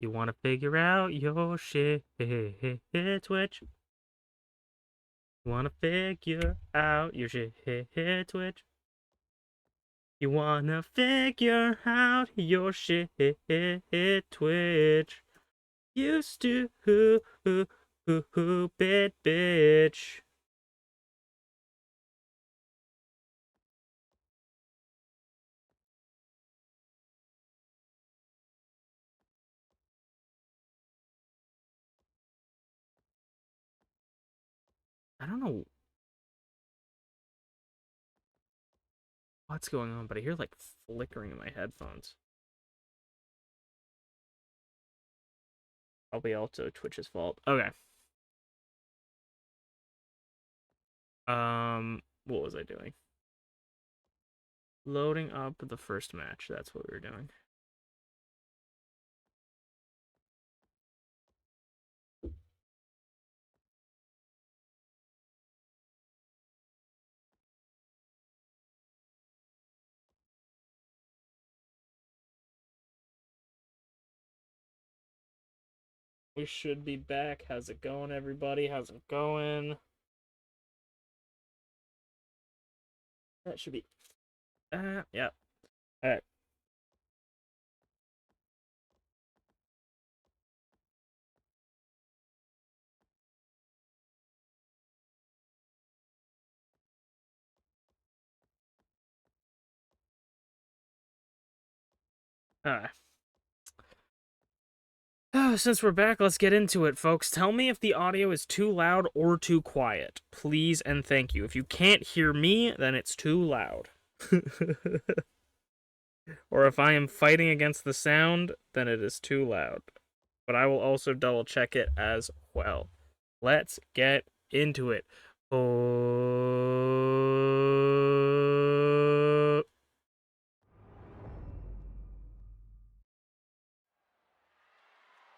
You wanna figure out your shit, Twitch? You wanna figure out your shit, Twitch? You wanna figure out your shit, Twitch? Used to bit bitch. I don't know what's going on, but I hear like flickering in my headphones. Probably also Twitch's fault. Okay. What was I doing? Loading up the first match. That's what we were doing. We should be back. How's it going, everybody? How's it going? That should be... yeah. Alright. Alright. Since we're back, let's get into it, folks. Tell me if the audio is too loud or too quiet. Please and thank you. If you can't hear me, then it's too loud. Or if I am fighting against the sound, then it is too loud. But I will also double check it as well. Let's get into it.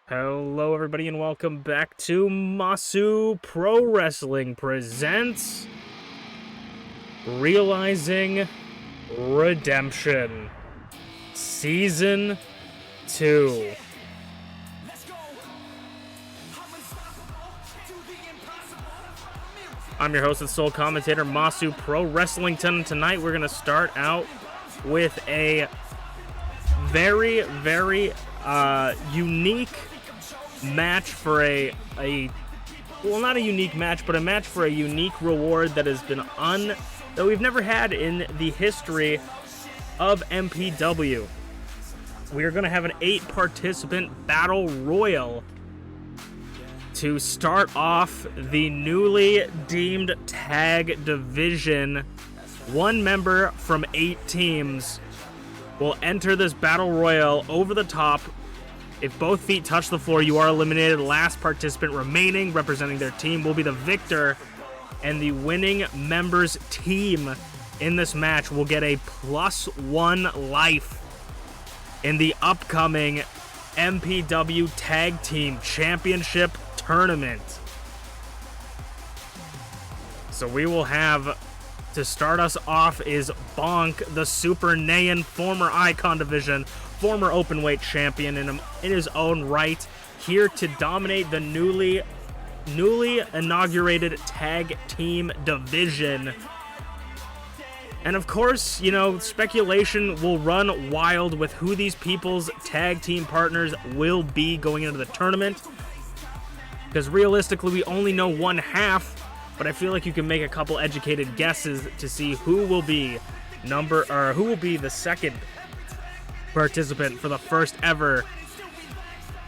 Hello, everybody, and welcome back to Masu Pro Wrestling presents Realizing Redemption Season 2. I'm your host and sole commentator, Masu Pro Wrestlington, and tonight we're going to start out with a very, very unique match for well, not a unique match, but a match for a unique reward that has been that we've never had in the history of MPW. We are going to have an 8-participant battle royal to start off the newly deemed tag division. One member from 8 teams will enter this battle royal over the top. If both feet touch the floor, you are eliminated. Last participant remaining, representing their team, will be the victor, and the winning member's team in this match will get a +1 life in the upcoming MPW Tag Team Championship Tournament. So we will have, to start us off, is Bonk, the Super Naiyan former Icon Division, former openweight champion in his own right, here to dominate the newly inaugurated tag team division. And of course, you know, speculation will run wild with who these people's tag team partners will be going into the tournament, because realistically we only know one half, but I feel like you can make a couple educated guesses to see who will be the second participant for the first ever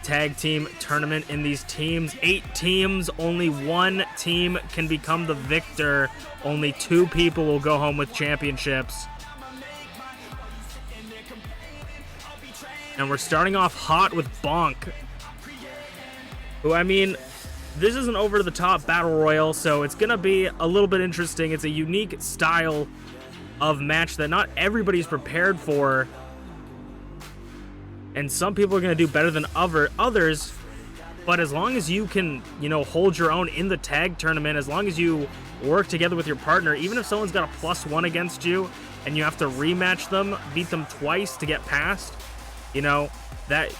tag team tournament in these teams. 8 teams, only 1 team can become the victor. Only 2 people will go home with championships. And we're starting off hot with Bonk, who, I mean, this is an over-the-top battle royal, so it's gonna be a little bit interesting. It's a unique style of match that not everybody's prepared for, and some people are going to do better than others, but as long as you can, you know, hold your own in the tag tournament, as long as you work together with your partner, even if someone's got a +1 against you and you have to rematch them, beat them twice to get past, you know, that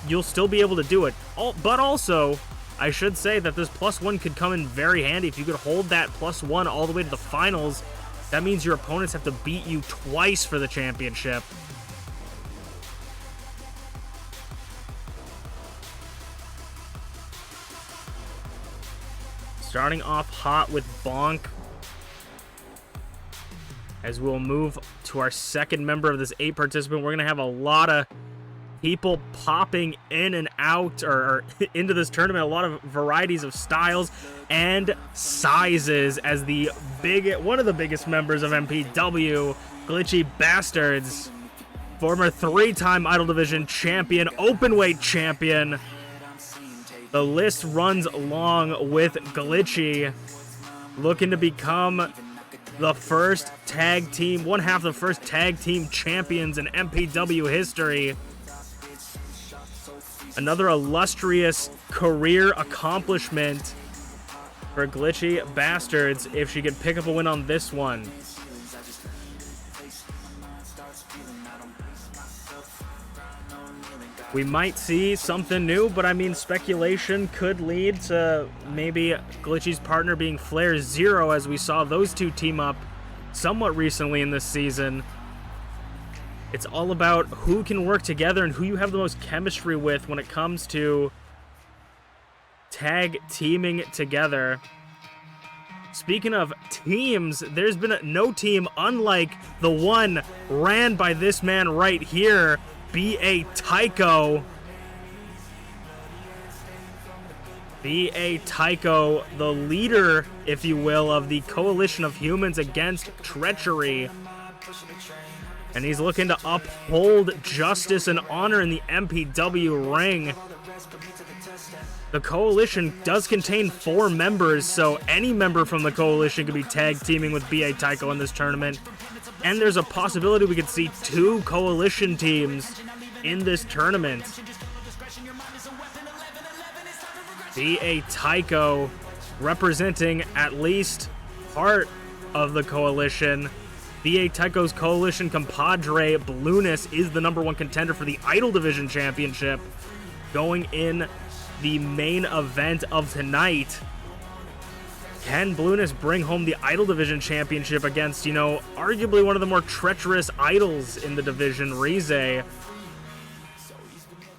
you'll still be able to do it. But also, I should say that this +1 could come in very handy. If you could hold that +1 all the way to the finals, that means your opponents have to beat you twice for the championship. Starting off hot with Bonk, as we'll move to our second member of this 8 participant. We're going to have a lot of people popping in and out or into this tournament, a lot of varieties of styles and sizes, as one of the biggest members of MPW, GlitchyBasturds, former 3-time Idol Division champion, openweight champion. The list runs long with Glitchy, looking to become the first tag team, one half the first tag team champions in MPW history. Another illustrious career accomplishment for GlitchyBasturds if she could pick up a win on this one. We might see something new, but I mean, speculation could lead to maybe Glitchy's partner being FlairZero, as we saw those two team up somewhat recently in this season. It's all about who can work together and who you have the most chemistry with when it comes to tag teaming together. Speaking of teams, there's been no team unlike the one ran by this man right here, B.A. Tycho. B.A. Tycho, the leader, if you will, of the coalition of humans against treachery. And he's looking to uphold justice and honor in the MPW ring. The coalition does contain 4 members, so any member from the coalition could be tag teaming with B.A. Tycho in this tournament. And there's a possibility we could see 2 coalition teams in this tournament. B.A. Tycho representing at least part of the coalition. B.A. Tycho's coalition compadre, Blueness, is the #1 contender for the Idol Division Championship, going in the main event of tonight. Can Blueness bring home the Idol Division Championship against, you know, arguably one of the more treacherous idols in the division, Rize? It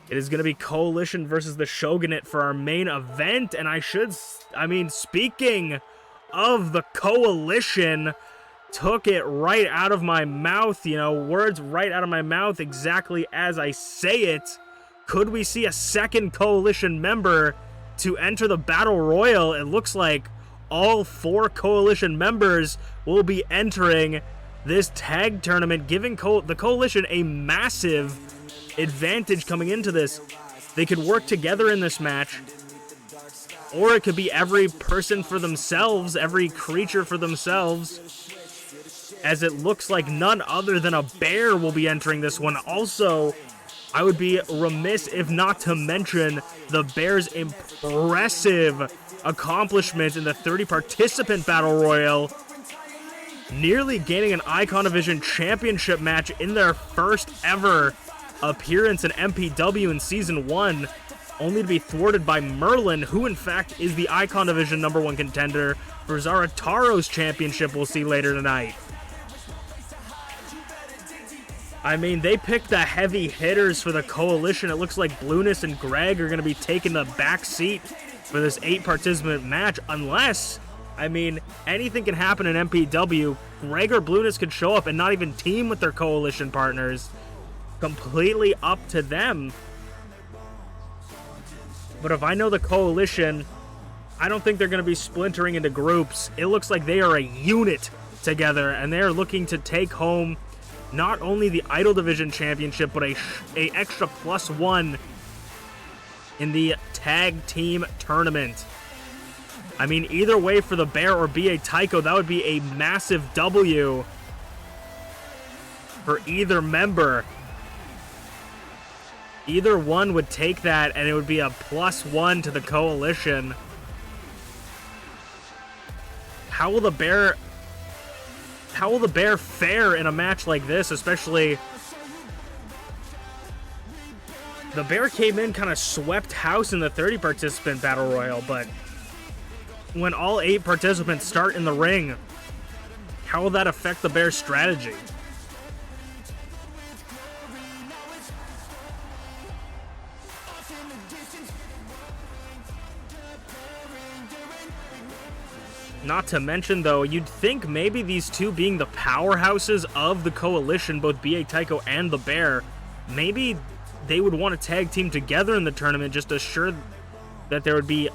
is going to be Coalition versus the Shogunate for our main event, and speaking of the Coalition, took it right out of my mouth, you know, words right out of my mouth exactly as I say it. Could we see a second Coalition member to enter the Battle Royal? It looks like all 4 Coalition members will be entering this tag tournament, giving the Coalition a massive advantage coming into this. They could work together in this match, or it could be every person for themselves, every creature for themselves, as it looks like none other than a bear will be entering this one. Also, I would be remiss if not to mention the Bears' impressive accomplishment in the 30-participant Battle Royal, nearly gaining an Icon Division Championship match in their first ever appearance in MPW in Season 1, only to be thwarted by Merlin, who in fact is the Icon Division #1 contender for Zarataro's championship we'll see later tonight. I mean, they picked the heavy hitters for the Coalition. It looks like Blueness and Greg are going to be taking the back seat for this 8-participant match, unless, anything can happen in MPW. Greg or Blueness could show up and not even team with their Coalition partners. Completely up to them. But if I know the Coalition, I don't think they're going to be splintering into groups. It looks like they are a unit together, and they're looking to take home not only the Idol Division Championship, but a extra +1 in the tag team tournament. Either way for the Bear or B.A. Tycho, that would be a massive W for either member. Either one would take that, and it would be a +1 to the Coalition. How will the Bear fare in a match like this, especially The Bear came in, kind of swept house in the 30-participant Battle Royal, but when all 8 participants start in the ring, how will that affect the Bear's strategy? Not to mention, though, you'd think maybe these two being the powerhouses of the coalition, both BA Tycho and the Bear, maybe they would want to tag team together in the tournament just to assure that there would be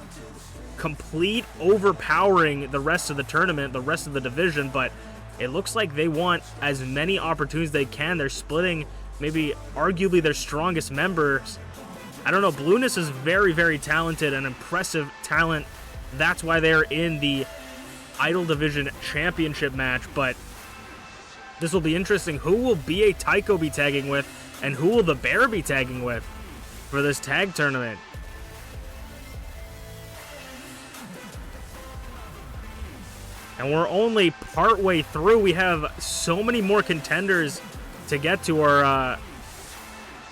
complete overpowering the rest of the tournament, the rest of the division, but it looks like they want as many opportunities they can. They're splitting maybe arguably their strongest members. I don't know, Blueness is very, very talented, an impressive talent. That's why they're in the Idol Division Championship match, but this will be interesting. Who will BA Tycho be tagging with, and who will the Bear be tagging with for this tag tournament? And we're only partway through. We have so many more contenders to get to, our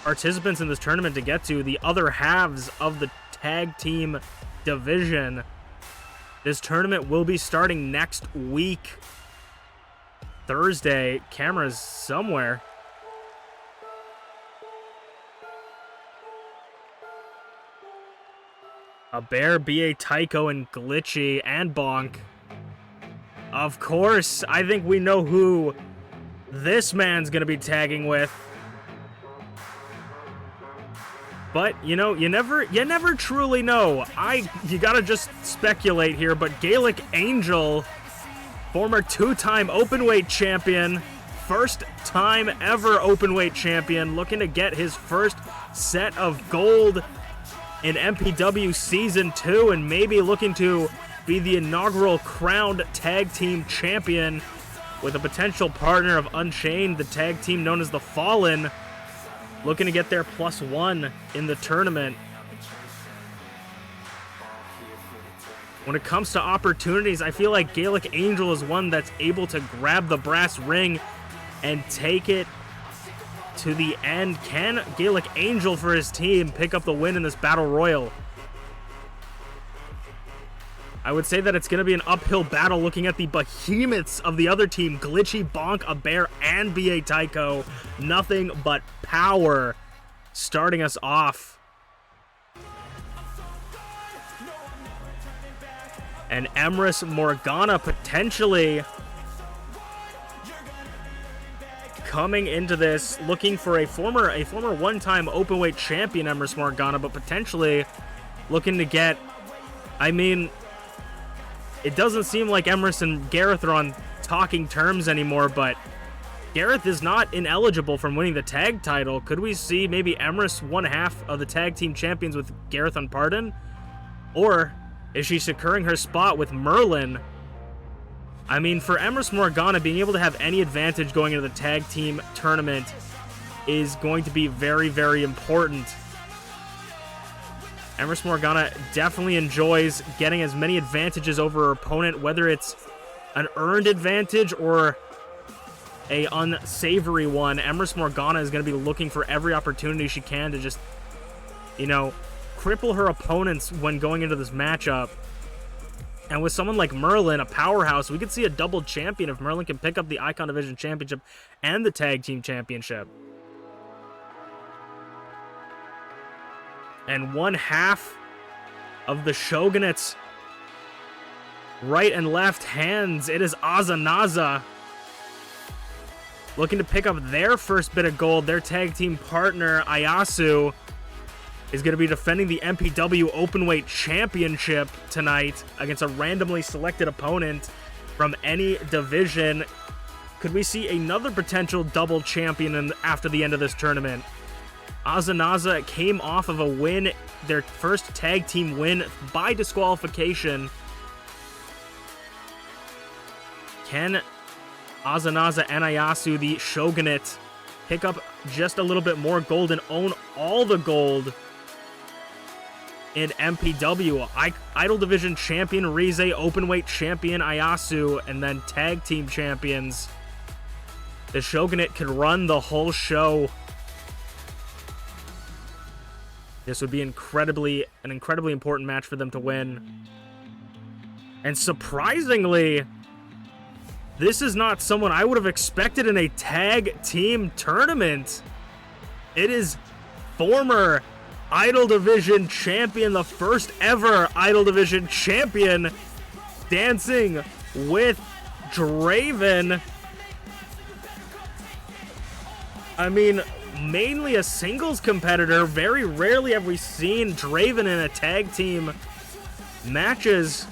participants in this tournament to get to, the other halves of the tag team division. This tournament will be starting next week, Thursday. Cameras somewhere. A Bear, BA Tycho, and Glitchy, and Bonk. Of course, I think we know who this man's gonna be tagging with. But, you know, you never truly know. You gotta just speculate here, but Gaelic Angel, former 2-time openweight champion, first time ever openweight champion, looking to get his first set of gold in MPW Season 2, and maybe looking to be the inaugural crowned tag team champion with a potential partner of Unchained, the tag team known as the Fallen, looking to get their +1 in the tournament. When it comes to opportunities, I feel like Gaelic Angel is one that's able to grab the brass ring and take it to the end. Can Gaelic Angel for his team pick up the win in this Battle Royal? I would say that it's going to be an uphill battle looking at the behemoths of the other team, Glitchy, Bonk, A Bear, and BA Tycho. Nothing but power starting us off. And Emrys Morgana potentially coming into this looking for a former one-time openweight champion, Emrys Morgana, but potentially looking to get, I mean, it doesn't seem like Emrys and Garreth are on talking terms anymore, but Garreth is not ineligible from winning the tag title. Could we see maybe Emrys one half of the tag team champions with Garreth on pardon? Or is she securing her spot with Merlin? I mean, for Emrys Morgana, being able to have any advantage going into the tag team tournament is going to be very, very important. Emrys Morgana definitely enjoys getting as many advantages over her opponent, whether it's an earned advantage or a unsavory one. Emrys Morgana is going to be looking for every opportunity she can to just, you know, cripple her opponents when going into this matchup. And with someone like Merlin, a powerhouse, we could see a double champion if Merlin can pick up the Icon Division Championship and the Tag Team Championship. And one half of the Shogunate's right and left hands, it is Azanaza looking to pick up their first bit of gold. Their tag team partner, Ayasu, is going to be defending the MPW Openweight Championship tonight against a randomly selected opponent from any division. Could we see another potential double champion after the end of this tournament? Azanaza came off of a win, their first tag team win by disqualification. Can Azanaza and Ayasu, the Shogunate, pick up just a little bit more gold and own all the gold in MPW? Idol Division Champion Rize, Openweight Champion Ayasu, and then Tag Team Champions. The Shogunate could run the whole show. This would be an incredibly important match for them to win. And surprisingly, this is not someone I would have expected in a tag team tournament. It is former Idol Division champion, the first ever Idol Division champion, Dancing with Draven. I mean, mainly a singles competitor. Very rarely have we seen Draven in a tag team matches.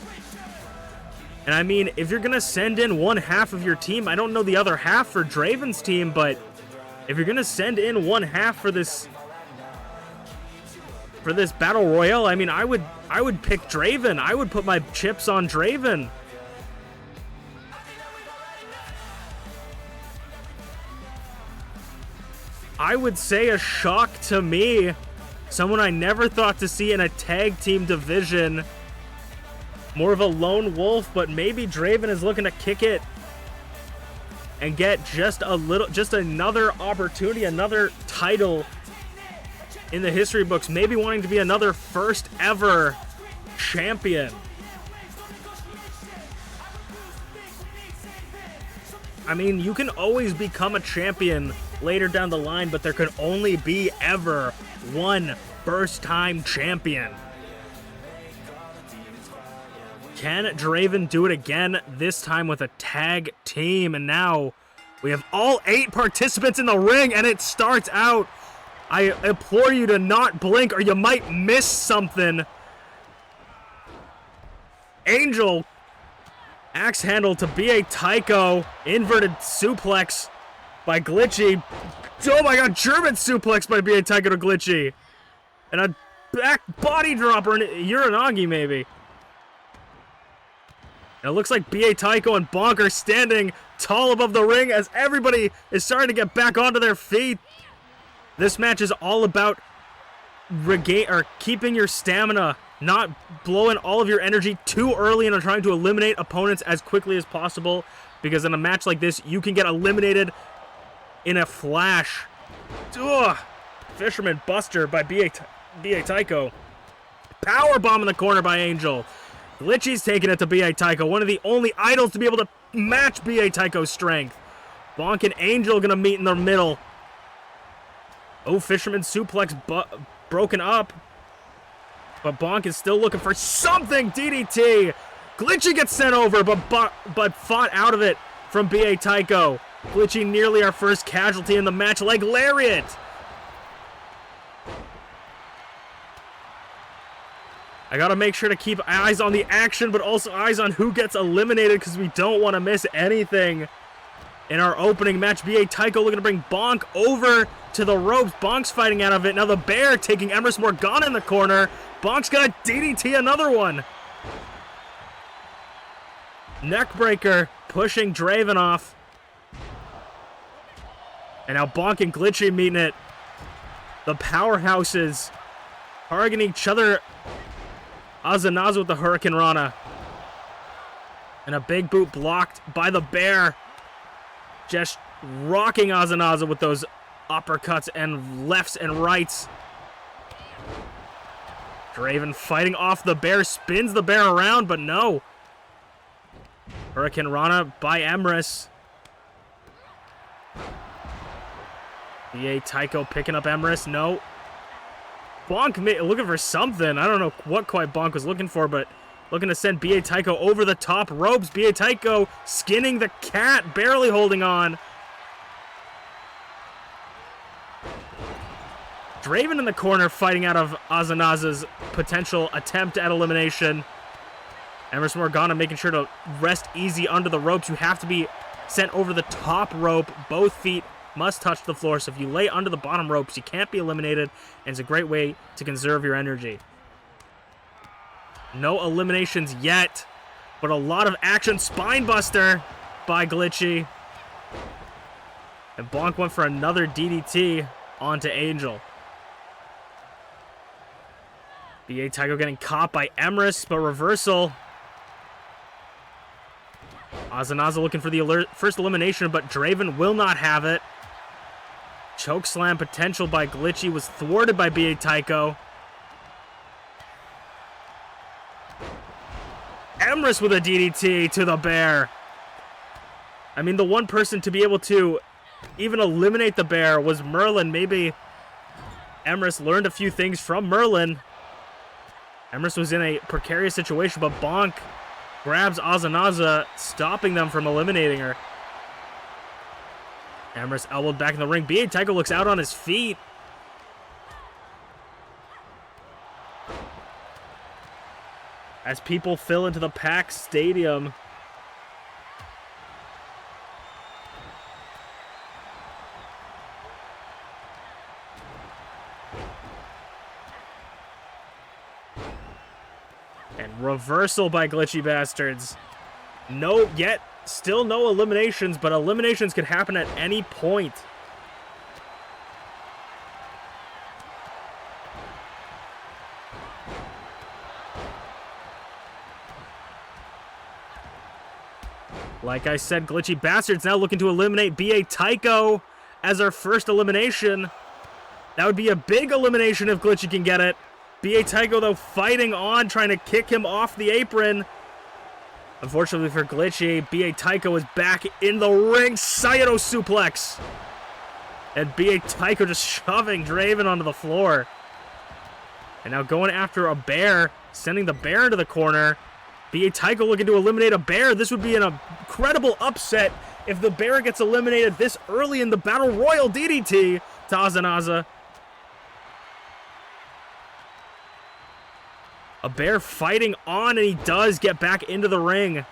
And I mean, if you're gonna send in one half of your team, I don't know the other half for Draven's team, but if you're gonna send in one half for this battle royale, I mean, I would pick Draven. I would put my chips on Draven. I would say a shock to me. Someone I never thought to see in a tag team division. More of a lone wolf, but maybe Draven is looking to kick it and get just another opportunity, another title in the history books. Maybe wanting to be another first ever champion. I mean, you can always become a champion later down the line, but there can only be ever one first-time champion. Can Draven do it again, this time with a tag team? And now we have all 8 participants in the ring, and it starts out. I implore you to not blink or you might miss something. Angel, axe handle to BA Tycho, inverted suplex by Glitchy. Oh my god, German suplex by BA Tycho to Glitchy. And a back body dropper, and Uranagi maybe. It looks like B.A. Tycho and Bonk are standing tall above the ring as everybody is starting to get back onto their feet. This match is all about keeping your stamina, not blowing all of your energy too early and trying to eliminate opponents as quickly as possible, because in a match like this, you can get eliminated in a flash. Ugh. Fisherman Buster by B.A. Tycho. Powerbomb in the corner by Angel. Glitchy's taking it to B.A. Tycho, one of the only idols to be able to match B.A. Tycho's strength. Bonk and Angel gonna meet in the middle. Oh, Fisherman suplex broken up. But Bonk is still looking for something. DDT. Glitchy gets sent over, but fought out of it from B.A. Tycho. Glitchy nearly our first casualty in the match. Leg lariat. I gotta make sure to keep eyes on the action, but also eyes on who gets eliminated, because we don't want to miss anything in our opening match. B.A. Tycho looking to bring Bonk over to the ropes. Bonk's fighting out of it. Now the Bear taking Empress Morgana in the corner. Bonk's gonna DDT another one. Neckbreaker pushing Draven off. And now Bonk and Glitchy meeting it. The powerhouses targeting each other. Azanaza with the Hurricane Rana. And a big boot blocked by the Bear. Just rocking Azanaza with those uppercuts and lefts and rights. Draven fighting off the Bear. Spins the Bear around, but no. Hurricane Rana by Emrys. B.A. Tycho picking up Emrys. No. Bonk looking for something. I don't know what quite Bonk was looking for, but looking to send B.A. Tycho over the top ropes. B.A. Tycho skinning the cat, barely holding on. Draven in the corner fighting out of Azanaza's potential attempt at elimination. Emrys Morgana making sure to rest easy under the ropes. You have to be sent over the top rope. Both feet must touch the floor, so if you lay under the bottom ropes, you can't be eliminated, and it's a great way to conserve your energy. No eliminations yet, but a lot of action. Spinebuster by Glitchy. And Bonk went for another DDT onto Angel. B.A. Tycho getting caught by Emrys, but reversal. Azanaza looking for the first elimination, but Draven will not have it. Chokeslam potential by Glitchy was thwarted by B.A. Tycho. Emrys with a DDT to the bear. I mean, the one person to be able to even eliminate the bear was Merlin. Maybe Emrys learned a few things from Merlin. Emrys was in a precarious situation, but Bonk grabs Azanaza, stopping them from eliminating her. Emrys elbowed back in the ring. B.A. Tycho looks out on his feet. As people fill into the packed stadium. And reversal by GlitchyBasturds. Still no eliminations, but eliminations could happen at any point. Like I said, GlitchyBasturds now looking to eliminate B.A. Tycho as our first elimination. That would be a big elimination if Glitchy can get it. B.A. Tycho, though, fighting on, trying to kick him off the apron. Unfortunately for Glitchy, B.A. Tycho is back in the ring. Saito suplex. And B.A. Tycho just shoving Draven onto the floor. And now going after a bear, sending the bear into the corner. B.A. Tycho looking to eliminate a bear. This would be an incredible upset if the bear gets eliminated this early in the Battle Royal. DDT to Azanaza. A bear fighting on, and he does get back into the ring.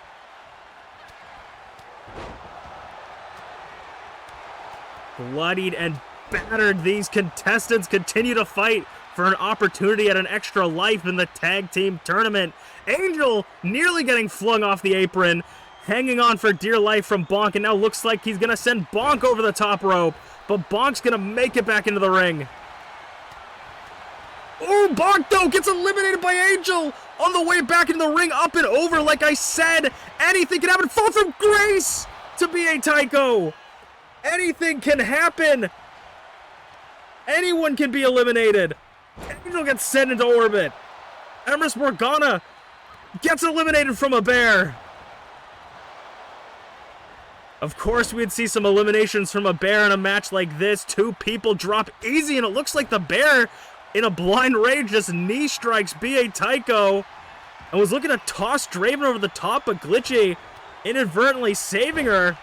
Bloodied and battered, these contestants continue to fight for an opportunity at an extra life in the tag team tournament. Angel nearly getting flung off the apron, hanging on for dear life from Bonk, and now looks like he's going to send Bonk over the top rope, but Bonk's going to make it back into the ring. Oh, Bonk, though, gets eliminated by Angel on the way back into the ring, up and over. Like I said, anything can happen. Fall from grace to B.A. Tycho. Anything can happen. Anyone can be eliminated. Angel gets sent into orbit. Emrys Morgana gets eliminated from a bear. Of course, we'd see some eliminations from a bear in a match like this. Two people drop easy, and it looks like the bear, in a blind rage, just knee strikes B.A. Tycho and was looking to toss Draven over the top, but Glitchy inadvertently saving her.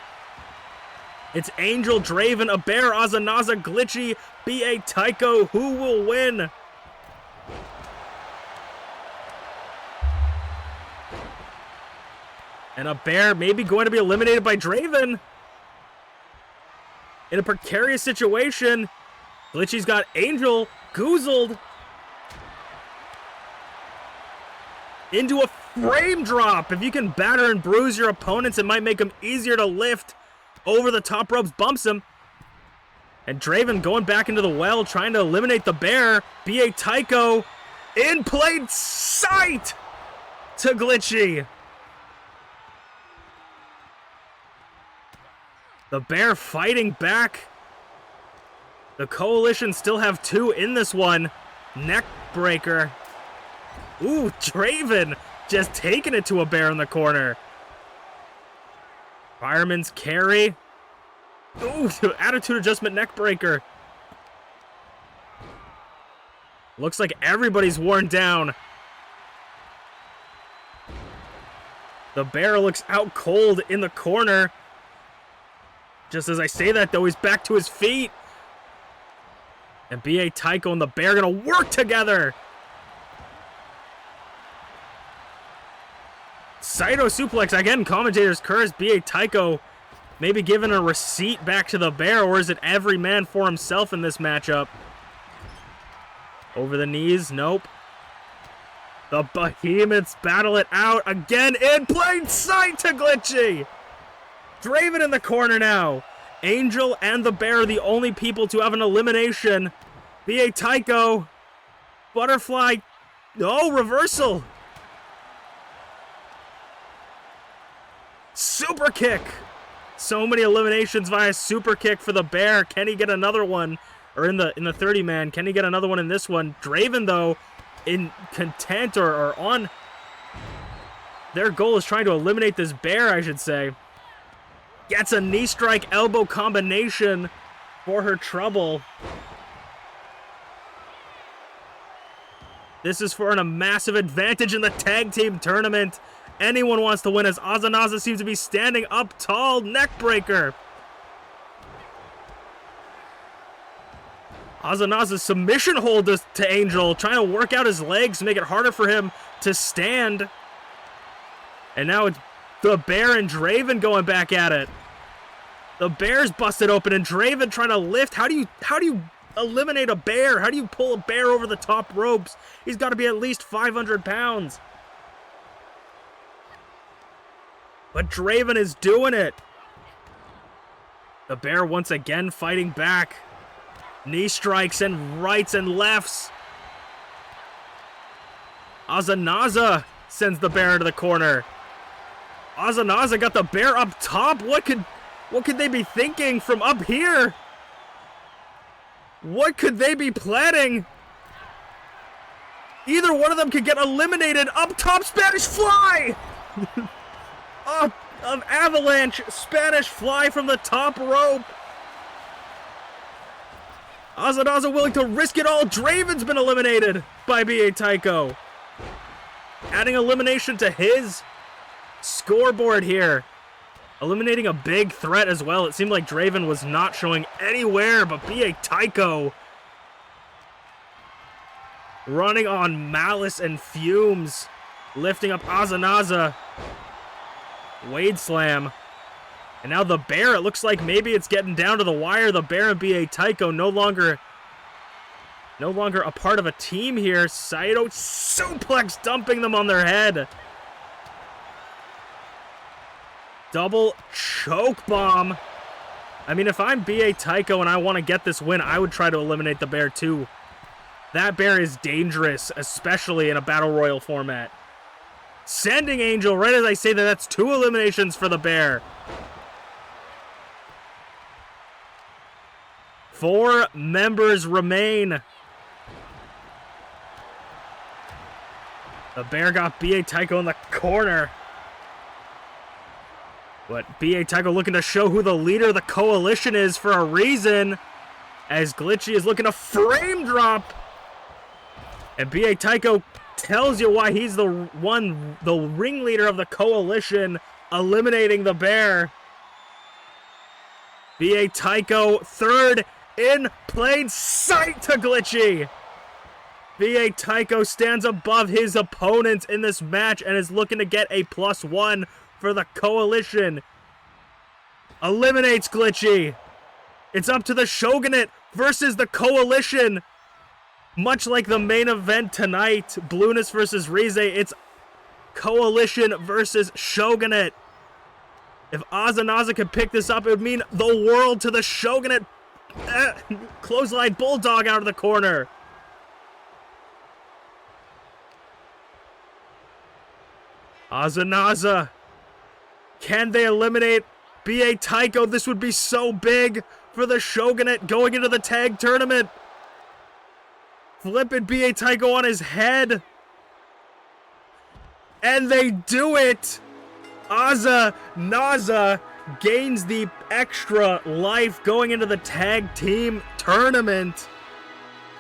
It's Angel, Draven, a bear, Azanaza, Glitchy, B.A. Tycho. Who will win? And a bear maybe going to be eliminated by Draven. In a precarious situation. Glitchy's got Angel goozled into a frame drop. If you can batter and bruise your opponents, it might make them easier to lift over the top ropes. Bumps him. And Draven going back into the well, trying to eliminate the bear. B.A. Tycho in plain sight to Glitchy. The bear fighting back. The Coalition still have two in this one. Neck breaker. Ooh, Draven just taking it to a bear in the corner. Fireman's carry. Ooh, attitude adjustment neck breaker. Looks like everybody's worn down. The bear looks out cold in the corner. Just as I say that, though, he's back to his feet. And B.A. Tycho and the bear gonna work together. Saito suplex. Again, commentators curse B.A. Tycho maybe giving a receipt back to the bear, or is it every man for himself in this matchup? Over the knees. Nope. The Behemoths battle it out again in plain sight to Glitchy. Draven in the corner now. Angel and the bear are the only people to have an elimination. B.A. Tycho. Butterfly. No, reversal. Super kick. So many eliminations via super kick for the bear. Can he get another one? Or in the 30-man, can he get another one in this one? Draven, though, in content or on Their goal is trying to eliminate this bear, I should say. Gets a knee strike elbow combination for her trouble. This is for a massive advantage in the tag team tournament. Anyone wants to win as Azanaza seems to be standing up tall. Neckbreaker. Azanaza's submission hold to Angel, trying to work out his legs, make it harder for him to stand. And now it's the Bear and Draven going back at it. The Bear's busted open and Draven trying to lift. How do you eliminate a bear? How do you pull a bear over the top ropes? He's got to be at least 500 pounds. But Draven is doing it. The Bear once again fighting back. Knee strikes and rights and lefts. Azanaza sends the Bear into the corner. Azanaza got the Bear up top. What could they be thinking from up here? What could they be planning? Either one of them could get eliminated. Up top, Spanish Fly! Up of avalanche, Spanish Fly from the top rope. Azanaza willing to risk it all. Draven's been eliminated by B.A. Tycho. Adding elimination to his scoreboard here. Eliminating a big threat as well. It seemed like Draven was not showing anywhere, but B.A. Tycho running on malice and fumes. Lifting up Azanaza. Wade slam. And now the Bear, it looks like maybe it's getting down to the wire. The Bear and B.A. Tycho no longer a part of a team here. Saito suplex dumping them on their head. Double choke bomb. I mean, if I'm B.A. Tycho and I want to get this win, I would try to eliminate the Bear too. That Bear is dangerous, especially in a Battle Royal format. Sending Angel right as I say that. That's 2 eliminations for the Bear. 4 members remain. The Bear got B.A. Tycho in the corner. But B.A. Tycho looking to show who the leader of the coalition is for a reason. As Glitchy is looking to frame drop. And B.A. Tycho tells you why he's the ringleader of the coalition, eliminating the Bear. B.A. Tycho, third in plain sight to Glitchy. B.A. Tycho stands above his opponents in this match and is looking to get a +1 for the coalition. Eliminates Glitchy. It's up to the Shogunate versus the coalition. Much like the main event tonight, Blueness versus Rize, it's coalition versus Shogunate. If Azanaza could pick this up, it would mean the world to the Shogunate. Clothesline Bulldog out of the corner. Azanaza. Can they eliminate B.A. Tycho? This would be so big for the Shogunate going into the tag tournament. Flipping B.A. Tycho on his head. And they do it. Azanaza gains the extra life going into the tag team tournament.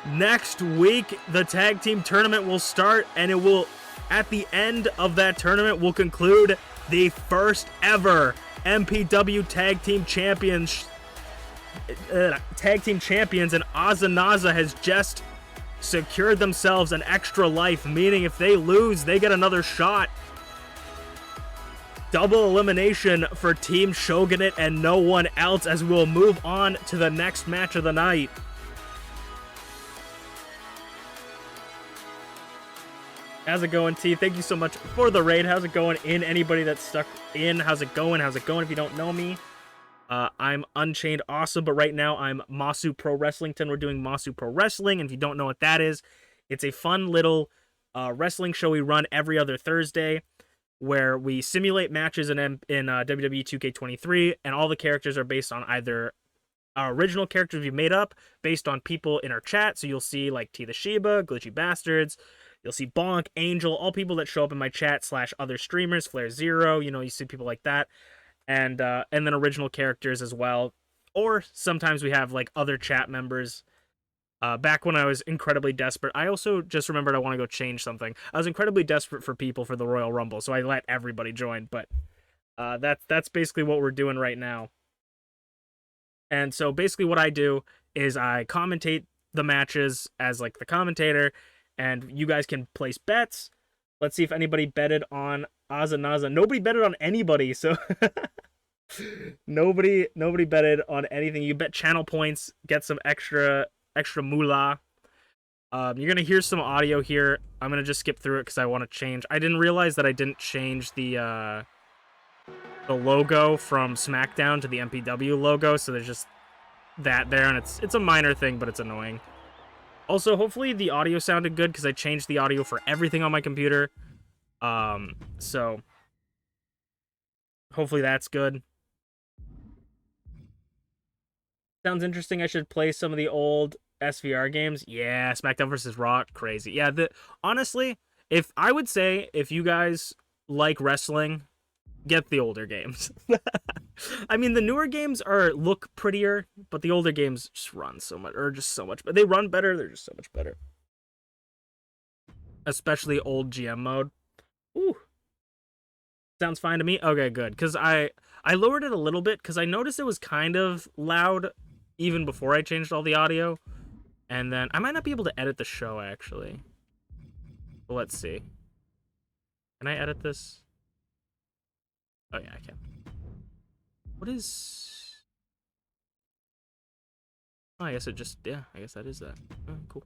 Next week, the tag team tournament will start, and it will, at the end of that tournament, will conclude the first ever MPW Tag Team Champions. Tag Team Champions, and Azanaza has just secured themselves an extra life, meaning if they lose, they get another shot. Double elimination for Team Shogunate and no one else, as we will move on to the next match of the night. How's it going, T? Thank you so much for the raid. How's it going in? Anybody that's stuck in, how's it going? How's it going? If you don't know me, I'm UnchainedAwesome, but right now I'm Masu Pro Wrestlington. We're doing Masu Pro Wrestling, and if you don't know what that is, it's a fun little wrestling show we run every other Thursday, where we simulate matches in WWE 2K23, and all the characters are based on either our original characters we've made up, based on people in our chat. So you'll see like TeaTheShiba, GlitchyBasturds. You'll see Bonk, Angel, all people that show up in my chat / other streamers, FlairZero, you know, you see people like that. And then original characters as well. Or sometimes we have like other chat members. Back when I was incredibly desperate, I also just remembered I want to go change something. I was incredibly desperate for people for the Royal Rumble, so I let everybody join. But that's basically what we're doing right now. And so basically what I do is I commentate the matches as like the commentator, and you guys can place bets. Let's see if anybody betted on Azanaza. Nobody betted on anybody, so nobody betted on anything. You bet channel points, get some extra moolah. You're gonna hear some audio here. I'm gonna just skip through it because I want to change. I didn't realize that I didn't change the logo from SmackDown to the MPW logo, so there's just that there, and it's a minor thing, but it's annoying. Also, hopefully the audio sounded good because I changed the audio for everything on my computer. So hopefully that's good. Sounds interesting. I should play some of the old SVR games. Yeah, SmackDown vs. Raw, crazy. Yeah, honestly, if you guys like wrestling, get the older games. I mean, the newer games look prettier, but the older games just run so much, but they run better. They're just so much better. Especially old GM mode. Ooh. Sounds fine to me. Okay, good. Because I lowered it a little bit because I noticed it was kind of loud even before I changed all the audio. And then I might not be able to edit the show, actually. But let's see. Can I edit this? Oh, yeah, I can. What is... Oh, I guess it just... Yeah, I guess that is that. Oh, cool.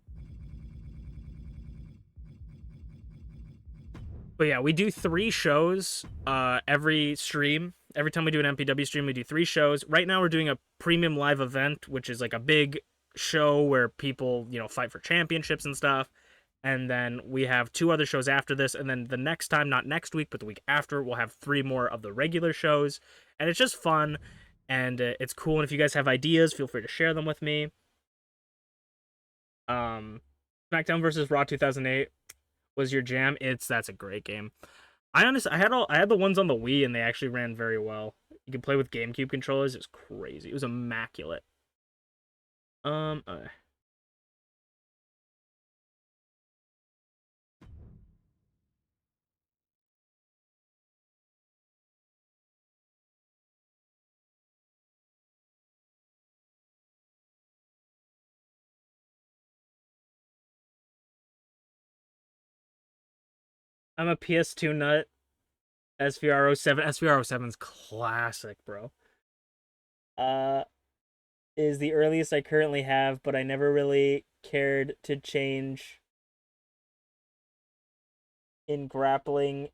But yeah, we do 3 shows every stream. Every time we do an MPW stream, we do 3 shows. Right now, we're doing a premium live event, which is like a big show where people, you know, fight for championships and stuff. And then we have 2 other shows after this. And then the next time, not next week, but the week after, we'll have 3 more of the regular shows. And it's just fun. And it's cool. And if you guys have ideas, feel free to share them with me. SmackDown vs. Raw 2008 was your jam. That's a great game. I had the ones on the Wii, and they actually ran very well. You could play with GameCube controllers. It was crazy. It was immaculate. I'm a PS2 nut. SVR07. SVR07's classic, bro. Is the earliest I currently have, but I never really cared to change in grappling.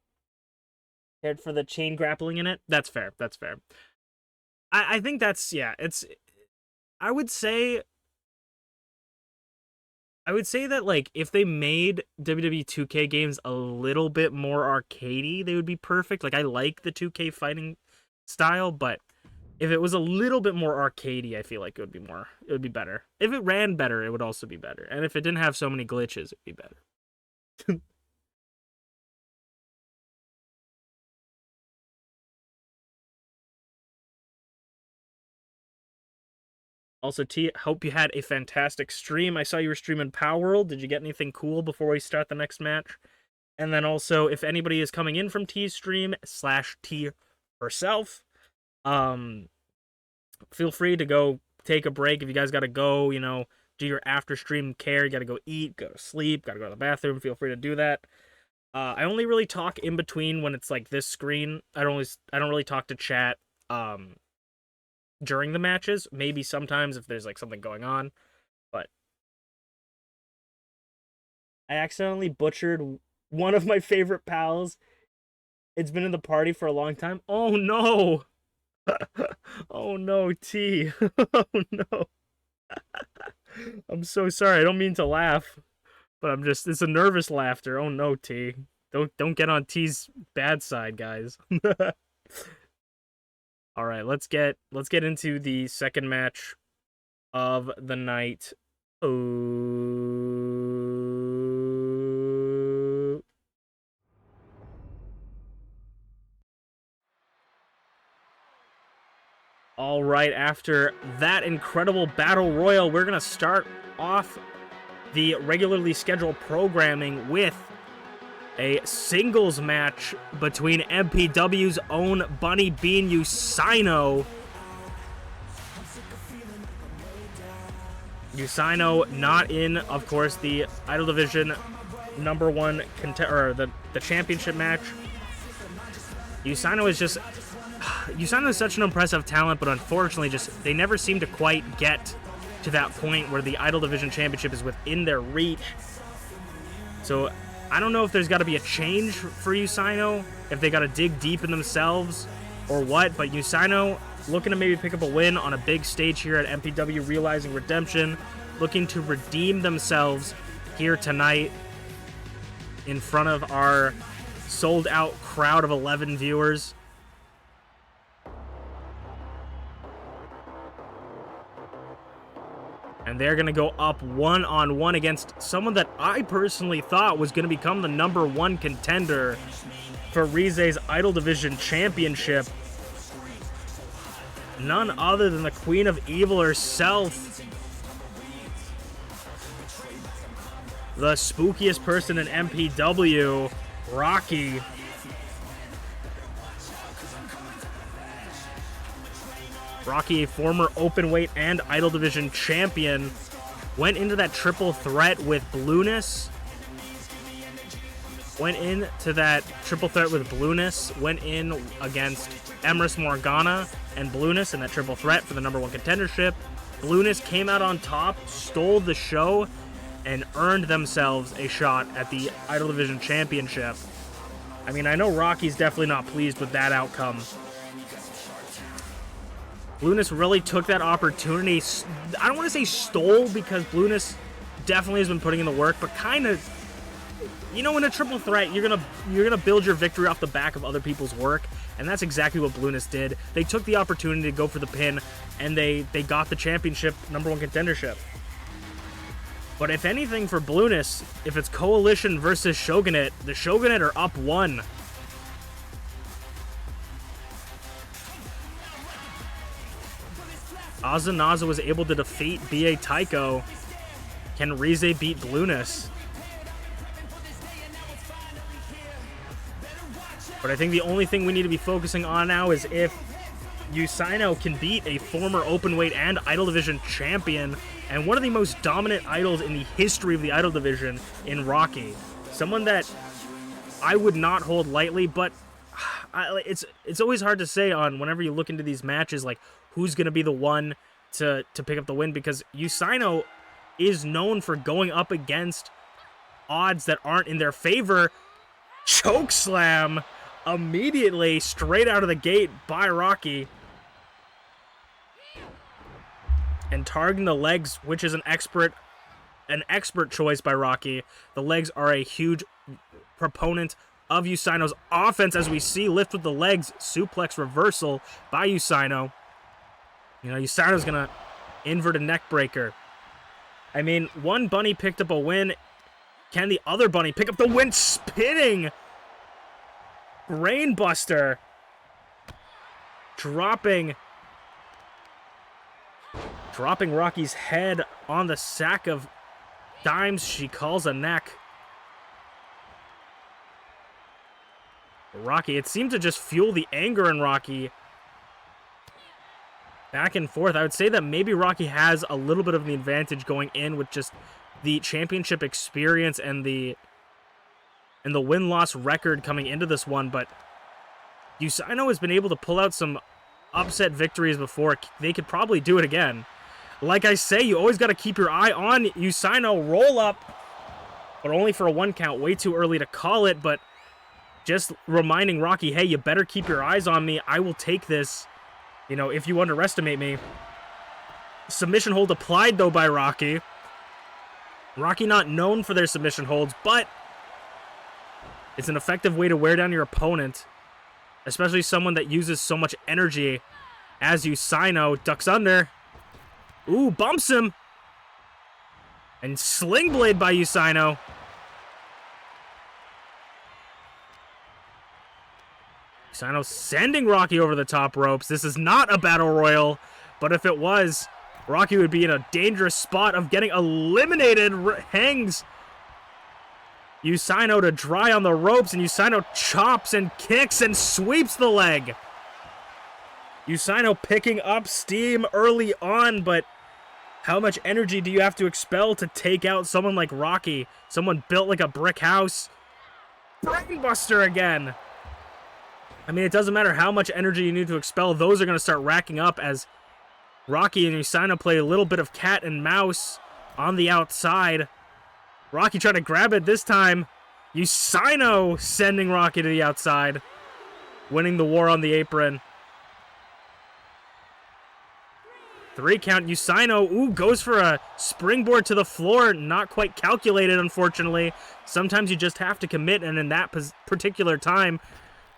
Cared for the chain grappling in it. That's fair. That's fair. I think that's, yeah, I would say that, like, if they made WWE 2K games a little bit more arcadey, they would be perfect. Like, I like the 2K fighting style, but if it was a little bit more arcadey, I feel like it would be better. If it ran better, it would also be better. And if it didn't have so many glitches, it'd be better. Also, T, hope you had a fantastic stream. I saw you were streaming Power World. Did you get anything cool before we start the next match? And then also, if anybody is coming in from T's stream / T herself, feel free to go take a break. If you guys got to go, you know, do your after stream care, you got to go eat, go to sleep, got to go to the bathroom, feel free to do that. I only really talk in between when it's like this screen. I don't really talk to chat during the matches. Maybe sometimes if there's like something going on, but I accidentally butchered one of my favorite pals. It's been in the party for a long time. Oh no. Oh no, T. Oh no. I'm so sorry. I don't mean to laugh, but it's a nervous laughter. Oh no, T. Don't get on T's bad side, guys. All right, let's get into the second match of the night. Oh. All right, after that incredible battle royal, we're going to start off the regularly scheduled programming with a singles match between MPW's own Bunny Bean Usaino. Usaino not in, of course, the Idol Division #1 or the championship match. Usaino is such an impressive talent, but unfortunately, they never seem to quite get to that point where the Idol Division Championship is within their reach. So I don't know if there's got to be a change for Usaino, if they got to dig deep in themselves or what, but Usaino looking to maybe pick up a win on a big stage here at MPW Realizing Redemption, looking to redeem themselves here tonight in front of our sold-out crowd of 11 viewers. And they're going to go up one-on-one against someone that I personally thought was going to become the #1 contender for Rize's Idol Division Championship. None other than the Queen of Evil herself. The spookiest person in MPW, Rocky. Rocky, a former openweight and Idol Division champion, went into that triple threat with Blueness. Went in against Emrys Morgana and Blueness in that triple threat for the #1 contendership. Blueness came out on top, stole the show, and earned themselves a shot at the Idol Division Championship. I mean, I know Rocky's definitely not pleased with that outcome. Blueness really took that opportunity. I don't want to say stole, because Blueness definitely has been putting in the work, but kind of, you know, in a triple threat, you're gonna build your victory off the back of other people's work, and that's exactly what Blueness did. They took the opportunity to go for the pin, and they got the championship #1 contendership. But if anything for Blueness, if it's Coalition versus Shogunate, the Shogunate are up 1. Azanaza was able to defeat BA Tycho. Can Rize beat Blueness? But I think the only thing we need to be focusing on now is if Usaino can beat a former openweight and Idol Division champion and one of the most dominant idols in the history of the Idol Division in Rocky. Someone that I would not hold lightly, but it's always hard to say on whenever you look into these matches, like, who's going to be the one to pick up the win, because Usaino is known for going up against odds that aren't in their favor. Chokeslam immediately straight out of the gate by Rocky. And targeting the legs, which is an expert choice by Rocky. The legs are a huge proponent of Usaino's offense, as we see lift with the legs, suplex reversal by Usaino. You know, Usaino's gonna invert a neck breaker. I mean, one bunny picked up a win. Can the other bunny pick up the win? Spinning Brainbuster. Dropping Rocky's head on the sack of dimes she calls a neck. Rocky, it seemed to just fuel the anger in Rocky. Back and forth. I would say that maybe Rocky has a little bit of the advantage going in with just the championship experience and the win-loss record coming into this one, but Usaino has been able to pull out some upset victories before. They could probably do it again. Like I say, you always got to keep your eye on Usaino. Roll up, but only for a 1 count. Way too early to call it, but just reminding Rocky, hey, you better keep your eyes on me. I will take this, you know, if you underestimate me. Submission hold applied, though, by Rocky. Rocky not known for their submission holds, but it's an effective way to wear down your opponent, especially someone that uses so much energy as Usaino. Ducks under. Ooh, bumps him. And Sling Blade by Usaino. Usano sending Rocky over the top ropes. This is not a battle royal, but if it was, Rocky would be in a dangerous spot of getting eliminated. Hangs Usano to dry on the ropes, and Usano chops and kicks and sweeps the leg. Usano picking up steam early on, but how much energy do you have to expel to take out someone like Rocky? Someone built like a brick house. Brainbuster again. I mean, it doesn't matter how much energy you need to expel. Those are going to start racking up as Rocky and Usano play a little bit of cat and mouse on the outside. Rocky trying to grab it this time. Usano sending Rocky to the outside. Winning the war on the apron. 3 count. Usano, goes for a springboard to the floor. Not quite calculated, unfortunately. Sometimes you just have to commit, and in that particular time,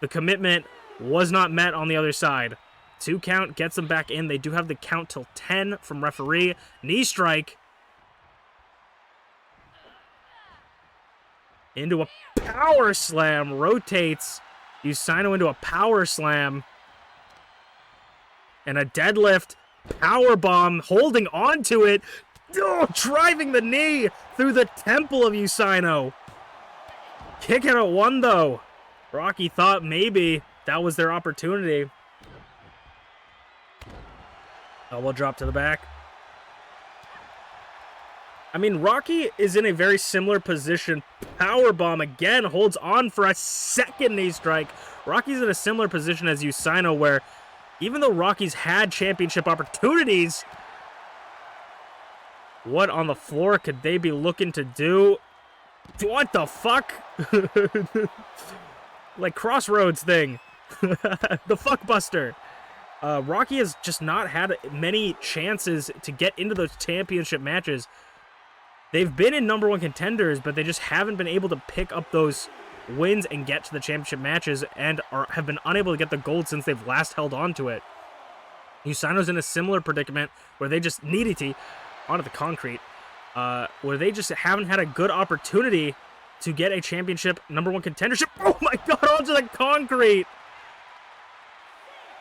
the commitment was not met on the other side. 2 count gets them back in. They do have the count till 10 from referee. Knee strike. Into a power slam. Rotates Usano into a power slam. And a deadlift. Power bomb, holding on to it. Driving the knee through the temple of Usano. Kick out at 1, though. Rocky thought maybe that was their opportunity. Elbow drop to the back. I mean, Rocky is in a very similar position. Power bomb again, holds on for a second knee strike. Rocky's in a similar position as Usano, where even though Rocky's had championship opportunities, what on the floor could they be looking to do? What the fuck? Like Crossroads thing. The fuckbuster. Rocky has just not had many chances to get into those championship matches. They've been in #1 contenders, but they just haven't been able to pick up those wins and get to the championship matches, and have been unable to get the gold since they've last held on to it. Usano's in a similar predicament where they just need it onto the concrete, where they just haven't had a good opportunity to get a championship #1 contendership. Oh my god, onto the concrete!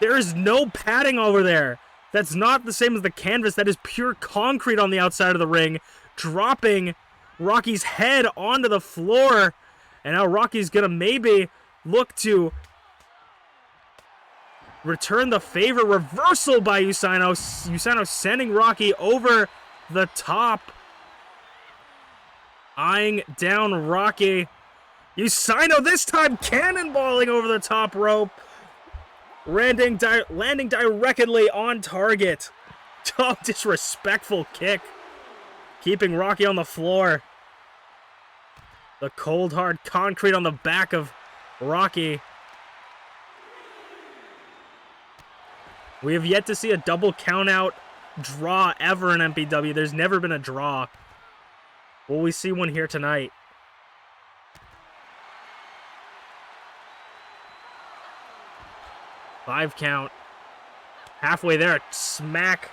There is no padding over there. That's not the same as the canvas. That is pure concrete on the outside of the ring, dropping Rocky's head onto the floor. And now Rocky's gonna maybe look to return the favor. Reversal by Usano. Usano sending Rocky over the top. Eyeing down Rocky. Usano this time cannonballing over the top rope. Landing directly on target. Oh, disrespectful kick. Keeping Rocky on the floor. The cold, hard concrete on the back of Rocky. We have yet to see a double count-out draw ever in MPW. There's never been a draw. Will we see one here tonight? Five count. Halfway there, smack.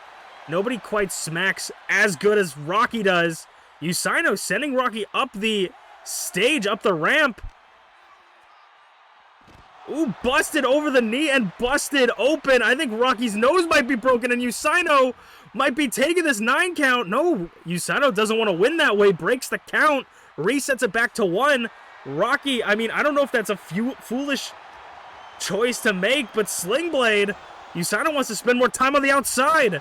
Nobody quite smacks as good as Rocky does. Usano sending Rocky up the stage, up the ramp. Ooh, busted over the knee and busted open. I think Rocky's nose might be broken, and Usano might be taking this 9 count. No, Usano doesn't want to win that way. Breaks the count. Resets it back to 1. Rocky, I mean, I don't know if that's a foolish choice to make, but Sling Blade. Usano wants to spend more time on the outside.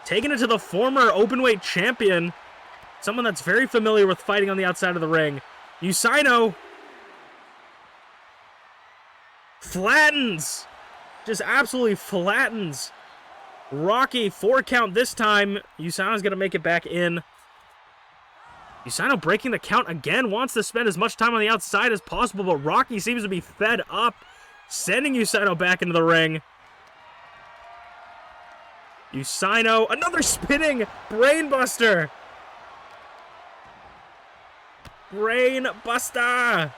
Taking it to the former openweight champion. Someone that's very familiar with fighting on the outside of the ring. Usano flattens. Just absolutely flattens Rocky. 4 count this time. Usano's going to make it back in. Usano breaking the count again. Wants to spend as much time on the outside as possible, but Rocky seems to be fed up. Sending Usano back into the ring. Usano, another spinning brainbuster. Brainbuster.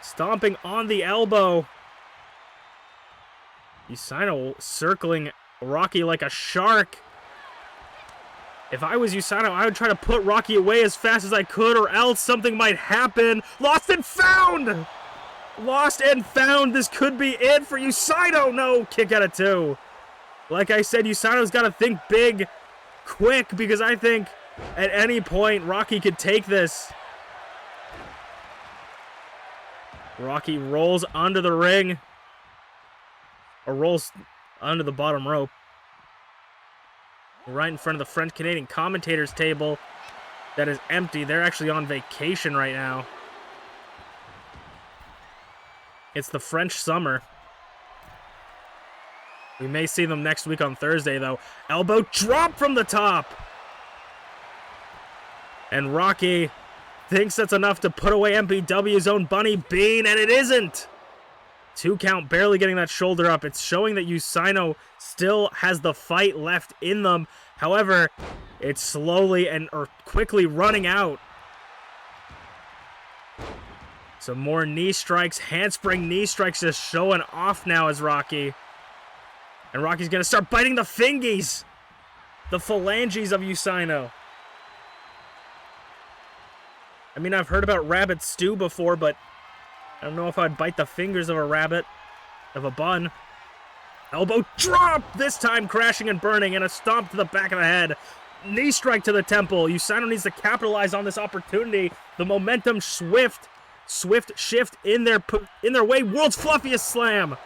Stomping on the elbow. Usano circling Rocky like a shark. If I was Usano, I would try to put Rocky away as fast as I could, or else something might happen. Lost and found! Lost and found. This could be it for Usano. No, kick out of 2. Like I said, Usano's got to think big, quick, because I think at any point Rocky could take this. Rocky rolls under the ring, or rolls under the bottom rope. Right in front of the French-Canadian commentators table that is empty. They're actually on vacation right now. It's the French summer. We may see them next week on Thursday, though. Elbow drop from the top. And Rocky thinks that's enough to put away MPW's own Bunny Bean, and it isn't. 2 count, barely getting that shoulder up. It's showing that Usano still has the fight left in them. However, it's slowly or quickly running out. Some more knee strikes, handspring knee strikes just showing off now as Rocky. And Rocky's going to start biting the fingies. The phalanges of Usano. I mean, I've heard about rabbit stew before, but I don't know if I'd bite the fingers of a rabbit, of a bun. Elbow drop! This time crashing and burning, and a stomp to the back of the head. Knee strike to the temple. Usano needs to capitalize on this opportunity. The momentum swift shift in their way. World's fluffiest slam.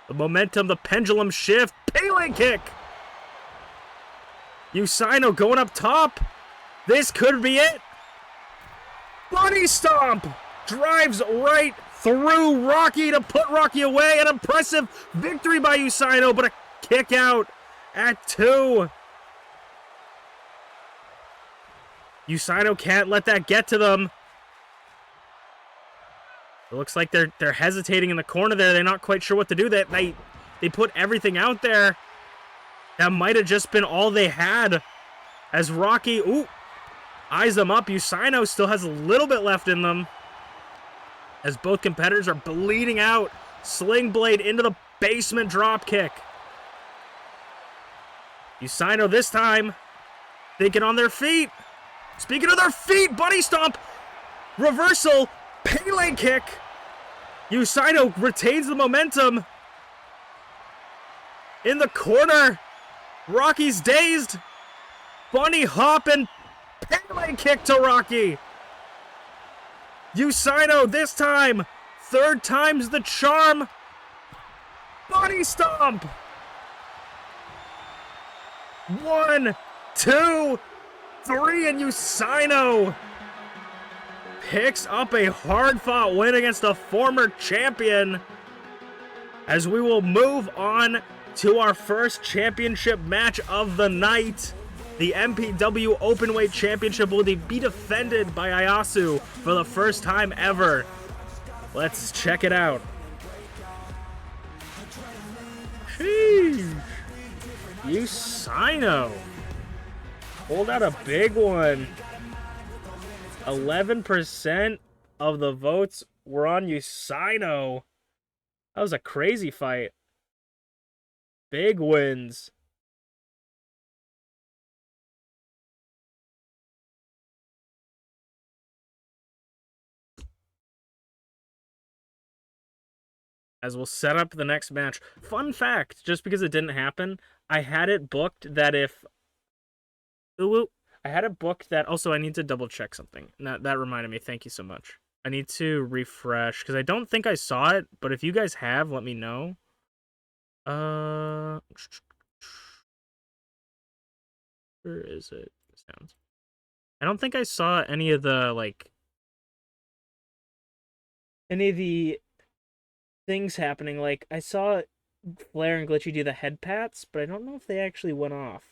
The momentum, the pendulum shift. Pele kick. Usano going up top. This could be it. Bunny stomp. Drives right through Rocky to put Rocky away. An impressive victory by Usano, but a kick out at 2. Usano can't let that get to them. It looks like they're hesitating in the corner there. They're not quite sure what to do. They put everything out there. That might have just been all they had. As Rocky, eyes them up. Usano still has a little bit left in them. As both competitors are bleeding out. Sling blade into the basement drop kick. Usano this time thinking on their feet. Speaking of their feet, bunny stomp. Reversal. Pele kick. Usano retains the momentum. In the corner. Rocky's dazed. Bunny hop and Pele kick to Rocky. Usano this time. 3rd time's the charm. Bunny stomp. 1, 2, 3, and Usano picks up a hard-fought win against a former champion. As we will move on to our first championship match of the night. The MPW Openweight Championship will be defended by Ayasu for the first time ever. Let's check it out. Sheesh. Usano pulled out a big one. 11% of the votes were on Usano. That was a crazy fight. Big wins. As we'll set up the next match. Fun fact, just because it didn't happen, I had it booked that if... I had it booked that... Also, I need to double check something. That reminded me. Thank you so much. I need to refresh, because I don't think I saw it, but if you guys have, let me know. Where is it? Sounds. I don't think I saw any of the, any of the things happening. Like, I saw Flair and Glitchy do the head pats, but I don't know if they actually went off.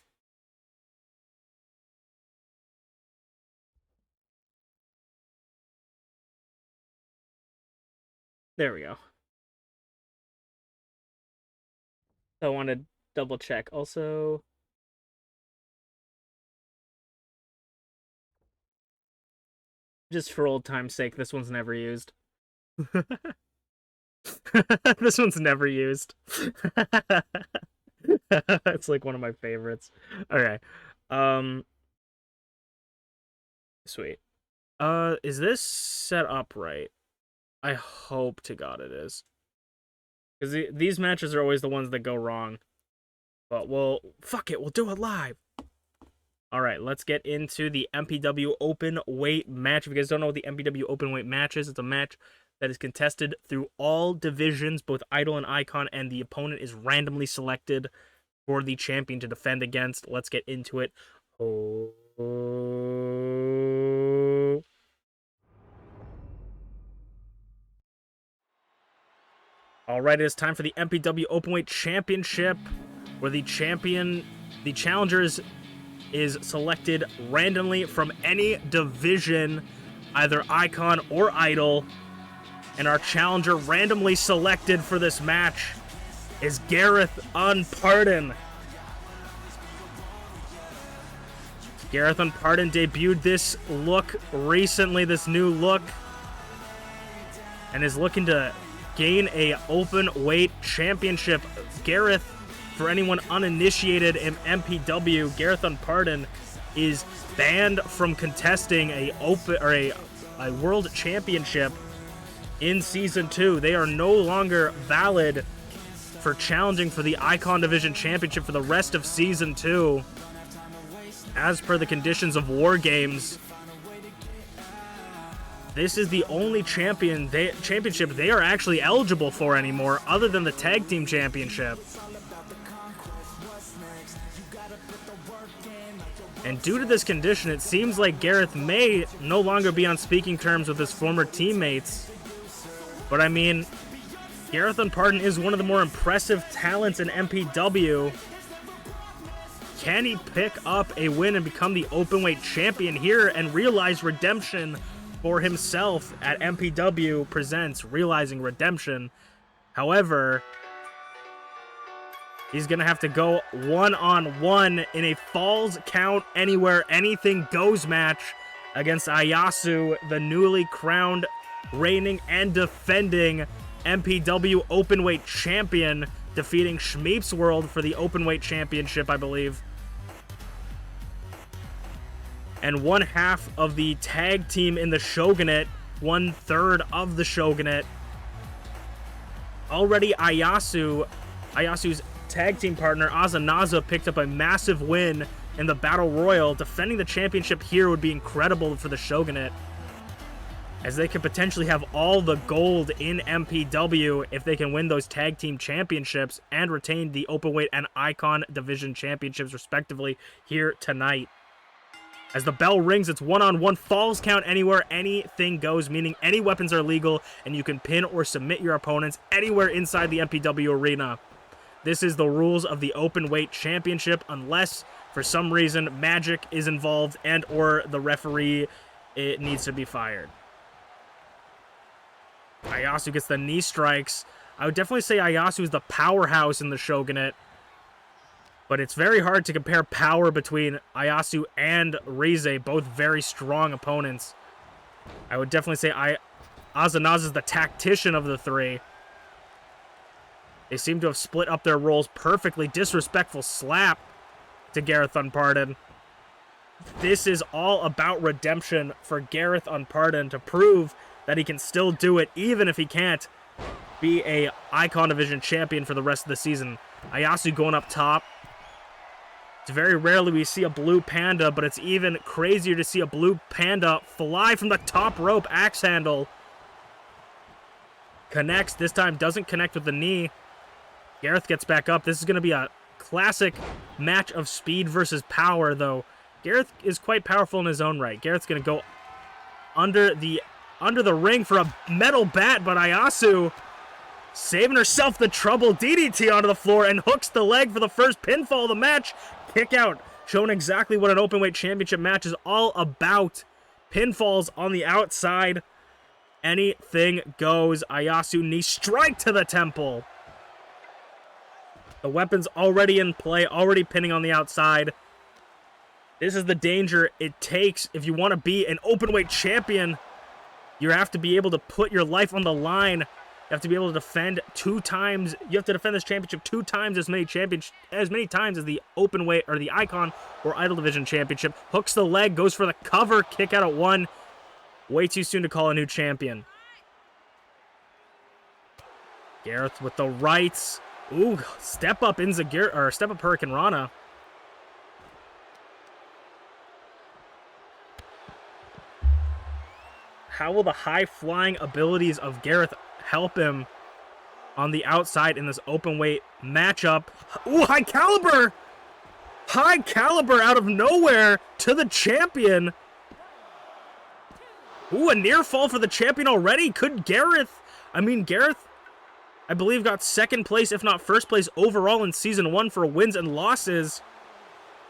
There we go. I want to double check. Also, just for old time's sake, this one's never used. This one's never used. It's like one of my favorites. Okay. Sweet. Is this set up right? I hope to God it is. Because these matches are always the ones that go wrong. But fuck it, we'll do it live. Alright, let's get into the MPW Open Weight match. If you guys don't know what the MPW Open Weight match is, it's a match that is contested through all divisions, both Idol and Icon, and the opponent is randomly selected for the champion to defend against. Let's get into it. Oh. Alright, it is time for the MPW Openweight Championship, where the challenger is selected randomly from any division, either Icon or Idol. And our challenger randomly selected for this match is Garreth Unported. Garreth Unported debuted this look recently, this new look, and is looking to gain a open weight championship. Garreth, for anyone uninitiated in MPW, Garreth Unported is banned from contesting a world championship in Season 2. They are no longer valid for challenging for the Icon Division Championship for the rest of Season 2. As per the conditions of War Games, this is the only championship they are actually eligible for anymore, other than the Tag Team Championship. And due to this condition, it seems like Garreth may no longer be on speaking terms with his former teammates. But I mean, Garreth Unported is one of the more impressive talents in MPW. Can he pick up a win and become the openweight champion here and realize redemption for himself at MPW Presents Realizing Redemption? However, he's going to have to go one-on-one in a Falls Count Anywhere Anything Goes match against Ayasu, the newly crowned, reigning and defending MPW Openweight Champion, defeating ShmeepsWorld for the Openweight Championship, I believe. And one half of the tag team in the Shogunate, 1/3 of the Shogunate. Already Ayasu's tag team partner, Azanaza, picked up a massive win in the Battle Royal. Defending the championship here would be incredible for the Shogunate, as they could potentially have all the gold in MPW if they can win those tag team championships and retain the Openweight and Icon Division championships respectively here tonight. As the bell rings, it's one-on-one Falls Count Anywhere Anything Goes, meaning any weapons are legal and you can pin or submit your opponents anywhere inside the MPW arena. This is the rules of the Openweight Championship, unless for some reason magic is involved and or the referee needs to be fired. Ayasu gets the knee strikes. I would definitely say Ayasu is the powerhouse in the Shogunate, but it's very hard to compare power between Ayasu and Rize, both very strong opponents. I would definitely say Azanaz is the tactician of the three. They seem to have split up their roles perfectly. Disrespectful slap to Garreth Unported. This is all about redemption for Garreth Unported to prove that he can still do it, even if he can't be a Icon Division champion for the rest of the season. Ayasu going up top. It's very rarely we see a blue panda, but it's even crazier to see a blue panda fly from the top rope. Axe handle. Connects. This time doesn't connect with the knee. Garreth gets back up. This is going to be a classic match of speed versus power, though. Garreth is quite powerful in his own right. Garreth's going to go under the ring for a metal bat, but Ayasu saving herself the trouble. DDT onto the floor and hooks the leg for the first pinfall of the match. Kick out, showing exactly what an openweight championship match is all about. Pinfalls on the outside. Anything goes. Ayasu knee strike to the temple. The weapon's already in play, already pinning on the outside. This is the danger it takes if you want to be an openweight champion. You have to be able to put your life on the line You have to be able to defend 2 times. You have to defend this championship 2 times as many times as the open weight or the icon or idol division championship. Hooks the leg, goes for the cover, kick out at 1. Way too soon to call a new champion. Garreth with the rights. Ooh, step up Inzagir or step up Hurricane Rana. How will the high-flying abilities of Garreth help him on the outside in this open weight matchup? Ooh, high caliber! High caliber out of nowhere to the champion. Ooh, a near fall for the champion already. Could Garreth... Garreth, I believe, got 2nd place, if not 1st place overall in Season 1 for wins and losses.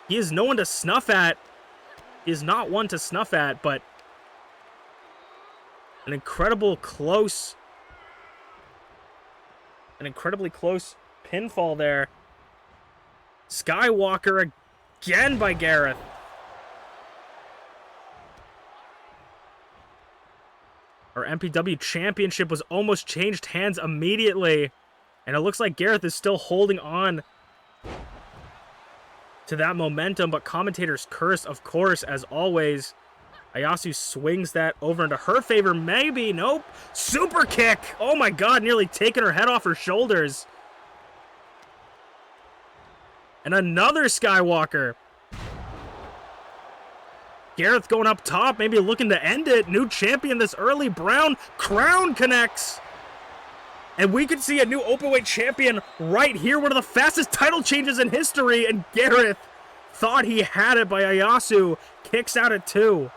He is no one to snuff at. He is not one to snuff at, but... An incredibly close pinfall there. Skywalker again by Garreth. Our MPW championship was almost changed hands immediately. And it looks like Garreth is still holding on to that momentum. But commentator's curse, of course, as always. Ayasu swings that over into her favor. Maybe. Nope. Super kick. Oh my god. Nearly taking her head off her shoulders. And another Skywalker. Garreth going up top. Maybe looking to end it. New champion this early. Brown crown connects. And we could see a new openweight champion right here. One of the fastest title changes in history. And Garreth thought he had it by Ayasu. Kicks out at 2.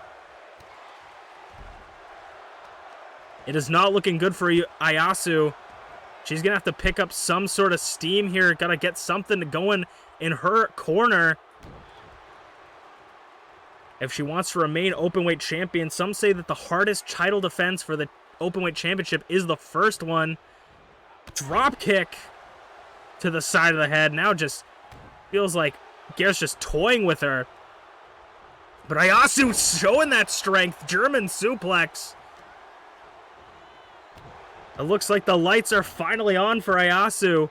It is not looking good for Ayasu. She's going to have to pick up some sort of steam here. Got to get something going in her corner if she wants to remain openweight champion. Some say that the hardest title defense for the openweight championship is the first one. Drop kick to the side of the head. Now just feels like Gareth's just toying with her. But Ayasu showing that strength. German suplex. It looks like the lights are finally on for Ayasu.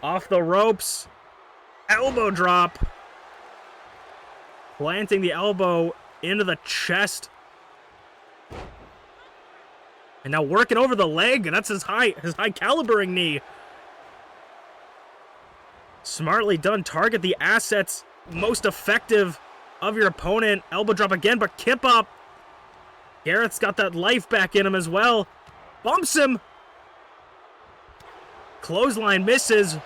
Off the ropes. Elbow drop. Planting the elbow into the chest. And now working over the leg. And that's his high calibering knee. Smartly done. Target the assets most effective of your opponent. Elbow drop again, but kip up. Gareth's got that life back in him as well. Bumps him. Clothesline misses.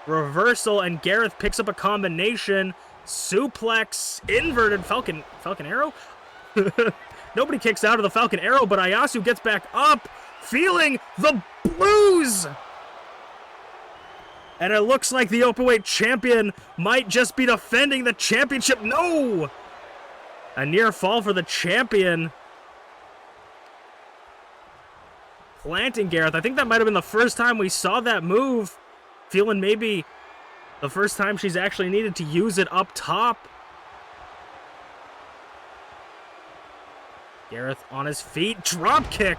Reversal, and Garreth picks up a combination. Suplex. Inverted Falcon Arrow? Nobody kicks out of the Falcon Arrow, but Ayasu gets back up. Feeling the blues. And it looks like the openweight champion might just be defending the championship. No! A near fall for the champion. Planting Garreth. I think that might have been the first time we saw that move. Feeling maybe the first time she's actually needed to use it up top. Garreth on his feet. Drop kick.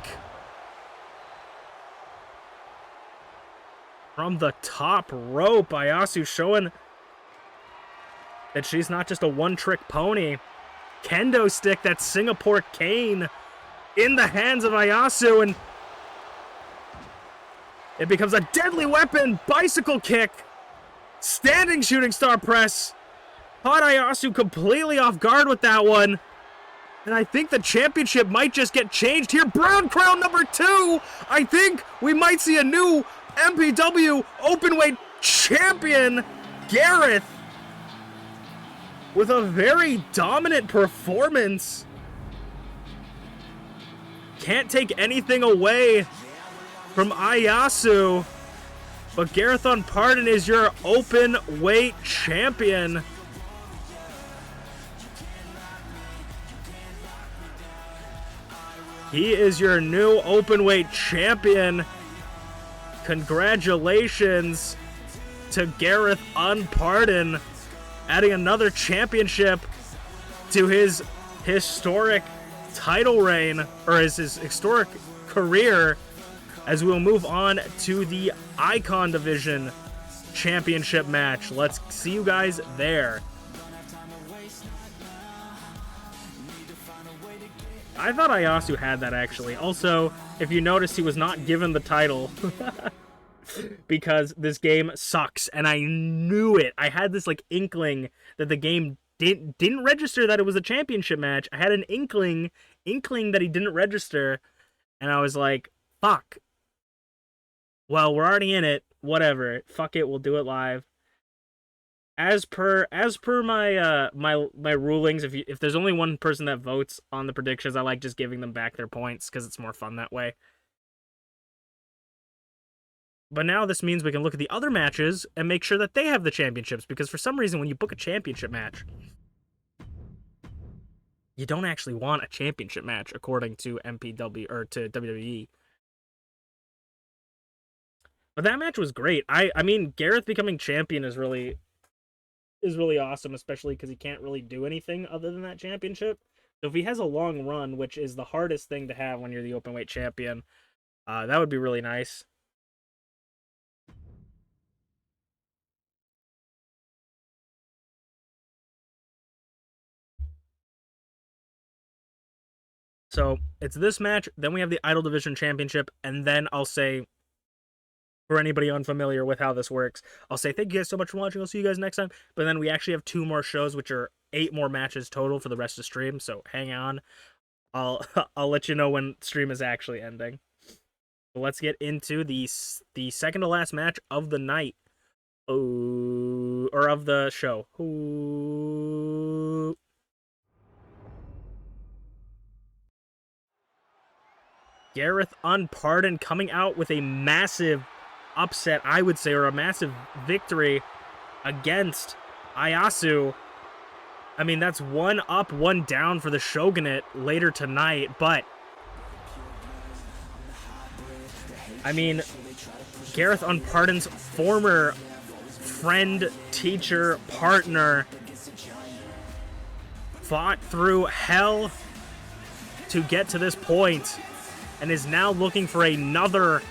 From the top rope. Ayasu showing that she's not just a one-trick pony. Kendo stick, that Singapore cane in the hands of Ayasu, and it becomes a deadly weapon. Bicycle kick. Standing shooting star press. Caught Ayasu completely off guard with that one. And I think the championship might just get changed here. Brown crown number 2. I think we might see a new MPW openweight champion. Garreth with a very dominant performance. Can't take anything away from Ayasu, but Garreth Unported is your open weight champion. He is your new open weight champion. Congratulations to Garreth Unported, adding another championship to his historic title reign, or his historic career, as we'll move on to the Icon Division Championship match. Let's see you guys there. I thought Ayasu had that, actually. Also, if you notice, he was not given the title because this game sucks, and I knew it. I had this, like, inkling that the game didn't register that it was a championship match. I had an inkling that he didn't register, and I was like, fuck. Well, we're already in it. Whatever. Fuck it, we'll do it live. As per my my rulings, if there's only one person that votes on the predictions, I like just giving them back their points because it's more fun that way. But now this means we can look at the other matches and make sure that they have the championships, because for some reason when you book a championship match, you don't actually want a championship match according to MPW or to WWE. But that match was great. I mean, Garreth becoming champion is really awesome, especially because he can't really do anything other than that championship. So if he has a long run, which is the hardest thing to have when you're the openweight champion, that would be really nice. So it's this match, then we have the Idol Division Championship, and then I'll say, for anybody unfamiliar with how this works, I'll say thank you guys so much for watching. I'll see you guys next time. But then we actually have 2 more shows, which are 8 more matches total for the rest of the stream. So hang on. I'll let you know when stream is actually ending. But let's get into the second to last match of the night. Or of the show. Garreth Unported coming out with a massive upset, I would say, or a massive victory against Ayasu. I mean, that's 1 up, 1 down for the Shogunate later tonight, but I mean, Garreth Unported's former friend, teacher, partner fought through hell to get to this point and is now looking for another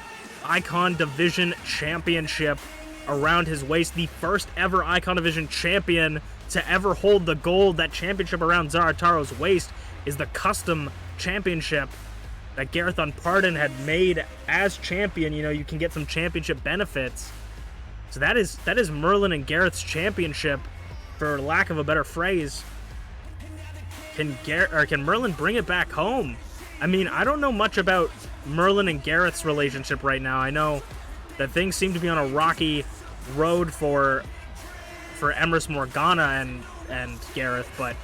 Icon Division Championship around his waist. The first ever Icon Division champion to ever hold the gold. That championship around Zarataro's waist is the custom championship that Garreth Unported had made as champion. You know, you can get some championship benefits. So that is Merlin and Garreth's championship, for lack of a better phrase. Can Merlin bring it back home? I mean, I don't know much about Merlin and Garreth's relationship right now. I know that things seem to be on a rocky road for Emrys Morgana and Garreth, but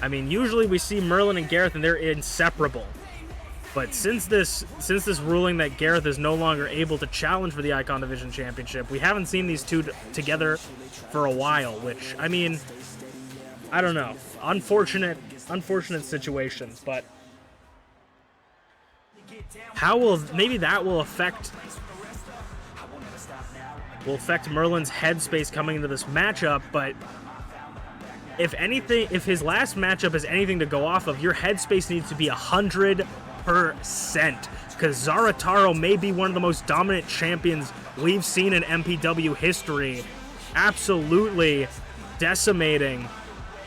I mean, usually we see Merlin and Garreth and they're inseparable. But since this ruling that Garreth is no longer able to challenge for the Icon Division Championship, we haven't seen these two together for a while, which, I mean, I don't know. Unfortunate situation, but maybe that will affect Merlin's headspace coming into this matchup. But if anything, if his last matchup is anything to go off of, your headspace needs to be 100%, because Zarataro may be one of the most dominant champions we've seen in MPW history, absolutely decimating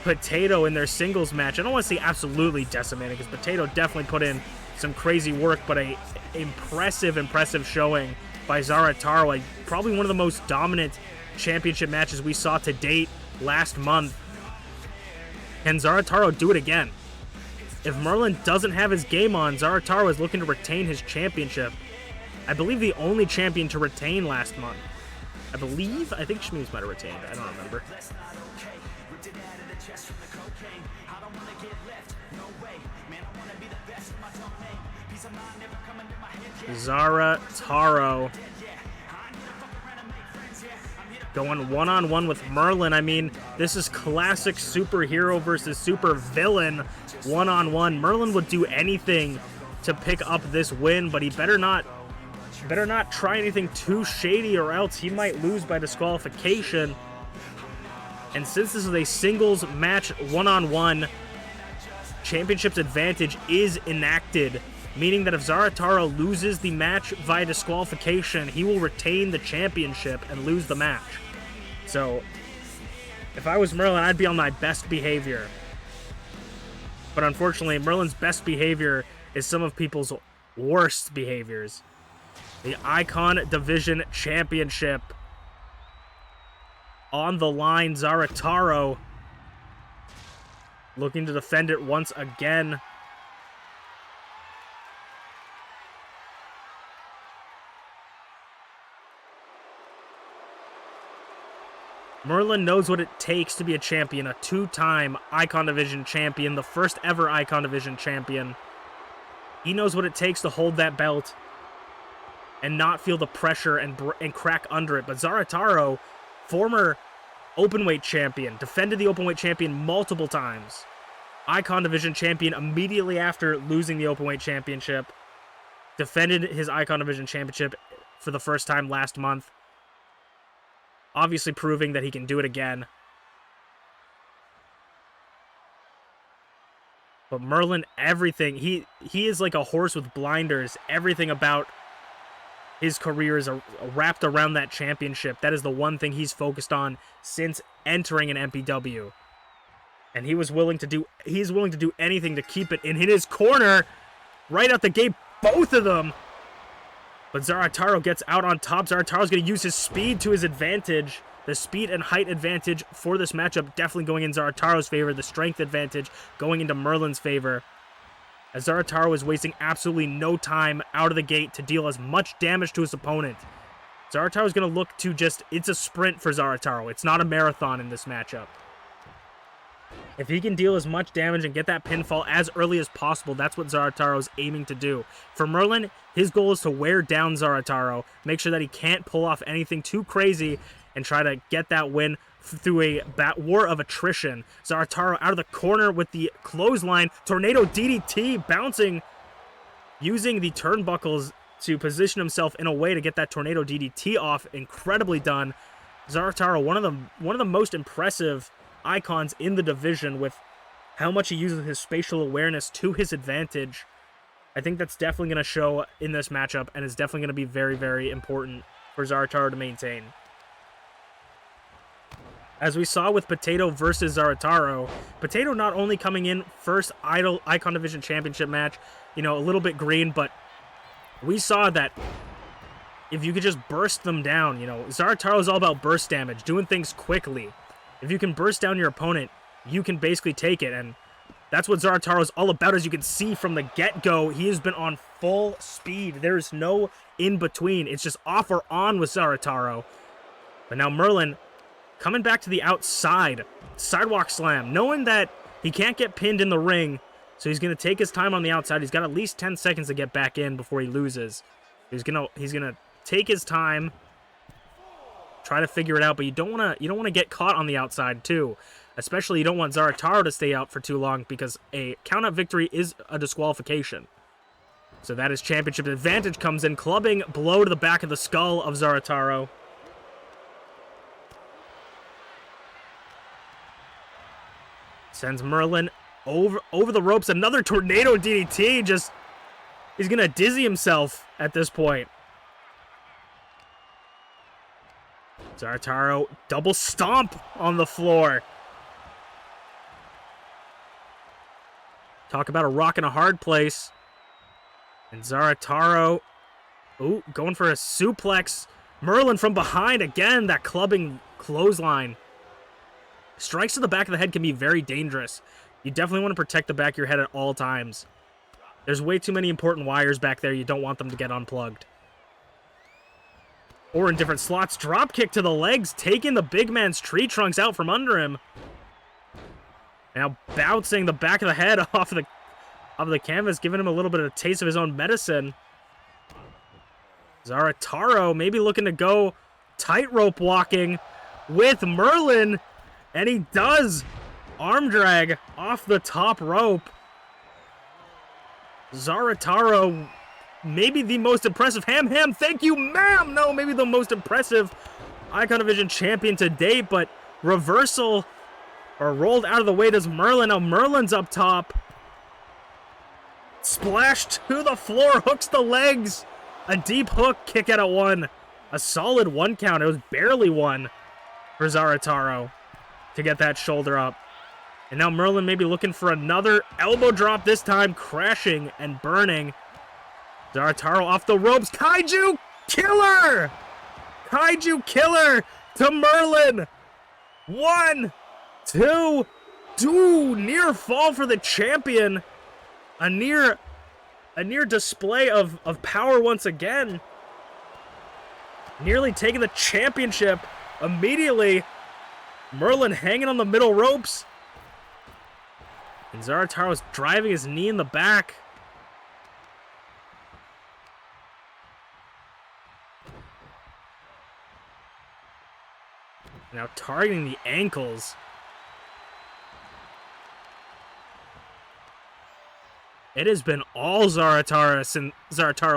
Potato in their singles match. I don't want to say absolutely decimating, because Potato definitely put in some crazy work, but a impressive showing by Zarataro. Like, probably one of the most dominant championship matches we saw to date last month. Can Zarataro do it again? If Merlin doesn't have his game on, Zarataro is looking to retain his championship. I believe the only champion to retain last month. I think Shmeeps might have retained. I don't remember. Zarataro going one-on-one with Merlin. I mean, this is classic superhero versus super villain one-on-one. Merlin would do anything to pick up this win, but he better not try anything too shady, or else he might lose by disqualification. And since this is a singles match one-on-one championship's advantage is enacted, meaning that if Zarataro loses the match via disqualification, he will retain the championship and lose the match. So, if I was Merlin, I'd be on my best behavior. But unfortunately, Merlin's best behavior is some of people's worst behaviors. The Icon Division Championship on the line. Zarataro looking to defend it once again. Merlin knows what it takes to be a champion, a two-time Icon Division champion, the first ever Icon Division champion. He knows what it takes to hold that belt and not feel the pressure and crack under it. But Zarataro, former openweight champion, defended the openweight champion multiple times. Icon Division champion immediately after losing the openweight championship. Defended his Icon Division championship for the first time last month. Obviously proving that he can do it again. But Merlin, everything, he is like a horse with blinders. Everything about his career is wrapped around that championship. That is the one thing he's focused on since entering an MPW. And he's willing to do anything to keep it in his corner right out the gate, both of them. But Zarataro gets out on top. Zarataro's going to use his speed to his advantage. The speed and height advantage for this matchup definitely going in Zarataro's favor. The strength advantage going into Merlin's favor. As Zarataro is wasting absolutely no time out of the gate to deal as much damage to his opponent. Zarataro's going to look to it's a sprint for Zarataro. It's not a marathon in this matchup. If he can deal as much damage and get that pinfall as early as possible, that's what Zarataro's aiming to do. For Merlin, his goal is to wear down Zarataro, make sure that he can't pull off anything too crazy, and try to get that win through a war of attrition. Zarataro out of the corner with the clothesline. Tornado DDT bouncing, using the turnbuckles to position himself in a way to get that Tornado DDT off. Incredibly done. Zarataro, one of the most impressive icons in the division with how much he uses his spatial awareness to his advantage. I think that's definitely going to show in this matchup, and is definitely going to be very, very important for Zarataro to maintain. As we saw with Potato versus Zarataro, Potato not only coming in first Icon Division Championship match, a little bit green, but we saw that if you could just burst them down, Zarataro is all about burst damage, doing things quickly. If you can burst down your opponent, you can basically take it, and that's what Zarataro is all about. As you can see from the get-go, he has been on full speed. There's no in-between. It's just off or on with Zarataro. But now Merlin coming back to the outside. Sidewalk slam, knowing that he can't get pinned in the ring, so he's going to take his time on the outside. He's got at least 10 seconds to get back in before he loses. He's gonna take his time, try to figure it out, but you don't want to get caught on the outside too. Especially you don't want Zarataro to stay out for too long, because a count-out victory is a disqualification. So that is championship advantage comes in, clubbing blow to the back of the skull of Zarataro. Sends Merlin over the ropes. Another Tornado DDT. He's going to dizzy himself at this point. Zarataro, double stomp on the floor. Talk about a rock in a hard place. And Zarataro, going for a suplex. Merlin from behind again, that clubbing clothesline. Strikes to the back of the head can be very dangerous. You definitely want to protect the back of your head at all times. There's way too many important wires back there. You don't want them to get unplugged. Or in different slots. Drop kick to the legs, taking the big man's tree trunks out from under him. Now bouncing the back of the head off of the canvas, giving him a little bit of a taste of his own medicine. Zarataro maybe looking to go tightrope walking with Merlin. And he does. Arm drag off the top rope. Zarataro, maybe the most impressive. Ham, thank you, ma'am. No, maybe the most impressive Icon Division champion to date, but reversal, or rolled out of the way, does Merlin. Now Merlin's up top. Splash to the floor, hooks the legs. A deep hook, kick out at 1. A solid 1 count. It was barely 1 for Zarataro to get that shoulder up. And now Merlin may be looking for another elbow drop, this time crashing and burning. Zarataro off the ropes. Kaiju killer! Kaiju killer to Merlin. 1, 2, near fall for the champion. A near display of power once again. Nearly taking the championship immediately. Merlin hanging on the middle ropes. And Zarataro's driving his knee in the back. Now targeting the ankles. It has been all Zarataro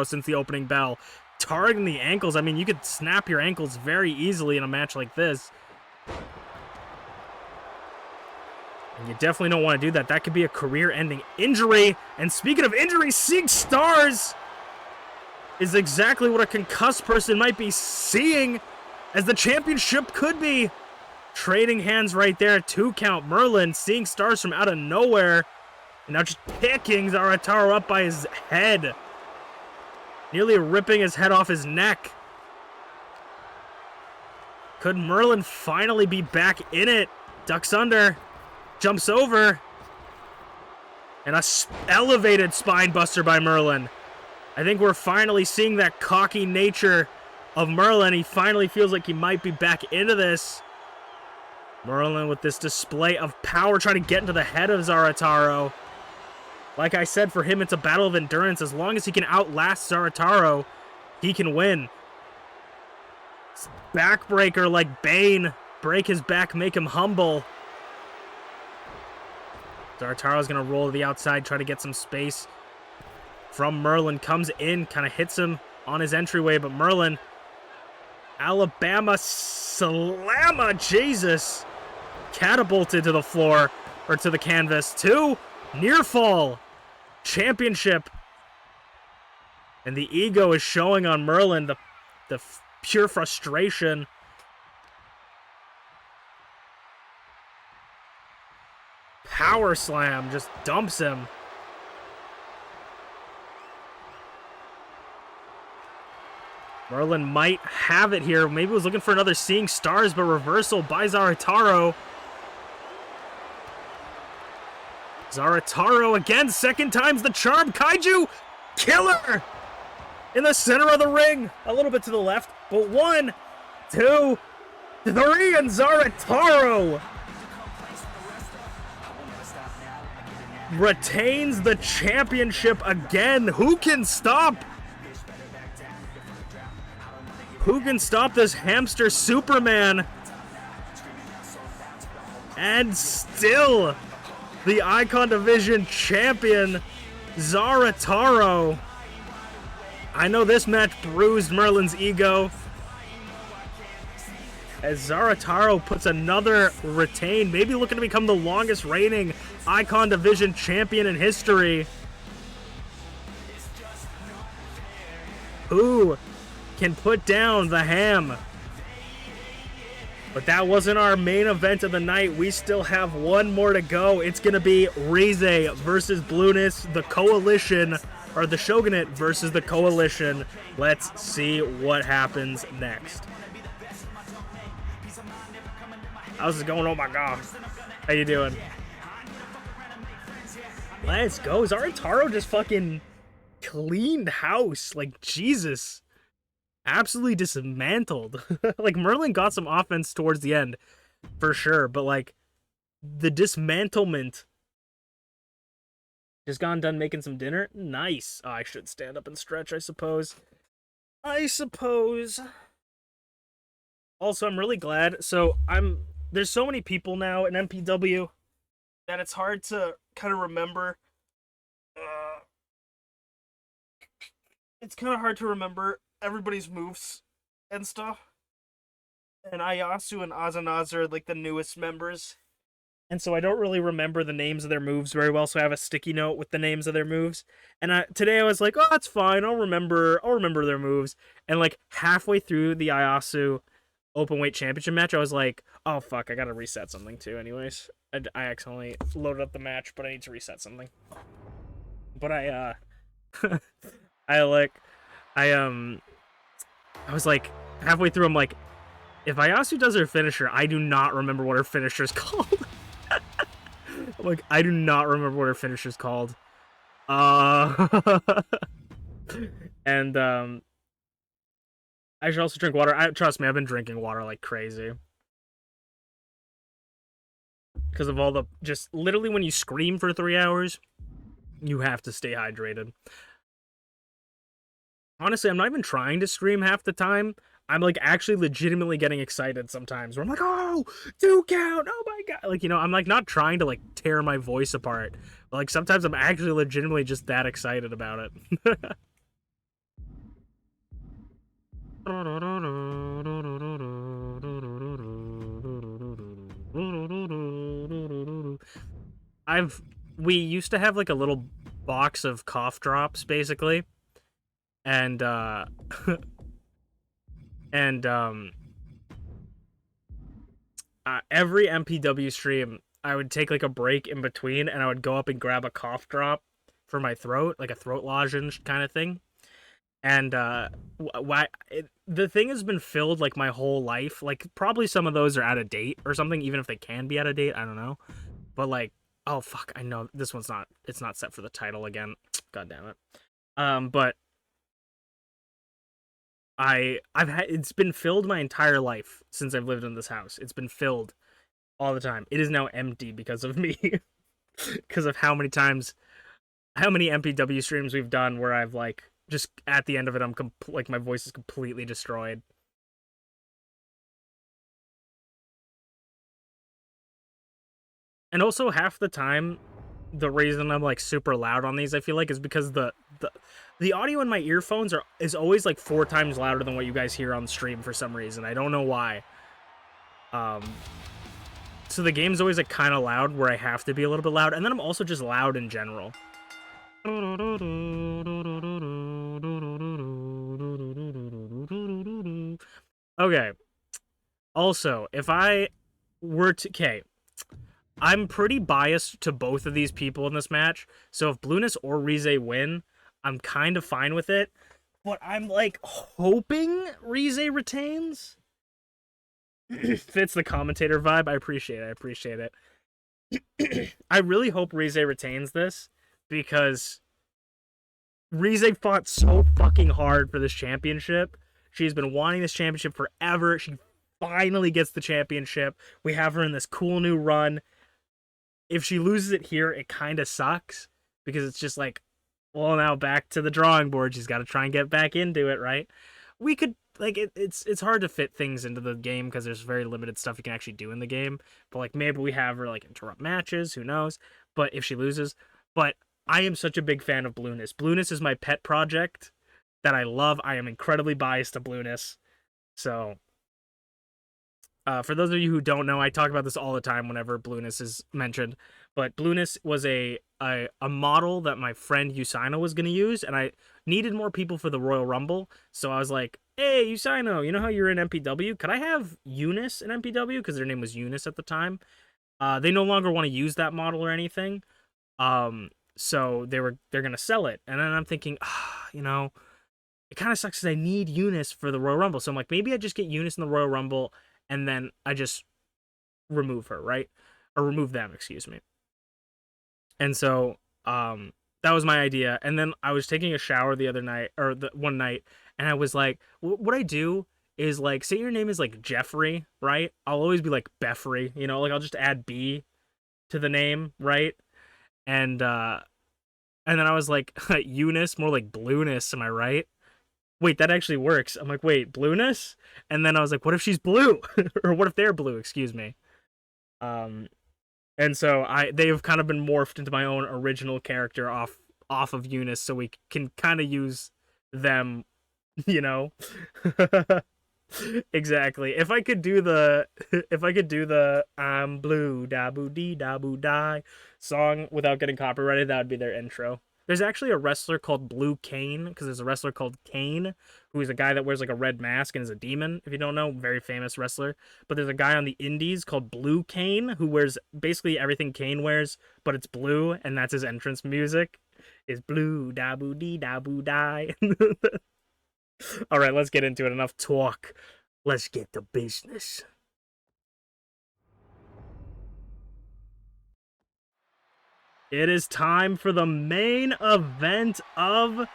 since the opening bell. Targeting the ankles. I mean, you could snap your ankles very easily in a match like this. And you definitely don't want to do that. That could be a career-ending injury. And speaking of injuries, seeing stars is exactly what a concussed person might be seeing, as the championship could be. Trading hands right there. 2 count. Merlin seeing stars from out of nowhere. And now just picking Zarataro up by his head. Nearly ripping his head off his neck. Could Merlin finally be back in it? Ducks under. Jumps over. And a elevated spine buster by Merlin. I think we're finally seeing that cocky nature of Merlin. He finally feels like he might be back into this. Merlin with this display of power, trying to get into the head of Zarataro. Like I said, for him, it's a battle of endurance. As long as he can outlast Zarataro, he can win. Backbreaker like Bane. Break his back, make him humble. Zarataro's going to roll to the outside, try to get some space from Merlin. Comes in, kind of hits him on his entryway, but Merlin, Alabama slammer, Jesus. Catapulted to the floor, or to the canvas. 2, near fall. Championship. And the ego is showing on Merlin, the pure frustration. Power slam, just dumps him. Merlin might have it here. Maybe was looking for another seeing stars, but reversal by Zarataro. Zarataro again, second time's the charm. Kaiju killer in the center of the ring. A little bit to the left, but 1, 2, 3, and Zarataro retains the championship again. Who can stop? Who can stop this hamster Superman? And still, the Icon Division champion, Zarataro. I know this match bruised Merlin's ego, as Zarataro puts another retain, maybe looking to become the longest reigning Icon Division champion in history. Who can put down the ham? But that wasn't our main event of the night. We still have one more to go. It's going to be Rize versus Blueness, the Coalition, or the Shogunate versus the Coalition. Let's see what happens next. How's it going? Oh my god. How you doing? Let's go. Zarataro just fucking cleaned house. Like, Jesus. Absolutely dismantled. Like, Merlin got some offense towards the end, for sure. But, like, the dismantlement. Just gone done making some dinner? Nice. Oh, I should stand up and stretch, I suppose. Also, I'm really glad. So, there's so many people now in MPW that it's hard to kind of remember. It's kind of hard to remember everybody's moves and stuff. And Ayasu and Azanaz are like the newest members. and so I don't really remember the names of their moves very well. So I have a sticky note with the names of their moves. And today I was like, oh, that's fine. I'll remember their moves. And like halfway through the Iasu Openweight Championship match, I was like, oh fuck, I gotta reset something too. Anyways, I accidentally loaded up the match, but I need to reset something. But I was like halfway through, I'm like, if Ayasu does her finisher, I do not remember what her finisher's called. Like, I do not remember what her finisher's called. And I should also drink water. Trust me, I've been drinking water like crazy. Because of all the, just literally when you scream for 3 hours, you have to stay hydrated. Honestly, I'm not even trying to scream half the time. I'm like actually legitimately getting excited sometimes where I'm like, oh, 2 count, oh my god. Like, you know, I'm like not trying to like tear my voice apart. But like sometimes I'm actually legitimately just that excited about it. We used to have like a little box of cough drops basically. And every MPW stream, I would take like a break in between, and I would go up and grab a cough drop for my throat, like a throat lozenge kind of thing. And the thing has been filled like my whole life. Like probably some of those are out of date or something, even if they can be out of date. I don't know. But like, oh fuck, I know this one's not. It's not set for the title again. God damn it. But it's been filled my entire life since I've lived in this house. It's been filled all the time. It is now empty because of me. Because of how many MPW streams we've done where I've like just at the end of it I'm like my voice is completely destroyed. And also half the time the reason I'm like super loud on these, I feel like, is because the audio in my earphones is always like 4 times louder than what you guys hear on stream for some reason. I don't know why. So the game's always like kind of loud where I have to be a little bit loud, and then I'm also just loud in general. Okay. Also, if I were to... Okay. I'm pretty biased to both of these people in this match, so if Blueness or Rize win, I'm kind of fine with it. But I'm, like, hoping Rize retains. Fits the commentator vibe. I appreciate it. I really hope Rize retains this, because Rize fought so fucking hard for this championship. She's been wanting this championship forever. She finally gets the championship. We have her in this cool new run. If she loses it here, it kind of sucks, because it's just like, well, now back to the drawing board. She's got to try and get back into it, right? We could, like, it's hard to fit things into the game because there's very limited stuff you can actually do in the game. But, like, maybe we have her, like, interrupt matches. Who knows? But if she loses. But I am such a big fan of Blueness. Blueness is my pet project that I love. I am incredibly biased to Blueness. So... for those of you who don't know, I talk about this all the time whenever Blueness is mentioned. But Blueness was a model that my friend Usaino was going to use, and I needed more people for the Royal Rumble. So I was like, hey, Usaino, you know how you're in MPW? Could I have Eunice in MPW? Because their name was Eunice at the time. They no longer want to use that model or anything. So they're going to sell it. And then I'm thinking, you know, it kind of sucks because I need Eunice for the Royal Rumble. So I'm like, maybe I just get Eunice in the Royal Rumble, and then I just remove her, right? Or remove them, excuse me. And so, that was my idea. And then I was taking a shower the other night, or one night, and I was like, what I do is, like, say your name is, like, Jeffrey, right? I'll always be, like, Beffrey, you know? Like, I'll just add B to the name, right? And then I was like, Eunice, more like Blueness, am I right? Wait, that actually works. I'm like, wait, Blueness? And then I was like, what if she's blue? Or what if they're blue, excuse me. And so they've kind of been morphed into my own original character off of Eunice, so we can kind of use them, you know? Exactly. If I could do the I'm blue da boo dee da boo die song without getting copyrighted, that would be their intro. There's actually a wrestler called Blue Kane, because there's a wrestler called Kane, who is a guy that wears like a red mask and is a demon, if you don't know, very famous wrestler. But there's a guy on the indies called Blue Kane, who wears basically everything Kane wears, but it's blue, and that's his entrance music, is blue da boo dee da boo die. Alright, let's get into it. Enough talk. Let's get to business. It is time for the main event of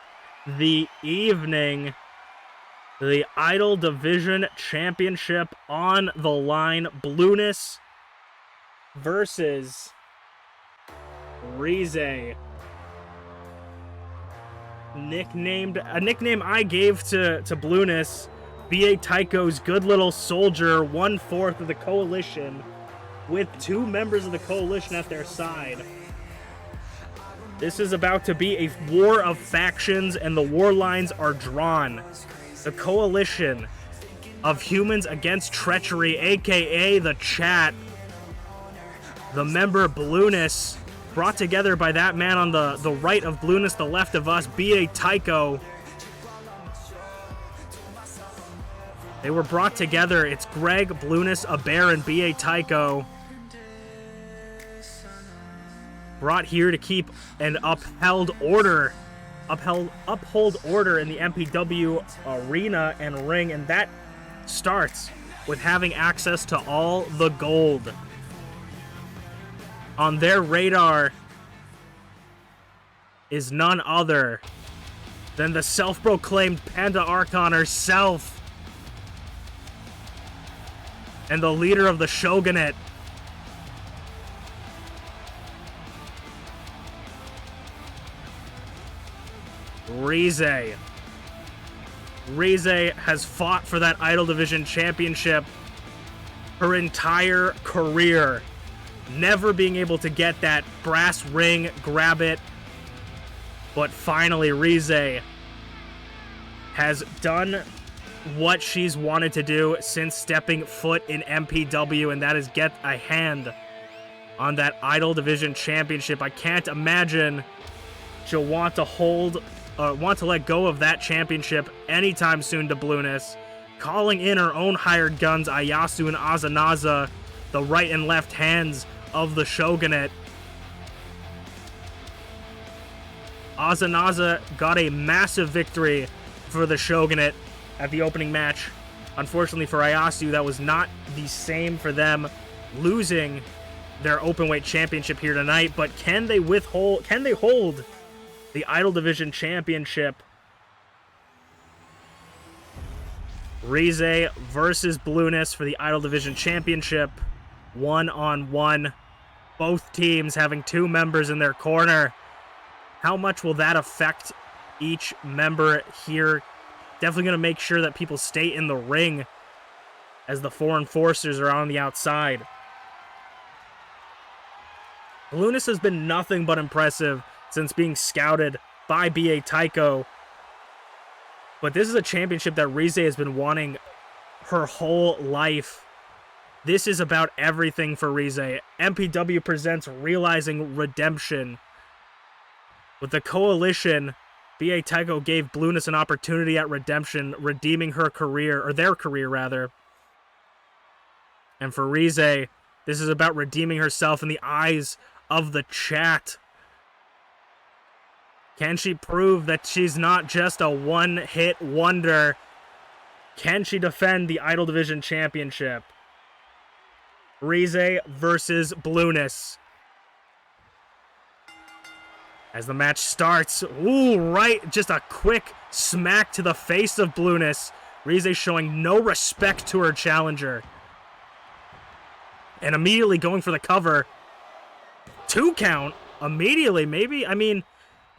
the evening. The Idol Division Championship on the line. Blueness versus Rize. A nickname I gave to Blueness, B.A. Tycho's good little soldier, 1/4 of the coalition, with 2 members of the coalition at their side. This is about to be a war of factions, and the war lines are drawn. The coalition of humans against treachery, aka the chat. The member Blueness, brought together by that man on the right of Blueness, the left of us, B.A. Tycho. They were brought together. It's Greg, Blueness, a bear, and B.A. Tycho. Brought here to keep an uphold order in the MPW arena and ring, and that starts with having access to all the gold. On their radar is none other than the self-proclaimed Panda Archon herself and the leader of the Shogunate. Rize. Rize has fought for that Idol Division Championship her entire career, never being able to get that brass ring, grab it. But finally, Rize has done what she's wanted to do since stepping foot in MPW, and that is get a hand on that Idol Division Championship. I can't imagine she'll want to let go of that championship anytime soon to Blueness, calling in her own hired guns, Ayasu and Azanaza, the right and left hands of the Shogunate. Azanaza got a massive victory for the Shogunate at the opening match. Unfortunately for Ayasu, that was not the same for them, losing their openweight championship here tonight. But can they hold the Idol Division Championship? Rize versus Blueness for the Idol Division Championship, 1-on-1. Both teams having 2 members in their corner. How much will that affect each member here? Definitely going to make sure that people stay in the ring as the 4 enforcers are on the outside. Blueness has been nothing but impressive since being scouted by B.A. Tycho. But this is a championship that Rize has been wanting her whole life. This is about everything for Rize. MPW presents Realizing Redemption. With the coalition, B.A. Tycho gave Blueness an opportunity at redemption, redeeming her career, or their career rather. And for Rize, this is about redeeming herself in the eyes of the chat. Can she prove that she's not just a one-hit wonder? Can she defend the Idol Division Championship? Rize versus Blueness. As the match starts, ooh, right, just a quick smack to the face of Blueness. Rize showing no respect to her challenger. And immediately going for the cover. 2 count, immediately, maybe, I mean,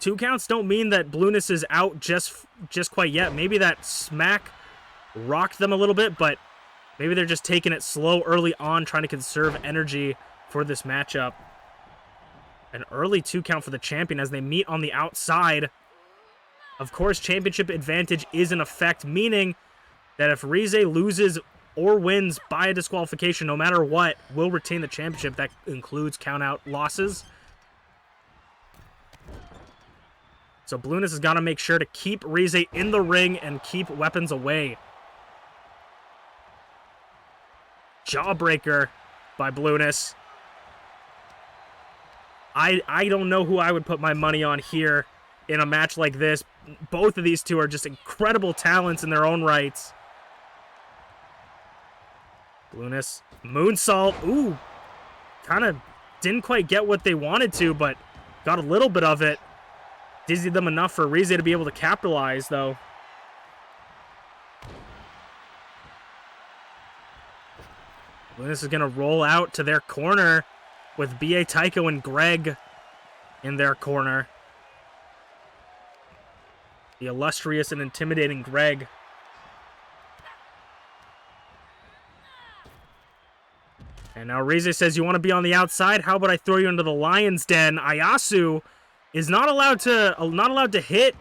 2 counts don't mean that Blueness is out just quite yet. Maybe that smack rocked them a little bit, but maybe they're just taking it slow early on, trying to conserve energy for this matchup. An early 2 count for the champion as they meet on the outside. Of course, championship advantage is in effect, meaning that if Rize loses or wins by a disqualification, no matter what, will retain the championship. That includes count-out losses. So Blueness has got to make sure to keep Rize in the ring and keep weapons away. Jawbreaker by Blueness. I don't know who I would put my money on here in a match like this. Both of these two are just incredible talents in their own rights. Blueness, moonsault. Ooh, kind of didn't quite get what they wanted to, but got a little bit of it. Dizzied them enough for Rize to be able to capitalize, though. Blueness is going to roll out to their corner with B.A. Tycho and Greg in their corner. The illustrious and intimidating Greg. And now Rize says, you want to be on the outside? How about I throw you into the lion's den? Ayasu is not allowed to hit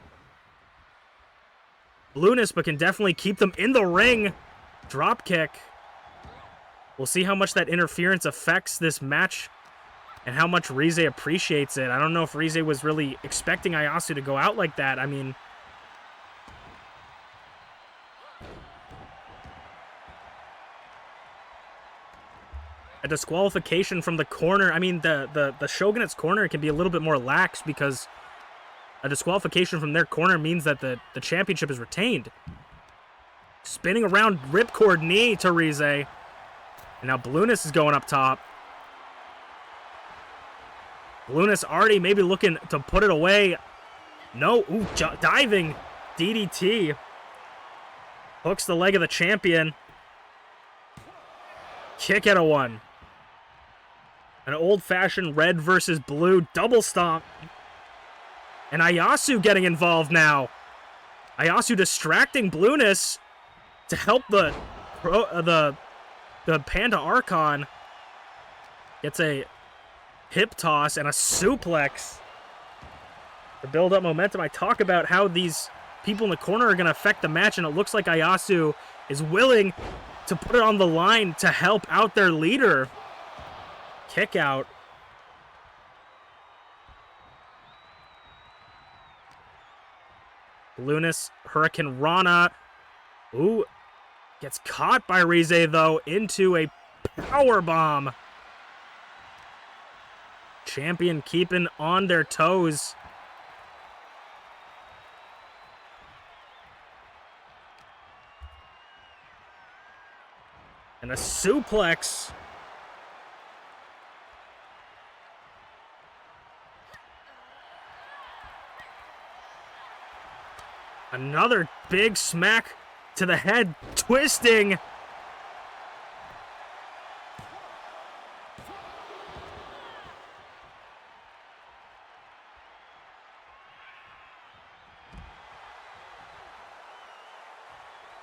Blueness, but can definitely keep them in the ring. Drop kick. We'll see how much that interference affects this match and how much Rize appreciates it. I don't know if Rize was really expecting Ayasu to go out like that. I mean, a disqualification from the corner. I mean, the Shogunate's corner can be a little bit more lax because a disqualification from their corner means that the championship is retained. Spinning around ripcord knee to Rize. And now Blueness is going up top. Blueness already maybe looking to put it away. No, ooh, diving DDT. Hooks the leg of the champion. Kick out of one. An old-fashioned red versus blue double stomp. And Ayasu getting involved now. Ayasu distracting Blueness to help the Panda Archon. Gets a hip toss and a suplex to build up momentum. I talk about how these people in the corner are going to affect the match, and it looks like Ayasu is willing to put it on the line to help out their leader. Kick out. Blueness, Hurricane Rana. Ooh, gets caught by Rize, though, into a power bomb. Champion keeping on their toes. And a suplex. Another big smack to the head, twisting.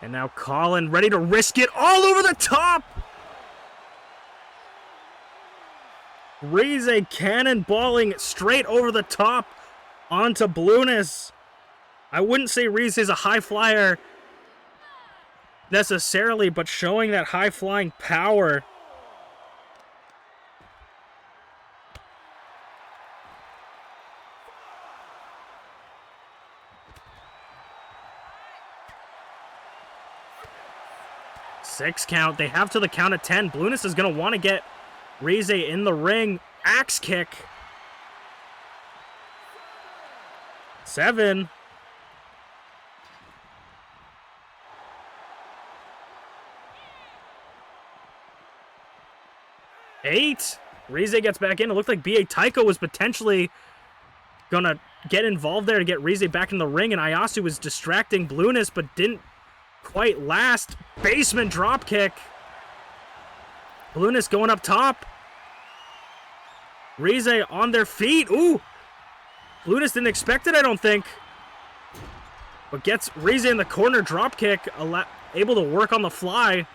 And now Colin ready to risk it all over the top. Rize cannonballing straight over the top onto Blueness. I wouldn't say Rize is a high flyer necessarily, but showing that high flying power. Six count. They have to the count of 10. Blueness is going to want to get Rize in the ring. Axe kick. 7. Eight. Rize gets back in. It looked like B.A. Tycho was potentially going to get involved there to get Rize back in the ring, and Ayasu was distracting Blueness, but didn't quite last. Basement drop kick. Blueness going up top. Rize on their feet. Ooh. Blueness didn't expect it, I don't think. But gets Rize in the corner drop kick, able to work on the fly.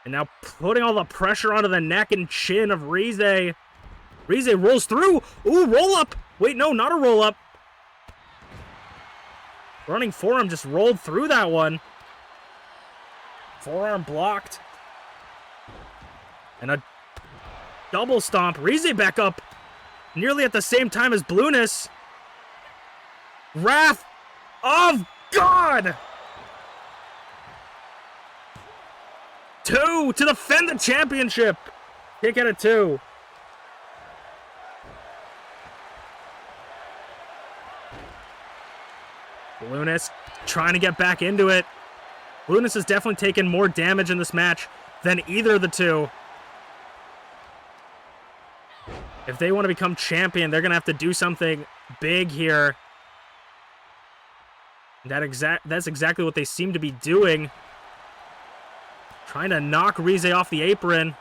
And now putting all the pressure onto the neck and chin of Rize. Rize rolls through. Ooh, roll up. Wait, no, not a roll up. Running forearm just rolled through that one. Forearm blocked. And a double stomp. Rize back up nearly at the same time as Blueness. Wrath of God! 2 to defend the championship. Kick out of 2. Blueness trying to get back into it. Blueness has definitely taken more damage in this match than either of the two. If they want to become champion, they're going to have to do something big here. That's exactly what they seem to be doing. Trying to knock Rize off the apron.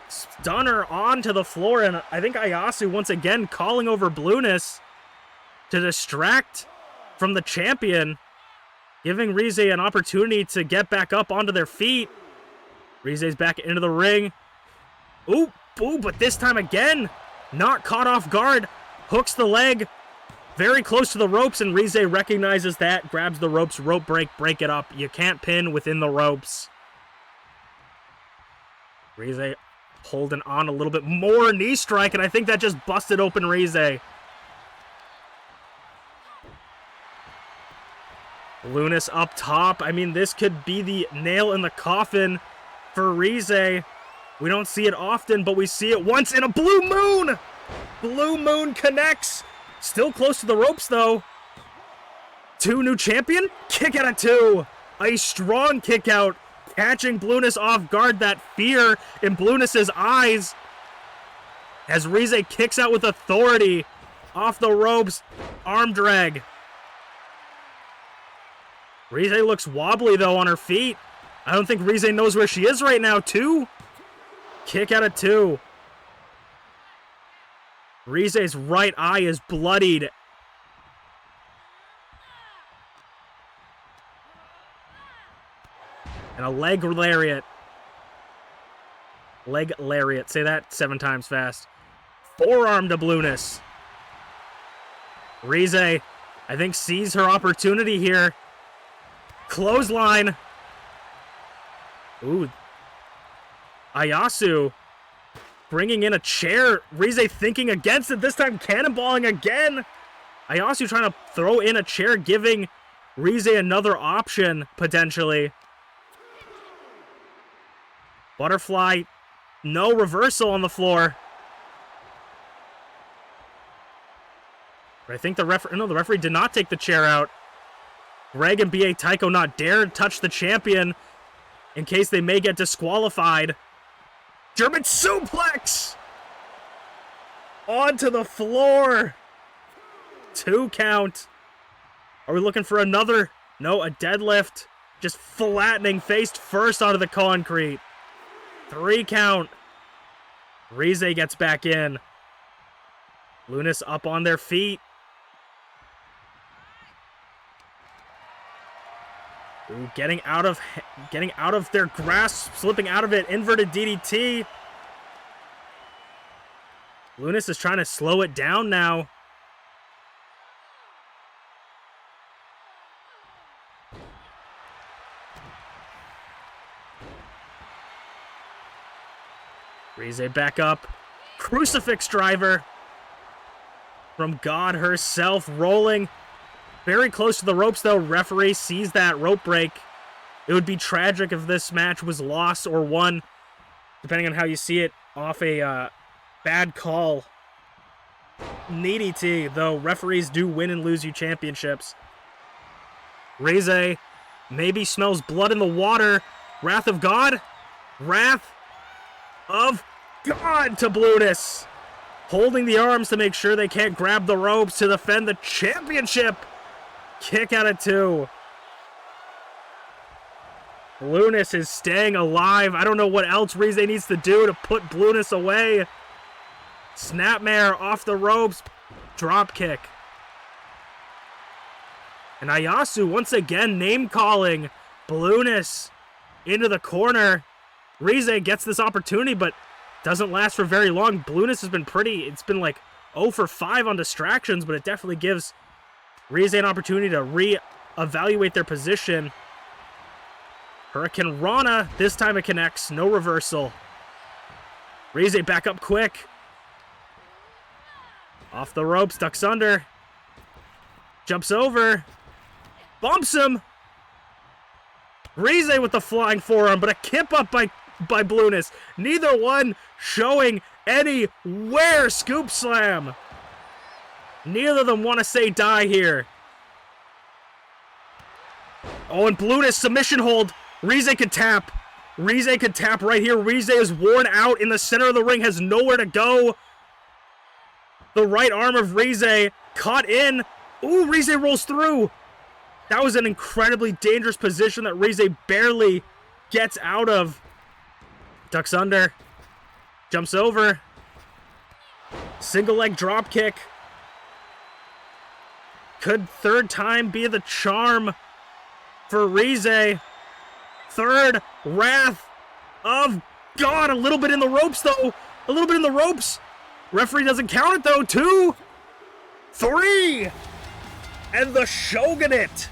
Stunner onto the floor, and I think Ayasu once again calling over Blueness to distract from the champion, giving Rize an opportunity to get back up onto their feet. Rize's back into the ring. Ooh, but this time again, not caught off guard. Hooks the leg very close to the ropes, and Rize recognizes that, grabs the ropes, rope break it up. You can't pin within the ropes. Rize holding on a little bit more, knee strike, and I think that just busted open Rize. Blueness up top. I mean, this could be the nail in the coffin for Rize. We don't see it often, but we see it once in a blue moon. Blue moon connects. Still close to the ropes, though. 2 new champion. Kick out of 2. A strong kick out. Catching Blueness off guard. That fear in Blueness's eyes. As Rize kicks out with authority. Off the ropes. Arm drag. Rize looks wobbly, though, on her feet. I don't think Rize knows where she is right now, too. Kick out of 2. Rize's right eye is bloodied. And a leg lariat. Leg lariat. Say that 7 times fast. Forearm to Blueness. Rize, I think, sees her opportunity here. Clothesline. Ooh. Ayasu bringing in a chair. Rize thinking against it. This time cannonballing again. Ayasu trying to throw in a chair, giving Rize another option, potentially. Butterfly. No reversal on the floor. But I think the referee did not take the chair out. Greg and B.A. Tycho not dare touch the champion in case they may get disqualified. German suplex! Onto the floor. 2 count. Are we looking for another? No, a deadlift. Just flattening face first onto the concrete. 3 count. Rize gets back in. Blueness up on their feet. Ooh, getting out of their grasp, slipping out of it. Inverted DDT. Blueness is trying to slow it down now. Rize back up. Crucifix driver from God herself, rolling very close to the ropes, though. Referee sees that rope break. It would be tragic if this match was lost or won, depending on how you see it, off a bad call. Needy, though referees do win and lose you championships. Rize maybe smells blood in the water. Wrath of God. Wrath of God to Blueness. Holding the arms to make sure they can't grab the ropes to defend the championship. Kick out of 2. Blueness is staying alive. I don't know what else Rize needs to do to put Blueness away. Snapmare off the ropes. Drop kick. And Ayasu once again name-calling Blueness into the corner. Rize gets this opportunity, but doesn't last for very long. Blueness has been it's been like 0 for 5 on distractions, but it definitely gives Rize an opportunity to re-evaluate their position. Hurricane Rana, this time it connects, no reversal. Rize back up quick. Off the ropes, ducks under. Jumps over. Bumps him. Rize with the flying forearm, but a kip up by Blueness. Neither one showing anywhere. Scoop slam. Neither of them want to say die here. Oh, and Blueness submission hold. Rize could tap. Rize could tap right here. Rize is worn out in the center of the ring, has nowhere to go. The right arm of Rize caught in. Ooh, Rize rolls through. That was an incredibly dangerous position that Rize barely gets out of. Ducks under. Jumps over. Single leg drop kick. Could third time be the charm for Rize? Third Wrath of God. A little bit in the ropes, though. A little bit in the ropes. Referee doesn't count it, though. 2, 3. And the Shogunate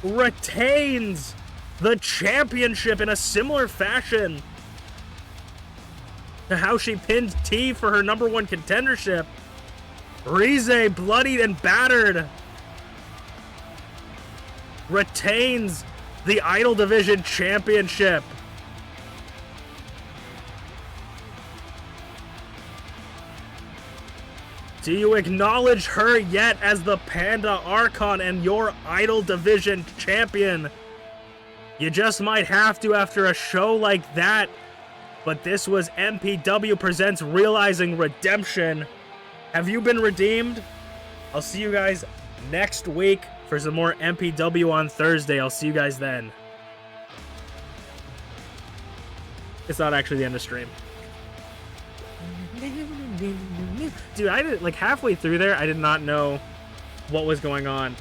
retains the championship in a similar fashion to how she pinned T for her #1 contendership. Rize, bloodied and battered, retains the Idol Division Championship. Do you acknowledge her yet as the Panda Archon and your Idol Division Champion? You just might have to after a show like that. But this was MPW Presents Realizing Redemption. Have you been redeemed? I'll see you guys next week for some more MPW on Thursday. I'll see you guys then. It's not actually the end of stream. Dude, I did, like, halfway through there, I did not know what was going on.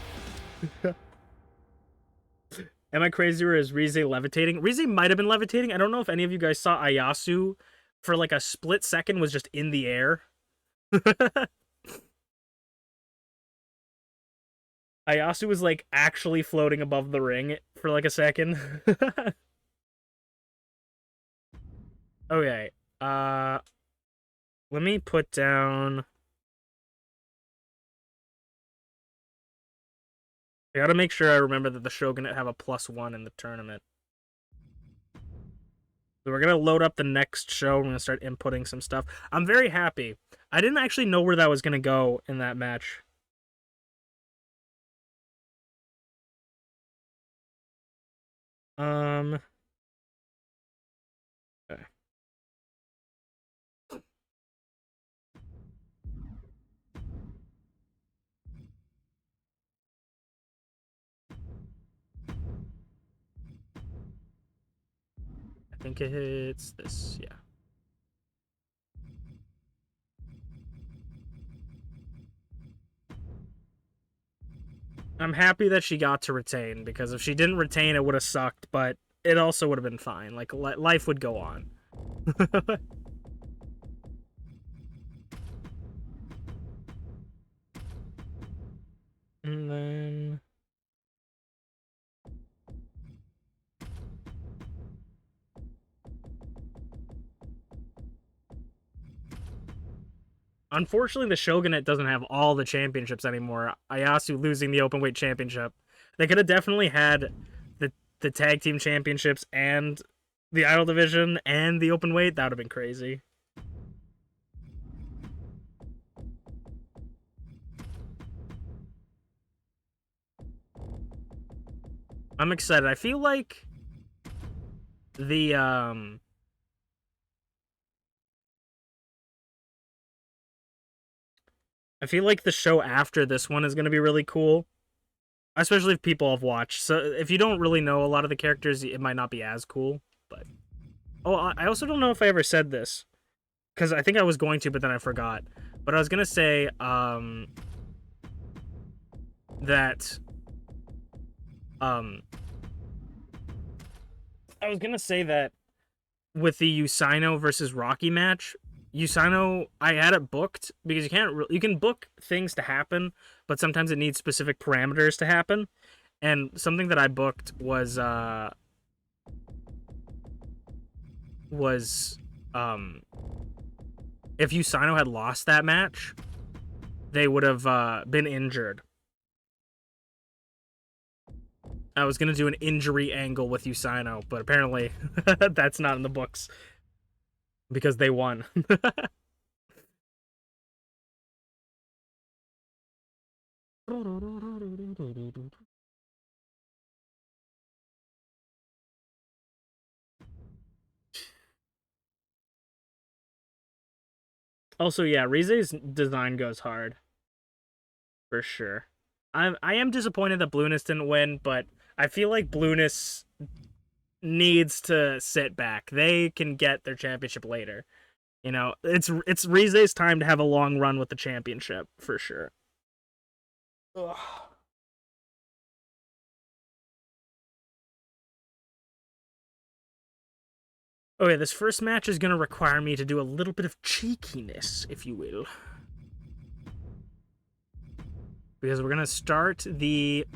Am I crazy, or is Rize levitating? Rize might have been levitating. I don't know if any of you guys saw Ayasu for like a split second was just in the air. Ayasu was like actually floating above the ring for like a second. Okay. Let me put down... I gotta make sure I remember that the Shogunate have a +1 in the tournament. So we're gonna load up the next show. We're gonna start inputting some stuff. I'm very happy. I didn't actually know where that was gonna go in that match. Okay. I think it's this, yeah. I'm happy that she got to retain, because if she didn't retain, it would have sucked, but it also would have been fine. Like, life would go on. And then... Unfortunately, the Shogunate doesn't have all the championships anymore. Ayasu losing the Openweight Championship. They could have definitely had the Tag Team Championships and the Idol Division and the Openweight. That would have been crazy. I'm excited. I feel like the, I feel like the show after this one is going to be really cool. Especially if people have watched. So if you don't really know a lot of the characters, it might not be as cool. But oh, I also don't know if I ever said this. Because I think I was going to, but then I forgot. But I was going to say that... I was going to say that with the Usaino versus Rocky match, Usano, I had it booked because you can book things to happen, but sometimes it needs specific parameters to happen. And something that I booked was if Usano had lost that match, they would have been injured. I was gonna do an injury angle with Usano, but apparently that's not in the books because they won. Also, yeah, Rize's design goes hard. For sure. I am disappointed that Blueness didn't win, but I feel like Blueness needs to sit back. They can get their championship later. You know, it's Rize's time to have a long run with the championship, for sure. Ugh. Okay, this first match is going to require me to do a little bit of cheekiness, if you will. Because we're going to start the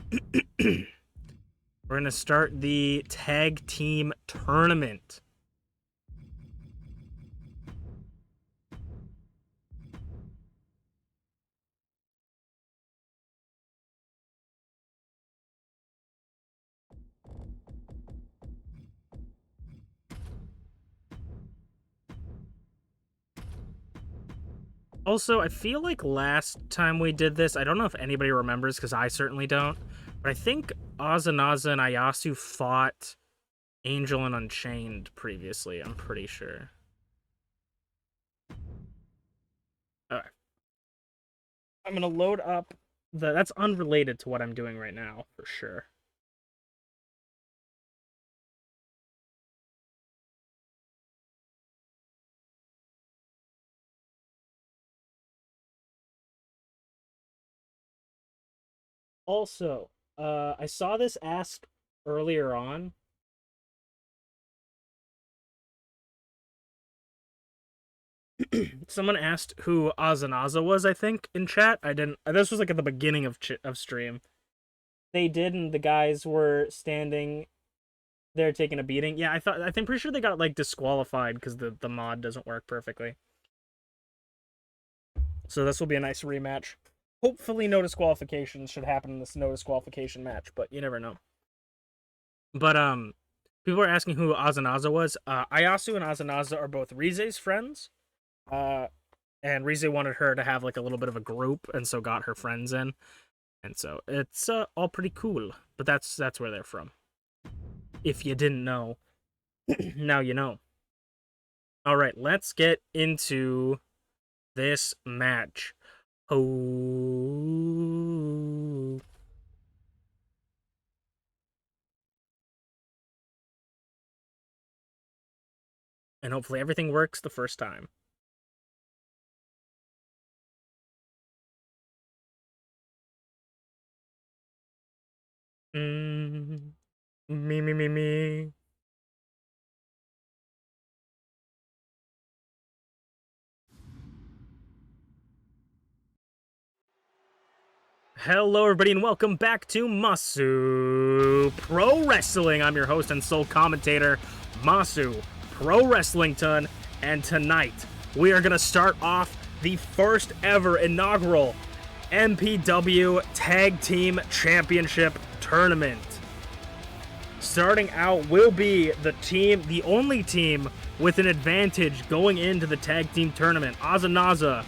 tag team tournament. Also, I feel like last time we did this, I don't know if anybody remembers, because I certainly don't, but I think Azanaza and Ayasu fought Angel and Unchained previously, I'm pretty sure. Alright. I'm going to load up that's unrelated to what I'm doing right now, for sure. Also, I saw this asked earlier on. Someone asked who Azanaza was, I think, in chat. I didn't. This was like at the beginning of stream. They did, and the guys were standing there taking a beating. Yeah, I think pretty sure they got like disqualified because the mod doesn't work perfectly. So this will be a nice rematch. Hopefully no disqualifications should happen in this no disqualification match, but you never know. But people are asking who Azanaza was. Ayasu and Azanaza are both Rize's friends. And Rize wanted her to have like a little bit of a group, and so got her friends in. And so it's all pretty cool. But that's where they're from. If you didn't know, now you know. All right, let's get into this match. Oh. And hopefully everything works the first time. Me. Hello, everybody, and welcome back to Masu Pro Wrestling. I'm your host and sole commentator, Masu Pro Wrestlington, and tonight we are going to start off the first ever inaugural MPW Tag Team Championship Tournament. Starting out will be the only team with an advantage going into the Tag Team Tournament. Azanaza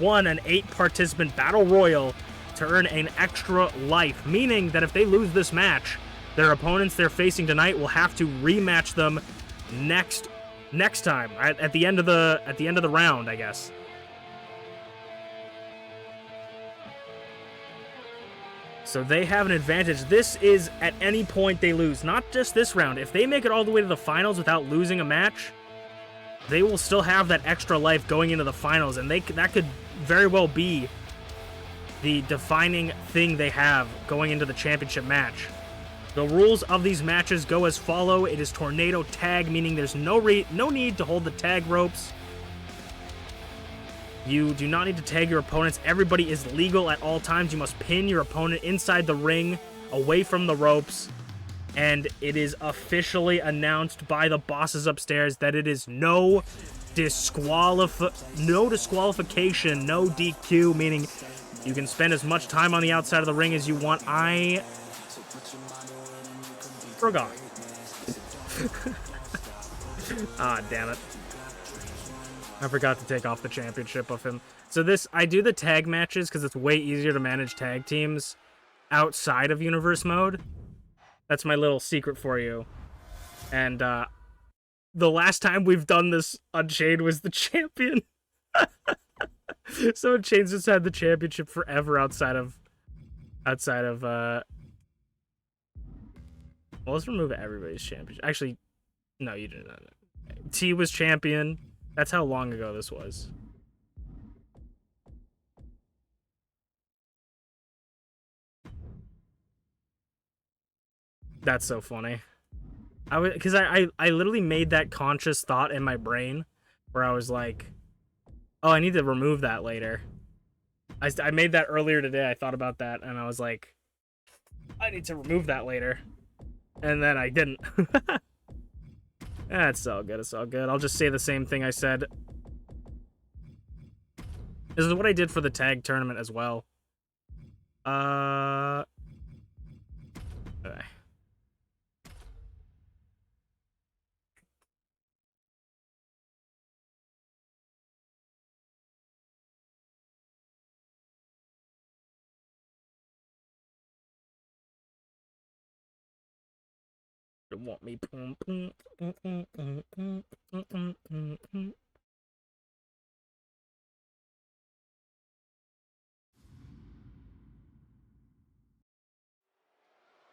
won an 8-participant Battle Royal to earn an extra life, meaning that if they lose this match, their opponents they're facing tonight will have to rematch them next time at the end of the round, I guess. So they have an advantage. This is at any point they lose, not just this round. If they make it all the way to the finals without losing a match, they will still have that extra life going into the finals, and that could very well be the defining thing they have going into the championship match. The rules of these matches go as follow. It is tornado tag, meaning there's no need to hold the tag ropes. You do not need to tag your opponents. Everybody is legal at all times. You must pin your opponent inside the ring, away from the ropes. And it is officially announced by the bosses upstairs that it is no disqualification, no DQ, meaning you can spend as much time on the outside of the ring as you want. I forgot. Ah, damn it. I forgot to take off the championship of him. So this, I do the tag matches because it's way easier to manage tag teams outside of Universe Mode. That's my little secret for you. And the last time we've done this, Unchained was the champion. So Unchained's just had the championship forever outside of well, let's remove everybody's championship. Actually, no, you didn't know that. T was champion. That's how long ago this was. That's so funny. Because I literally made that conscious thought in my brain where I was like, oh, I need to remove that later. I made that earlier today. I thought about that and I was like, I need to remove that later. And then I didn't. It's all good. It's all good. I'll just say the same thing I said. This is what I did for the tag tournament as well. Okay. Want me?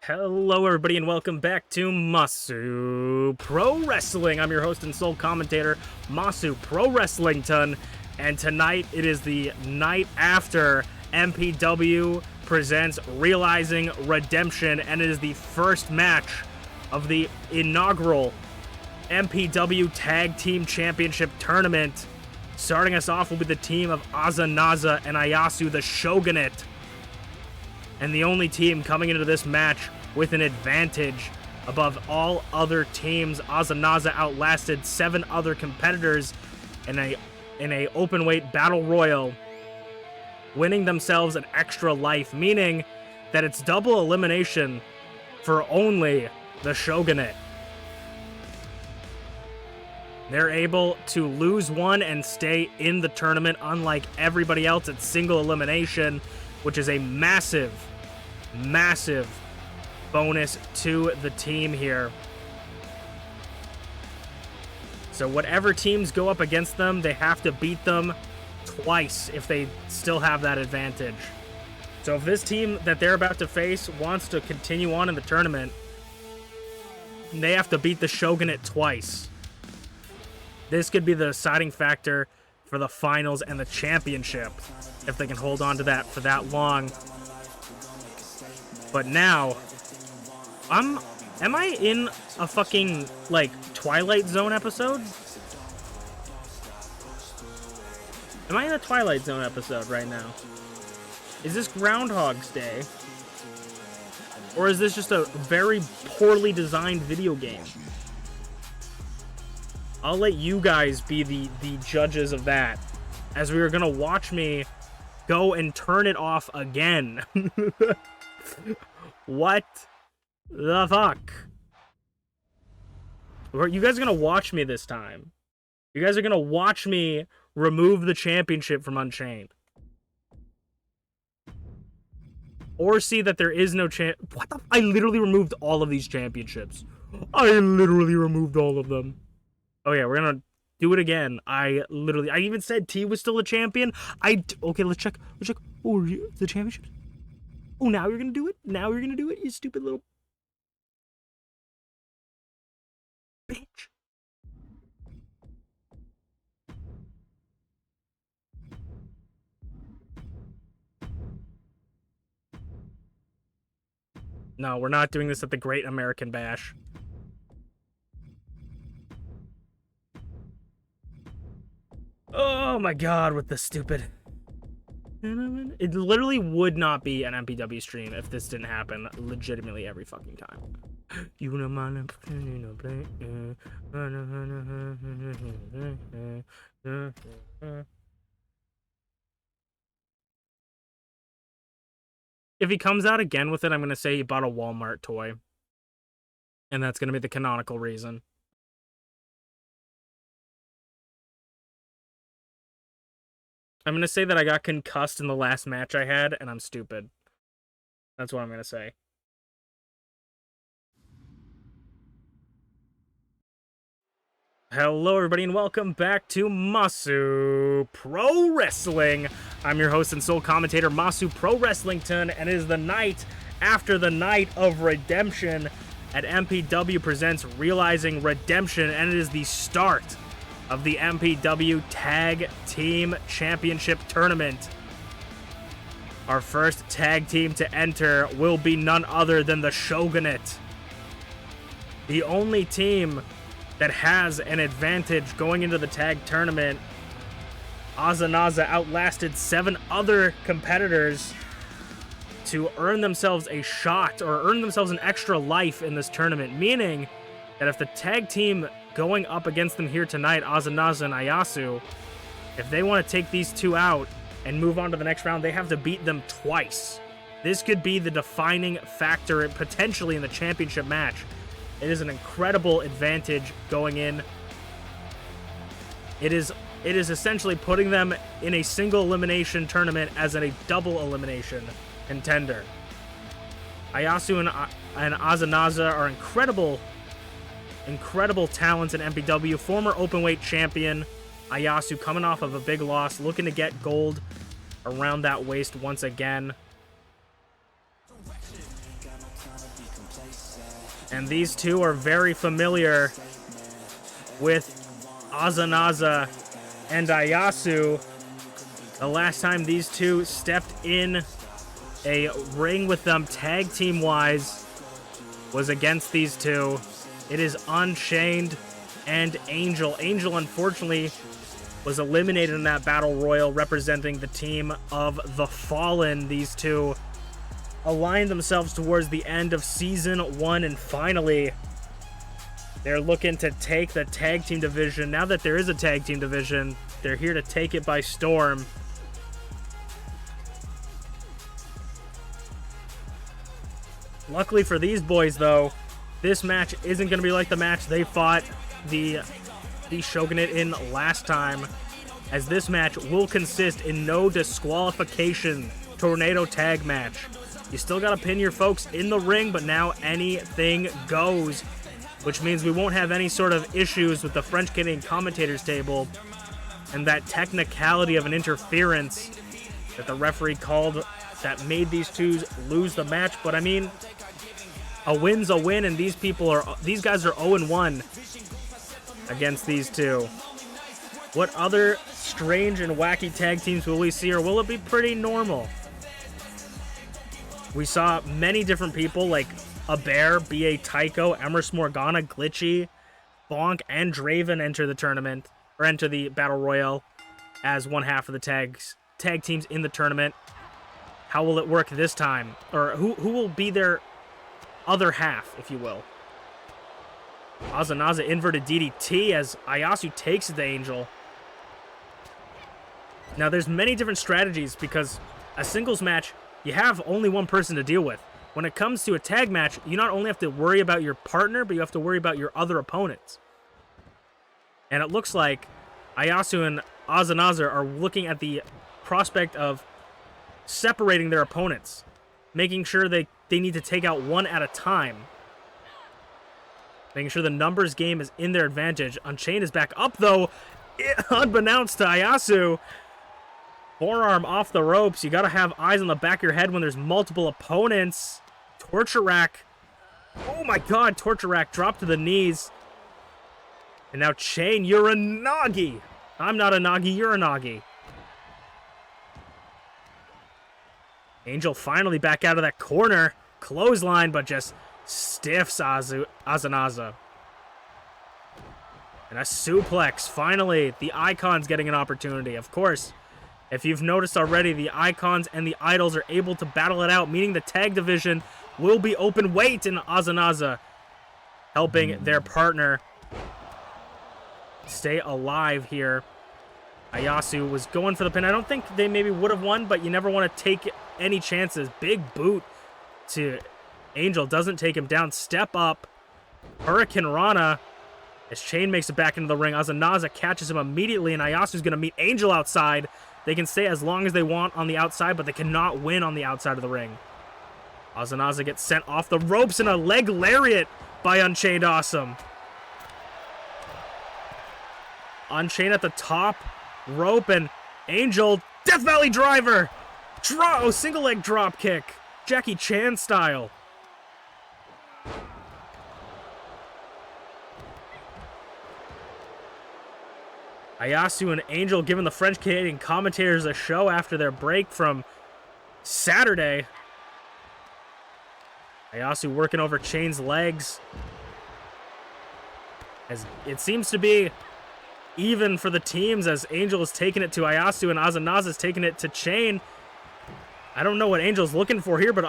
Hello, everybody, and welcome back to Masu Pro Wrestling. I'm your host and sole commentator, Masu Pro Wrestlington, and tonight it is the night after MPW presents Realizing Redemption, and it is the first match of the inaugural MPW Tag Team Championship Tournament. Starting us off will be the team of Azanaza and Ayasu, the Shogunate. And the only team coming into this match with an advantage above all other teams. Azanaza outlasted 7 other competitors in a open weight battle royal, winning themselves an extra life, meaning that it's double elimination for only the Shogunate. They're able to lose one and stay in the tournament, unlike everybody else. It's single elimination, which is a massive bonus to the team here. So whatever teams go up against them, they have to beat them twice if they still have that advantage. So if this team that they're about to face wants to continue on in the tournament, they have to beat the Shogunate twice. This could be the deciding factor for the finals and the championship, if they can hold on to that for that long. But now, am I in a fucking, like, Twilight Zone episode? Am I in a Twilight Zone episode right now? Is this Groundhog's Day? Or is this just a very poorly designed video game? I'll let you guys be the judges of that, as we are going to watch me go and turn it off again. What the fuck? You guys are going to watch me this time. You guys are going to watch me remove the championship from Unchained. Or see that there is no What the? I literally removed all of these championships. I literally removed all of them. Oh yeah, we're gonna do it again. I even said T was still a champion. Okay, let's check. Oh, the championships. Oh, now you're gonna do it? Now you're gonna do it, you stupid little bitch. No, we're not doing this at the Great American Bash. Oh! Oh my god, with the stupid... It literally would not be an MPW stream if this didn't happen legitimately every fucking time. You know my... If he comes out again with it, I'm going to say he bought a Walmart toy. And that's going to be the canonical reason. I'm going to say that I got concussed in the last match I had, and I'm stupid. That's what I'm going to say. Hello, everybody, and welcome back to Masu Pro Wrestling. I'm your host and sole commentator, Masu Pro Wrestlington, and it is the night after the night of redemption at MPW presents Realizing Redemption, and it is the start of the MPW Tag Team Championship Tournament. Our first tag team to enter will be none other than the Shogunate, the only team that has an advantage going into the tag tournament. Azanaza outlasted 7 other competitors to earn themselves a shot or earn themselves an extra life in this tournament, meaning that if the tag team going up against them here tonight, Azanaza and Ayasu, if they want to take these two out and move on to the next round, they have to beat them twice. This could be the defining factor potentially in the championship match. It is an incredible advantage going in. It is essentially putting them in a single elimination tournament as in a double elimination contender. Ayasu and Azanaza are incredible talents in MPW. Former openweight champion Ayasu coming off of a big loss, looking to get gold around that waist once again. And these two are very familiar with Azanaza and Ayasu. The last time these two stepped in a ring with them tag team wise was against these two. It is Unchained and Angel. Angel unfortunately was eliminated in that battle royal representing the team of the Fallen. These two aligned themselves towards the end of season 1, and finally they're looking to take the tag team division. Now that there is a tag team division, they're here to take it by storm. Luckily for these boys, though, this match isn't going to be like the match they fought the Shogunate in last time, as this match will consist in no disqualification tornado tag match. You still got to pin your folks in the ring, but now anything goes, which means we won't have any sort of issues with the French-Canadian commentators table and that technicality of an interference that the referee called that made these two lose the match. But I mean, a win's a win, and these guys are 0-1 against these two. What other strange and wacky tag teams will we see, or will it be pretty normal? We saw many different people like a Bear, B.A. Tycho, Emerson Morgana, Glitchy, Bonk, and Draven enter the tournament, or enter the Battle Royale as one half of the tag teams in the tournament. How will it work this time? Or who will be their other half, if you will? Azanaza inverted DDT as Ayasu takes the Angel. Now, there's many different strategies because a singles match, you have only one person to deal with. When it comes to a tag match, you not only have to worry about your partner, but you have to worry about your other opponents. And it looks like Ayasu and Azanaza are looking at the prospect of separating their opponents, making sure they need to take out one at a time, making sure the numbers game is in their advantage. Unchained is back up, though, unbeknownst to Ayasu. Forearm off the ropes. You got to have eyes on the back of your head when there's multiple opponents. Torture Rack. Oh my god, Torture Rack dropped to the knees. And now Chain, you're a Nagi. I'm not a Nagi, you're a Nagi. Angel finally back out of that corner. Clothesline, but just stiffs Azanaza. And a suplex. Finally, the Icons getting an opportunity. Of course, if you've noticed already, the Icons and the Idols are able to battle it out, meaning the tag division will be open weight, and Azanaza helping their partner stay alive here. Ayasu was going for the pin. I don't think they maybe would have won, but you never want to take any chances. Big boot to Angel. Doesn't take him down. Step up. Hurricane Rana. As Chain makes it back into the ring, Azanaza catches him immediately, and Ayasu's going to meet Angel outside. They can stay as long as they want on the outside, but they cannot win on the outside of the ring. Azanaza gets sent off the ropes in a leg lariat by UnchainedAwesome. Unchained at the top rope, and Angel, Death Valley Driver! Single leg drop kick. Jackie Chan style. Ayasu and Angel giving the French-Canadian commentators a show after their break from Saturday. Ayasu working over Chain's legs. As it seems to be even for the teams, as Angel is taking it to Ayasu and Azanaza is taking it to Chain. I don't know what Angel's looking for here, but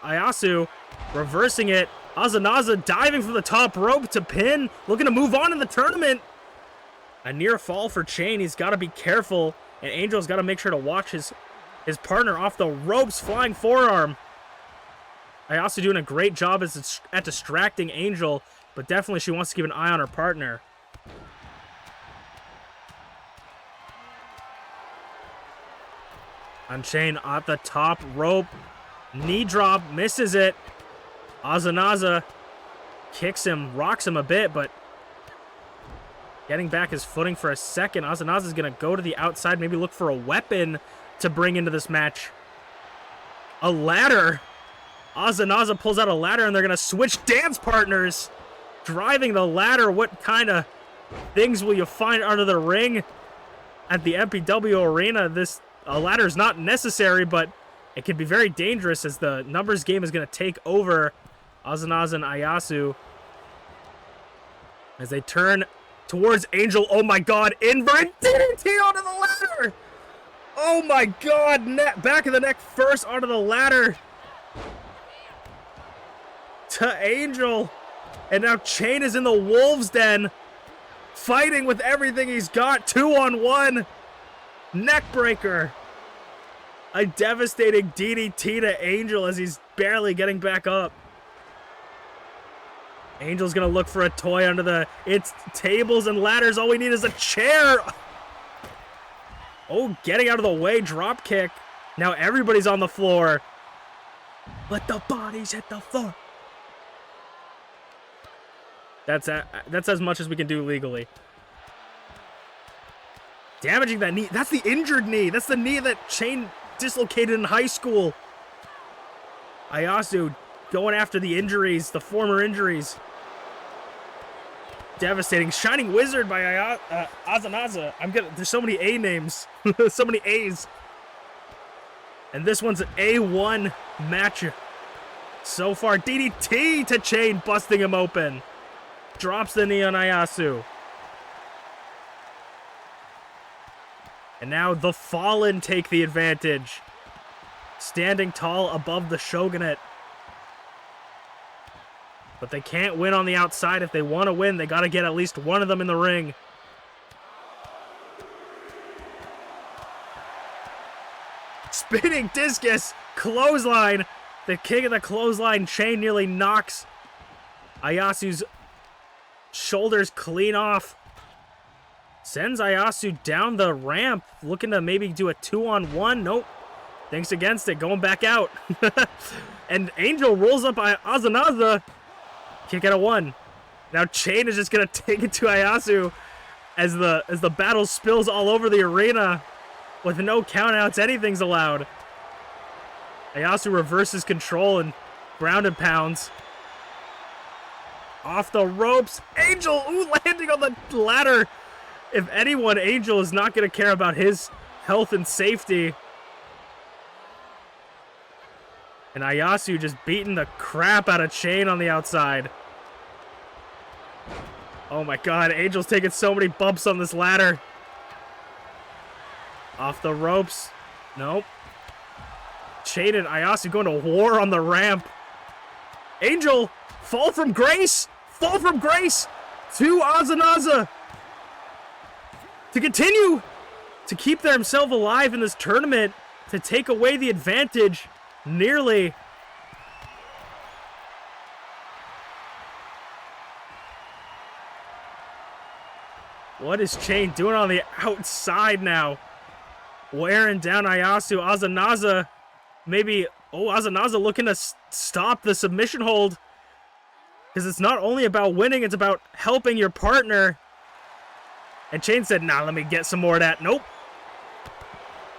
Ayasu reversing it. Azanaza diving from the top rope to pin, looking to move on in the tournament. A near fall for Chain. He's got to be careful, and Angel's got to make sure to watch his partner off the ropes. Flying forearm. Ayasu doing a great job at distracting Angel, but definitely she wants to keep an eye on her partner. Unchained at the top rope. Knee drop, misses it. Azanaza kicks him, rocks him a bit, but getting back his footing for a second. Azanaza's going to go to the outside, maybe look for a weapon to bring into this match. A ladder. Azanaza pulls out a ladder, and they're going to switch dance partners. Driving the ladder. What kind of things will you find under the ring at the MPW arena? A ladder is not necessary, but it can be very dangerous as the numbers game is going to take over Azanaza and Ayasu as they turn towards Angel. Oh my god, invert DDT onto the ladder! Oh my god, back of the neck first onto the ladder to Angel. And now Chain is in the Wolves Den, fighting with everything he's got. 2-on-1. Neck breaker. A devastating DDT to Angel as he's barely getting back up. Angel's gonna look for a toy under it's tables and ladders. All we need is a chair. Oh, getting out of the way, drop kick. Now everybody's on the floor. Let the bodies hit the floor. That's as much as we can do legally. Damaging that knee. That's the injured knee. That's the knee that Chain dislocated in high school. Ayasu going after the injuries, the former injuries. Devastating. Shining Wizard by Azanaza. There's so many A names. So many A's. And this one's an A1 match so far. DDT to Chain, busting him open. Drops the knee on Ayasu. And now the Fallen take the advantage. Standing tall above the Shogunate. But they can't win on the outside. If they want to win, they got to get at least one of them in the ring. Spinning discus. Clothesline. The king of the clothesline. Chain nearly knocks Ayasu's shoulders clean off. Sends Ayasu down the ramp, looking to maybe do a 2-on-1. Nope. Thinks against it, going back out. And Angel rolls up Azanaza. Kick out of 1. Now Chain is just going to take it to Ayasu as the battle spills all over the arena. With no countouts, anything's allowed. Ayasu reverses control and ground and pounds. Off the ropes. Angel, landing on the ladder. If anyone, Angel is not going to care about his health and safety. And Ayasu just beating the crap out of Chain on the outside. Oh my god, Angel's taking so many bumps on this ladder. Off the ropes. Nope. Chain and Ayasu going to war on the ramp. Angel, fall from grace. Fall from grace to Azanaza. To continue to keep themselves alive in this tournament. To take away the advantage. Nearly. What is Chain doing on the outside now? Wearing down Ayasu. Azanaza maybe... Oh, Azanaza looking to stop the submission hold. Because it's not only about winning, it's about helping your partner. And Chain said, nah, let me get some more of that. Nope.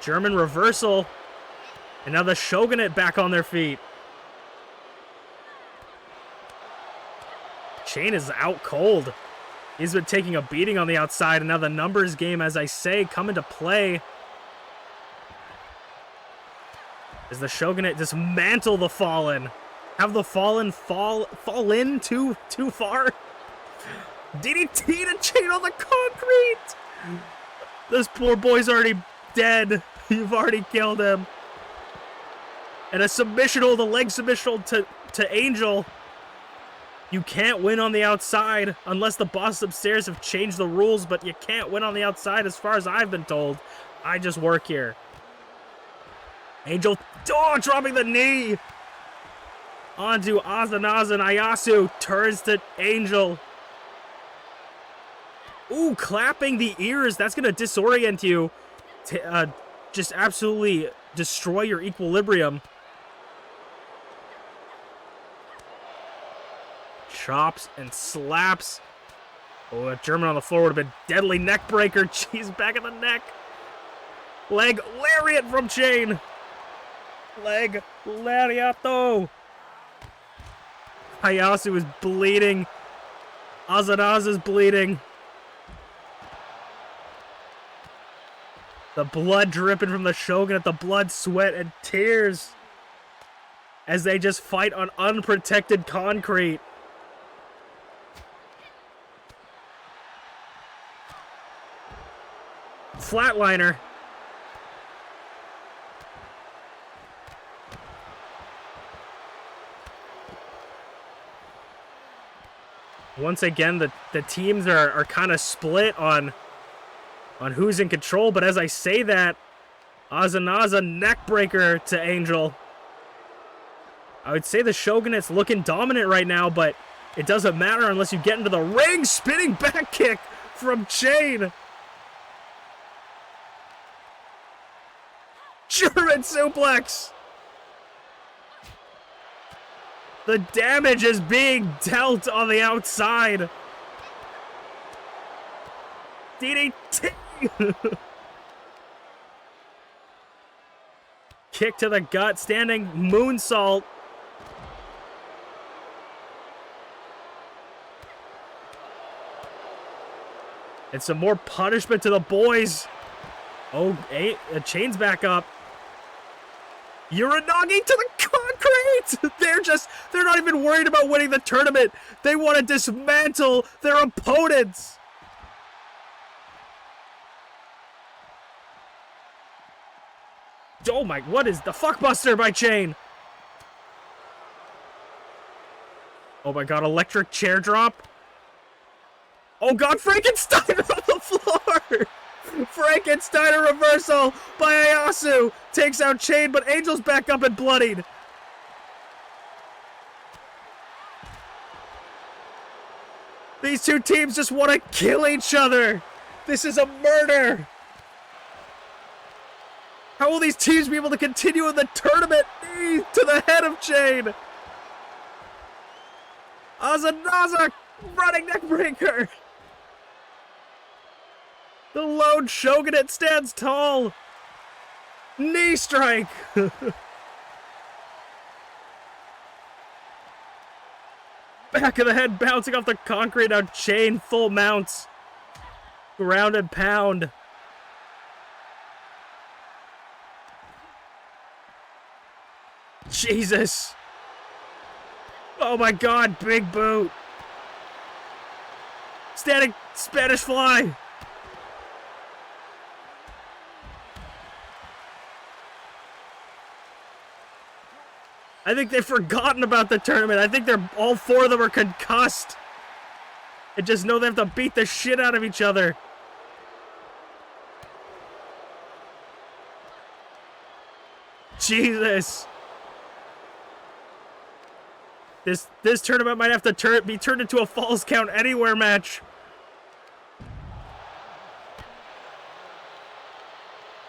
German reversal. And now the Shogunate back on their feet. Chain is out cold. He's been taking a beating on the outside, and now the numbers game, as I say, come into play. As the Shogunate dismantle the Fallen. Have the Fallen fall in too far. DDT to Chain on the concrete. This poor boy's already dead. You've already killed him. And a submission hold, a leg submission hold to Angel. You can't win on the outside unless the boss upstairs have changed the rules, but you can't win on the outside as far as I've been told. I just work here. Angel, dropping the knee. Onto Azanaza and Ayasu. Turns to Angel. Ooh, clapping the ears. That's going to disorient you. Just absolutely destroy your equilibrium. Chops and slaps. Oh, a German on the floor would have been deadly neck breaker. Jeez, back of the neck. Leg lariat from Chain. Leg lariato. Ayasu is bleeding. Azanaza's bleeding. The blood dripping from the Shogunate. The blood, sweat, and tears. As they just fight on unprotected concrete. Flatliner. Once again, the teams are kind of split on who's in control, but as I say that, Azanaza neckbreaker to Angel. I would say the Shogunate's looking dominant right now, but it doesn't matter unless you get into the ring. Spinning back kick from Chain. German suplex. The damage is being dealt on the outside. DDT. Kick to the gut. Standing moonsault. And some more punishment to the boys. Oh, Chain's back up. Uranagi to the concrete! They're not even worried about winning the tournament. They want to dismantle their opponents. Oh my, what is the fuckbuster by Chain? Oh my god, electric chair drop. Oh god, Frankenstein on the floor! Frankenstein reversal by Ayasu. Takes out Chain, but Angel's back up and bloodied. These two teams just want to kill each other. This is a murder. How will these teams be able to continue in the tournament? Knee to the head of Chain. Azanaza running neckbreaker. The lone Shogunate stands tall. Knee strike. Back of the head bouncing off the concrete. Now Chain full mounts. Ground and pound. Jesus. Oh my god, big boot. Static Spanish fly. I think they've forgotten about the tournament. I think all 4 of them are concussed. And just know they have to beat the shit out of each other. Jesus. This tournament might have to be turned into a Falls Count Anywhere match.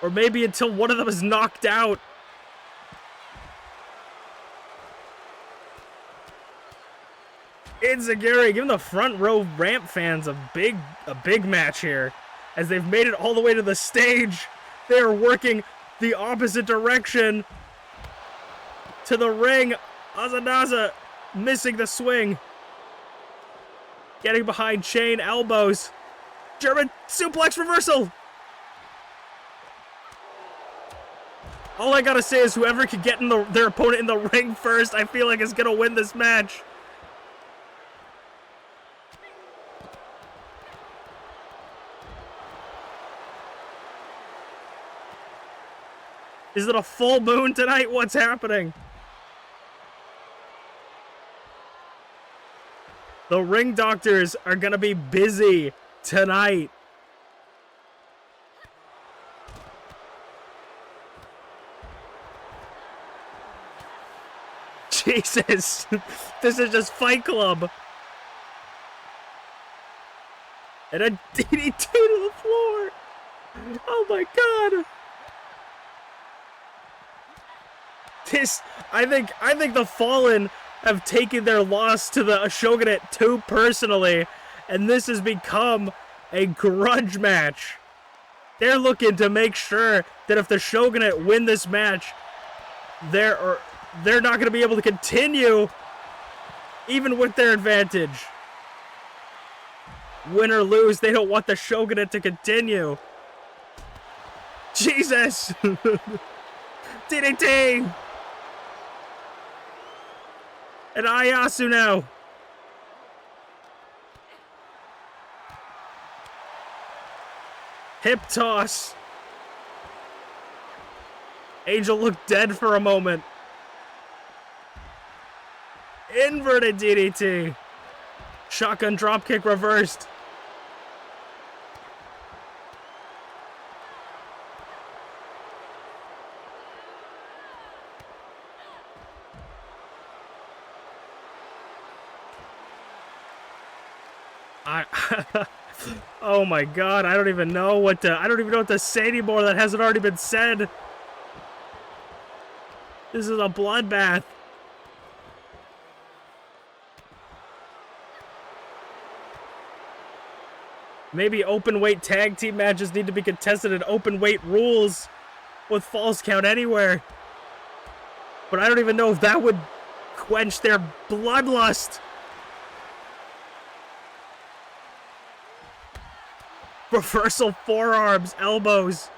Or maybe until one of them is knocked out. Inzaguri giving the front row ramp fans a big match here. As they've made it all the way to the stage. They are working the opposite direction to the ring. Azanaza missing the swing. Getting behind Chain, elbows. German suplex reversal. All I gotta say is whoever can get their opponent in the ring first, I feel like is gonna win this match. Is it a full moon tonight? What's happening? The ring doctors are gonna be busy tonight. Jesus, this is just Fight Club. And a DDT to the floor. Oh my God. I think the Fallen have taken their loss to the Shogunate too personally, and this has become a grudge match. They're looking to make sure that if the Shogunate win this match, they're not going to be able to continue even with their advantage. Win or lose, they don't want the Shogunate to continue. Jesus! DDT! And Ayasu now. Hip toss. Angel looked dead for a moment. Inverted DDT. Shotgun dropkick reversed. Oh my God, I don't even know what to say anymore that hasn't already been said. This is a bloodbath. Maybe open weight tag team matches need to be contested in open weight rules with Falls Count Anywhere. But I don't even know if that would quench their bloodlust. Reversal forearms, elbows.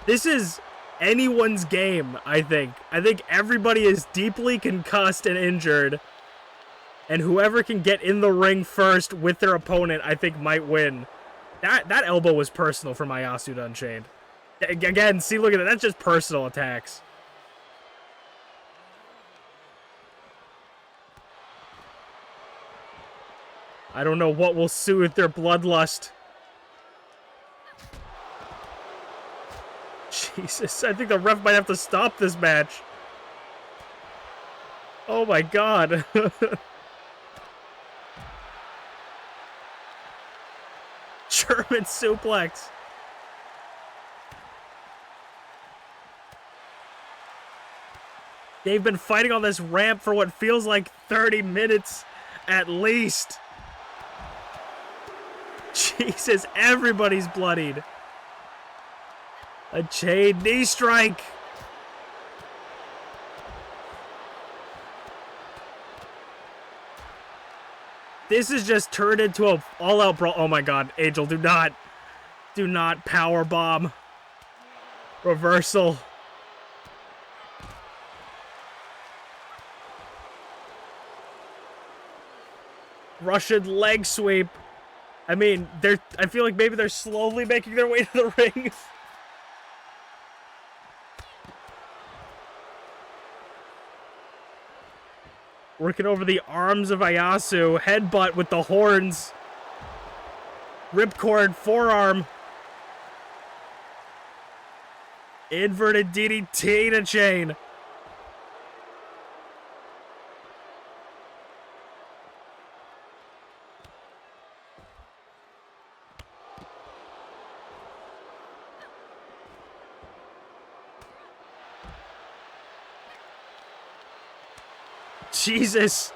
This is anyone's game, I think. I think everybody is deeply concussed and injured. And whoever can get in the ring first with their opponent, I think might win. That elbow was personal for Masu to Unchained. Again, see, look at that. That's just personal attacks. I don't know what will soothe their bloodlust. Jesus, I think the ref might have to stop this match. Oh my God. German suplex. They've been fighting on this ramp for what feels like 30 minutes at least. Jesus, everybody's bloodied. A chain knee strike. This is just turned into a all-out brawl. Oh my God, Angel, do not power bomb. Reversal. Russian leg sweep. I mean, I feel like maybe they're slowly making their way to the ring. Working over the arms of Ayasu. Headbutt with the horns. Ripcord forearm. Inverted DDT to Chain. Jesus.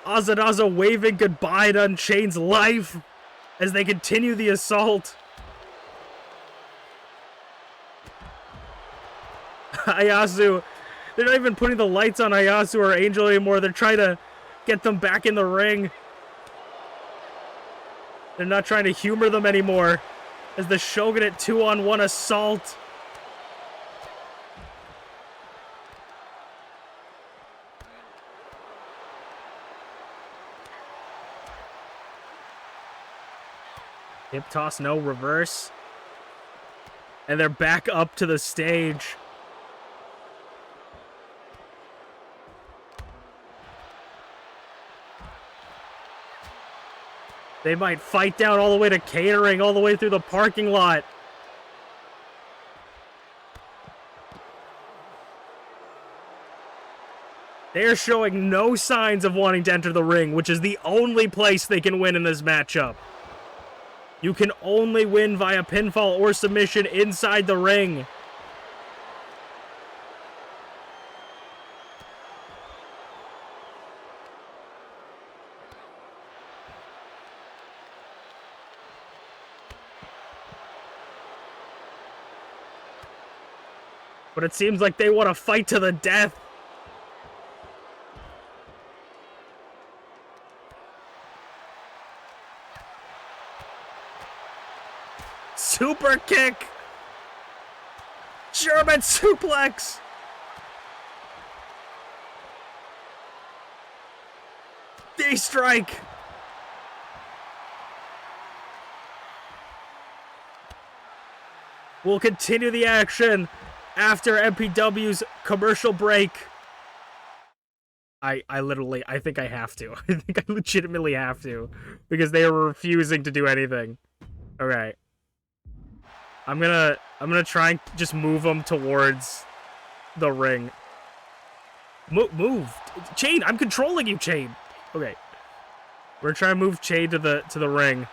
Azanaza waving goodbye to Unchained's life as they continue the assault. Ayasu, they're not even putting the lights on Ayasu or Angel anymore. They're trying to get them back in the ring. They're not trying to humor them anymore as the Shogunate 2-on-1 assault. Hip toss, no reverse. And they're back up to the stage. They might fight down all the way to catering, all the way through the parking lot. They're showing no signs of wanting to enter the ring, which is the only place they can win in this matchup. You can only win via pinfall or submission inside the ring. But it seems like they want to fight to the death. Super kick. German suplex. D-strike. We'll continue the action after MPW's commercial break. I think I have to. I think I legitimately have to. Because they are refusing to do anything. Alright. I'm gonna try and just move them towards the ring. Move. Chain, I'm controlling you, Chain. Okay. We're trying to move Chain to the ring.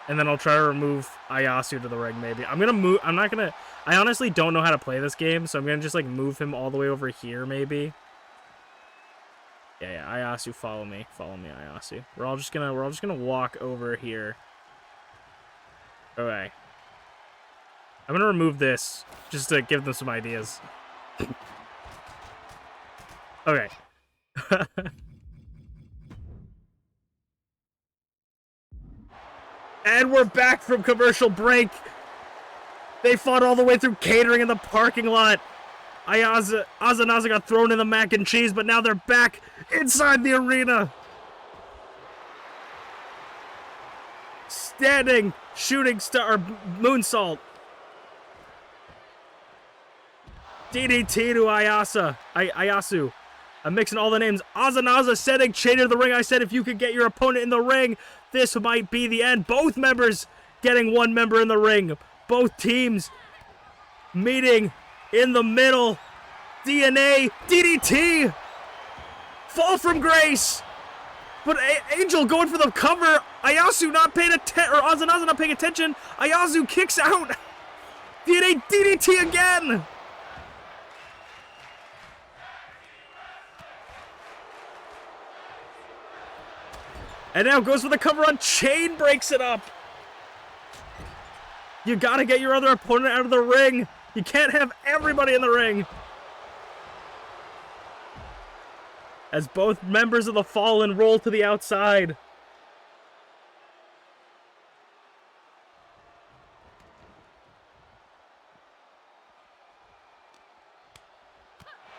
And then I'll try to remove Ayasu to the ring, maybe. I'm gonna move. I honestly don't know how to play this game, so I'm gonna just like move him all the way over here, maybe. Yeah, Ayasu, follow me, Ayasu. We're all just gonna walk over here. Okay. I'm gonna remove this just to give them some ideas. Okay. And we're back from commercial break. They fought all the way through catering in the parking lot. Azanaza got thrown in the mac and cheese, but now they're back inside the arena. Standing shooting star moonsault. DDT to Ayasu. I'm mixing all the names. Azanaza setting Chain to the ring. I said if you could get your opponent in the ring, this might be the end. Both members getting one member in the ring. Both teams meeting in the middle. DNA, DDT. Fall from grace. But Angel going for the cover. Ayasu not paying attention, or Azanaza not paying attention. Ayasu kicks out. DNA, DDT again. And now goes for the cover on Chain, breaks it up. You gotta get your other opponent out of the ring. You can't have everybody in the ring. As both members of the Fallen roll to the outside.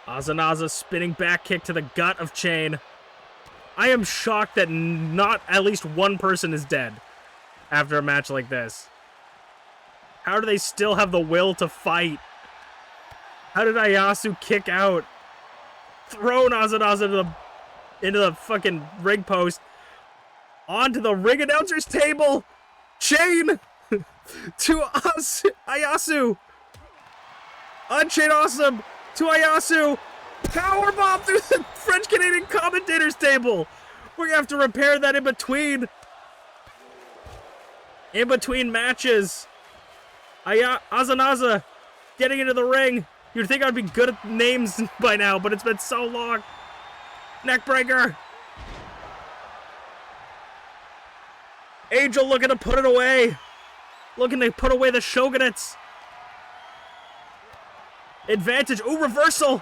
Azanaza spinning back kick to the gut of Chain. I am shocked that not at least one person is dead after a match like this. How do they still have the will to fight? How did Ayasu kick out? Throw Naza into the fucking ring post. Onto the ring announcer's table. Chain to Ayasu. UnchainedAwesome to Ayasu. Powerbomb through the French-Canadian commentator's table. We're gonna have to repair that in between matches. Azanaza getting into the ring. You'd think I'd be good at names by now, but it's been so long. Neckbreaker. Angel looking to put it away. Looking to put away the Shogunates. Advantage. Ooh, reversal.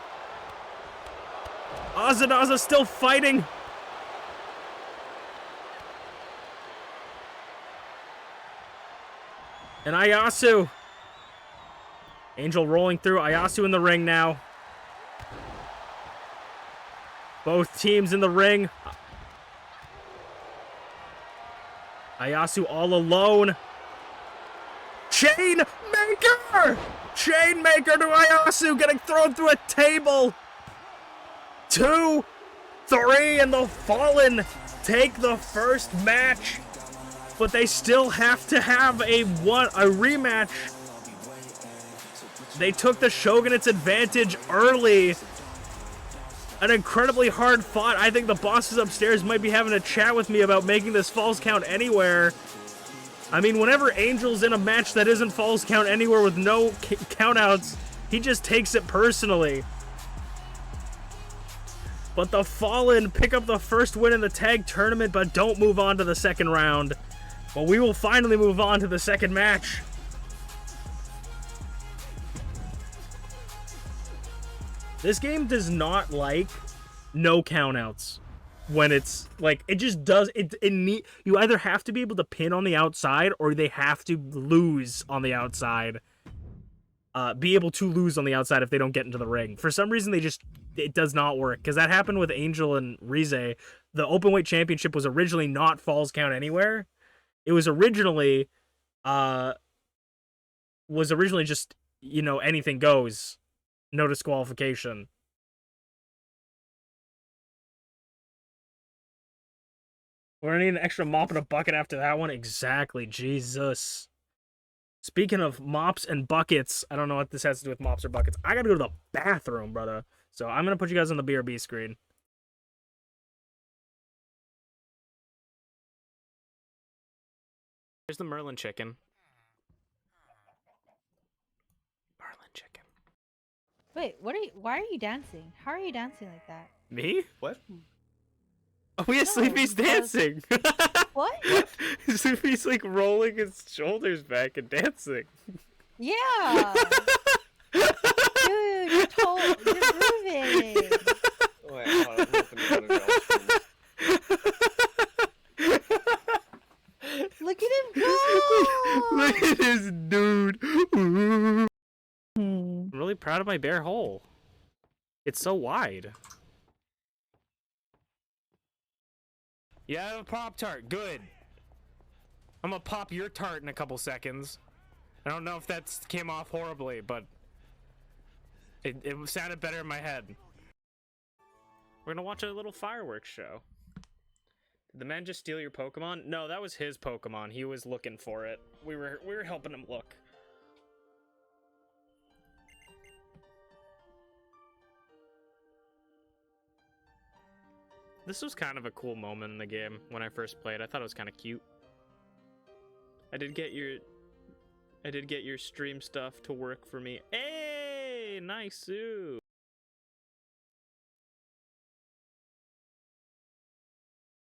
Azanaza still fighting. And Ayasu. Angel rolling through. Ayasu in the ring now. Both teams in the ring. Ayasu all alone. Chainmaker! Chainmaker to Ayasu getting thrown through a table. 2, 3, and the Fallen take the first match. But they still have to have a rematch. They took the Shogunate's advantage early. An incredibly hard fought. I think the bosses upstairs might be having a chat with me about making this Falls Count Anywhere. I mean, whenever Angel's in a match that isn't Falls Count Anywhere with no countouts, he just takes it personally. But the Fallen pick up the first win in the tag tournament, but don't move on to the second round. But we will finally move on to the second match. This game does not like no countouts. When it's like, it just does you either have to be able to pin on the outside or they have to lose on the outside. Be able to lose on the outside if they don't get into the ring. For some reason, it does not work. Because that happened with Angel and Rize. The Openweight Championship was originally not Falls Count Anywhere. It was originally, just, you know, anything goes. No disqualification. We're gonna need an extra mop and a bucket after that one. Exactly. Jesus. Speaking of mops and buckets, I don't know what this has to do with mops or buckets. I gotta go to the bathroom, brother. So I'm gonna put you guys on the BRB screen. Here's the Merlin chicken. Merlin chicken. Wait, why are you dancing? How are you dancing like that? Me? What? Oh, yeah, Sleepy's dancing. What? Sleepy's like rolling his shoulders back and dancing. Yeah. Dude, you're moving. Wait, hold on, I'm opening Look at him go! Look at this dude. I'm really proud of my bare hole. It's so wide. Yeah, I have a Pop-Tart. Good. I'm gonna pop your tart in a couple seconds. I don't know if that came off horribly, but it sounded better in my head. We're gonna watch a little fireworks show. Did the man just steal your Pokemon? No, that was his Pokemon. He was looking for it. We were helping him look. This was kind of a cool moment in the game when I first played. I thought it was kind of cute. I did get your stream stuff to work for me. Hey, nice Sue.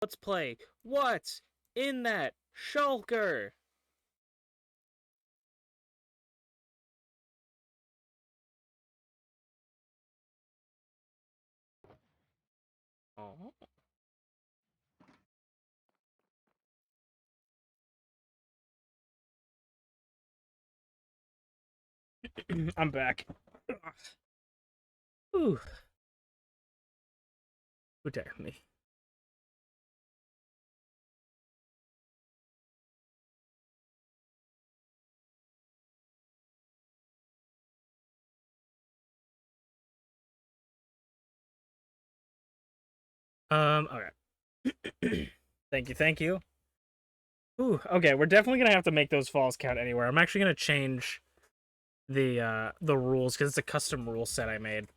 Let's play What's in That Shulker? Oh. I'm back. Ooh. Who attacked me? Okay. Thank you. Ooh, okay, we're definitely gonna have to make those falls count anywhere. I'm actually gonna change the rules because it's a custom rule set I made.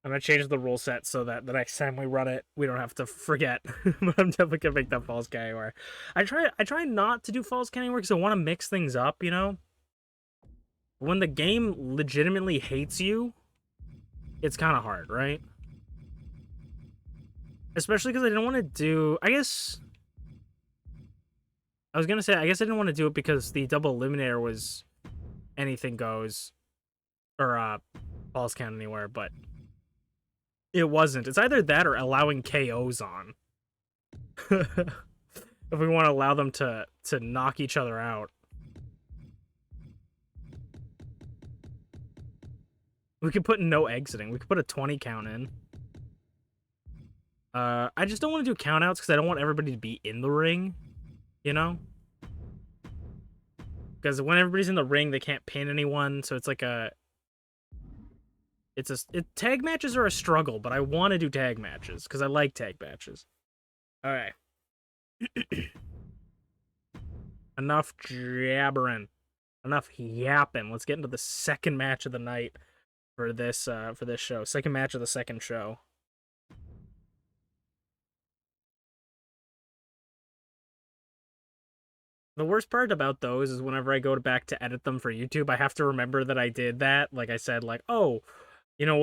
I'm gonna change the rule set so that the next time we run it, we don't have to forget. But I'm definitely gonna make that falls count anywhere. I try not to do falls count anywhere because I want to mix things up. You know, when the game legitimately hates you, it's kind of hard, right? Especially because I didn't want to do. I guess I was gonna say I didn't want to do it because the double eliminator was anything goes or falls count anywhere, but it wasn't. It's either that or allowing KOs on. If we want to allow them to knock each other out. We could put no exiting. We could put a 20 count in. I just don't want to do countouts because I don't want everybody to be in the ring, you know? Because when everybody's in the ring, they can't pin anyone, so it's like a... tag matches are a struggle, but I want to do tag matches because I like tag matches. All right. Enough jabbering. Enough yapping. Let's get into the second match of the night for this show. Second match of the second show. The worst part about those is whenever I go back to edit them for YouTube, I have to remember that I did that. Like I said, like, oh, you know,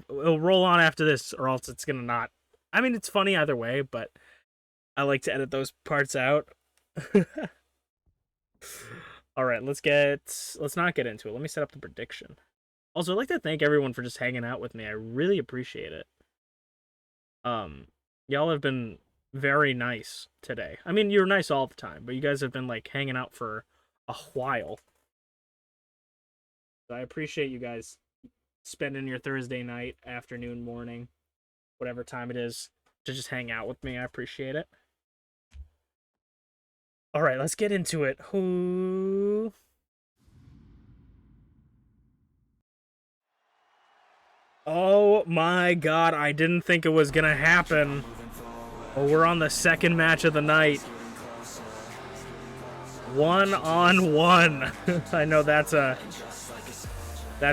we'll roll on after this, or else it's gonna not. I mean, it's funny either way, but I like to edit those parts out. All right, let's not get into it. Let me set up the prediction. Also, I'd like to thank everyone for just hanging out with me. I really appreciate it. Y'all have been very nice today. I mean, you're nice all the time, but you guys have been like hanging out for a while. I appreciate you guys spending your Thursday night, afternoon, morning, whatever time it is, to just hang out with me. I appreciate it. All right, let's get into it. Who? Oh my god, I didn't think it was gonna happen. Oh, we're on the second match of the night. 1-on-1. I know that's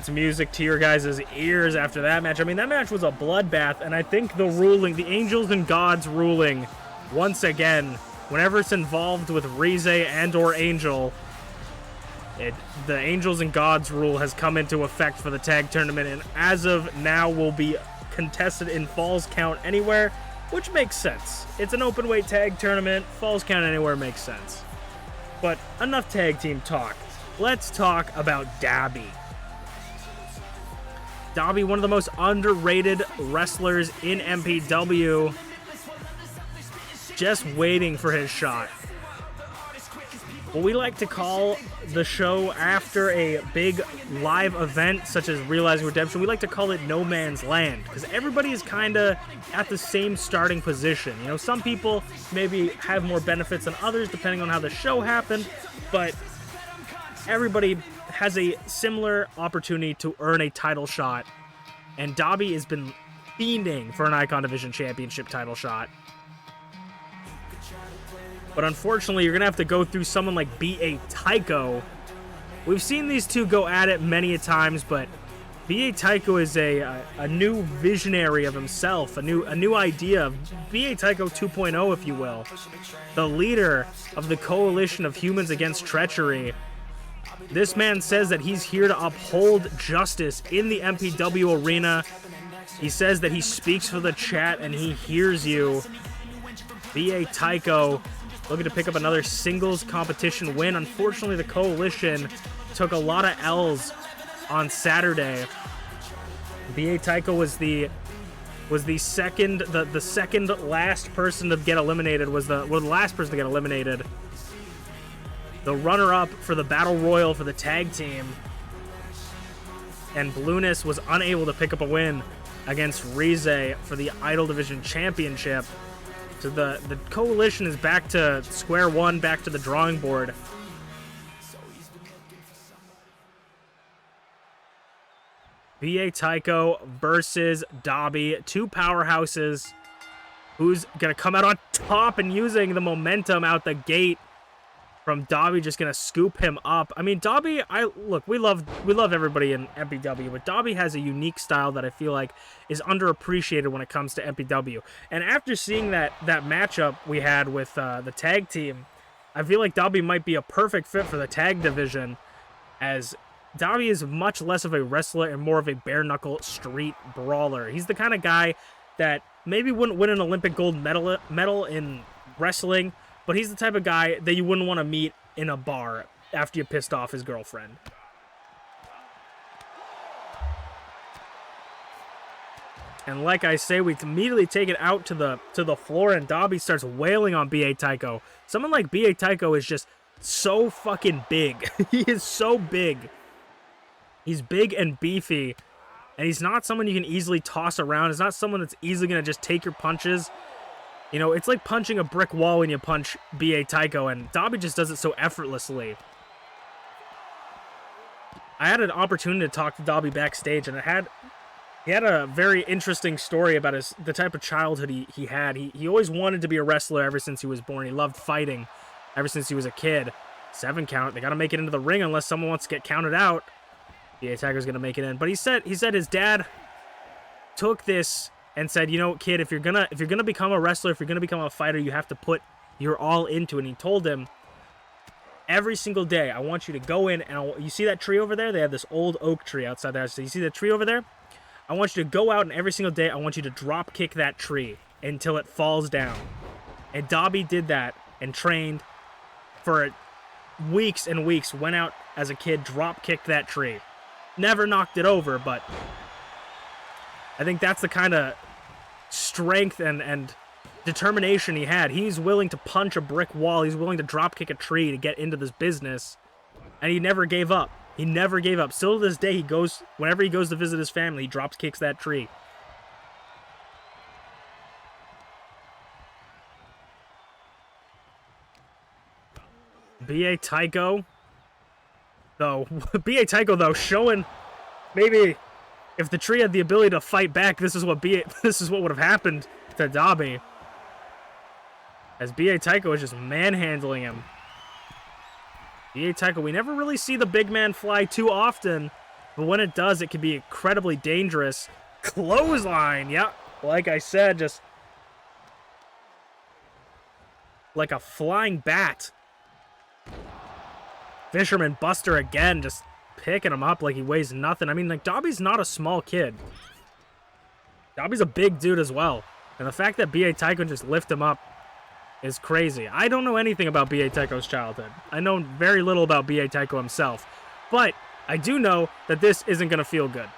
music to your guys' ears after that match. I mean, that match was a bloodbath, and I think the ruling, the Angels and Gods ruling, once again, whenever it's involved with Rize and or Angel, the Angels and Gods rule has come into effect for the tag tournament, and as of now will be contested in falls count anywhere, which makes sense. It's an open weight tag tournament. Falls count anywhere makes sense. But enough tag team talk. Let's talk about Dabi. Dabi, one of the most underrated wrestlers in MPW, just waiting for his shot. What we like to call the show after a big live event such as Realizing Redemption, we like to call it No Man's Land, because everybody is kind of at the same starting position. You know, some people maybe have more benefits than others depending on how the show happened, but everybody has a similar opportunity to earn a title shot, and Dabi has been fiending for an Icon Division Championship title shot. But unfortunately, you're going to have to go through someone like B.A. Tycho. We've seen these two go at it many a times, but B.A. Tycho is a new visionary of himself, a new idea. B.A. Tycho 2.0, if you will. The leader of the coalition of humans against treachery. This man says that he's here to uphold justice in the MPW arena. He says that he speaks for the chat and he hears you. B.A. Tycho looking to pick up another singles competition win. Unfortunately, the coalition took a lot of L's on Saturday. B.A. Tycho was the second last person to get eliminated. Was the last person to get eliminated. The runner-up for the Battle Royal for the tag team. And Blueness was unable to pick up a win against Rize for the Idol Division Championship. So the coalition is back to square one, back to the drawing board. B.A. Tycho versus Dabi. Two powerhouses Who's going to come out on top and using the momentum out the gate from Dobby, just going to scoop him up. I mean, Dobby, look, we love everybody in MPW, but Dobby has a unique style that I feel like is underappreciated when it comes to MPW. And after seeing that matchup we had with the tag team, I feel like Dobby might be a perfect fit for the tag division, as Dobby is much less of a wrestler and more of a bare-knuckle street brawler. He's the kind of guy that maybe wouldn't win an Olympic gold medal in wrestling, but he's the type of guy that you wouldn't want to meet in a bar after you pissed off his girlfriend. And like I say, we immediately take it out to the floor, and Dobby starts wailing on B.A. Tycho. Someone like B.A. Tycho is just so fucking big. He is so big. He's big and beefy, and he's not someone you can easily toss around. He's not someone that's easily going to just take your punches. You know, it's like punching a brick wall when you punch B.A. Tycho, and Dobby just does it so effortlessly. I had an opportunity to talk to Dobby backstage, and he had a very interesting story about the type of childhood he had. He always wanted to be a wrestler ever since he was born. He loved fighting ever since he was a kid. 7 count. They got to make it into the ring unless someone wants to get counted out. B.A. Tycho's going to make it in. But he said his dad took this and said, you know, kid, if you're gonna become a wrestler, if you're gonna become a fighter, you have to put your all into it. And he told him, every single day, I want you to go in, and you see that tree over there? They have this old oak tree outside there. So you see the tree over there? I want you to go out, and every single day, I want you to drop kick that tree until it falls down. And Dobby did that and trained for weeks and weeks. Went out as a kid, drop kicked that tree. Never knocked it over, but I think that's the kind of strength and determination he had. He's willing to punch a brick wall. He's willing to drop kick a tree to get into this business. And he never gave up. He never gave up. Still to this day, whenever he goes to visit his family, he drops kicks that tree. B.A. Tycho, though, showing maybe if the tree had the ability to fight back, this is what would have happened to Dobby. As B.A. Tycho is just manhandling him. B.A. Tycho, we never really see the big man fly too often, but when it does, it can be incredibly dangerous. Clothesline, yeah, like I said, just like a flying bat. Fisherman Buster again, just picking him up like he weighs nothing. I mean, like, Dobby's not a small kid. Dobby's a big dude as well. And the fact that B.A. Tycho can just lift him up is crazy. I don't know anything about B.A. Tycho's childhood. I know very little about B.A. Tycho himself. But I do know that this isn't going to feel good.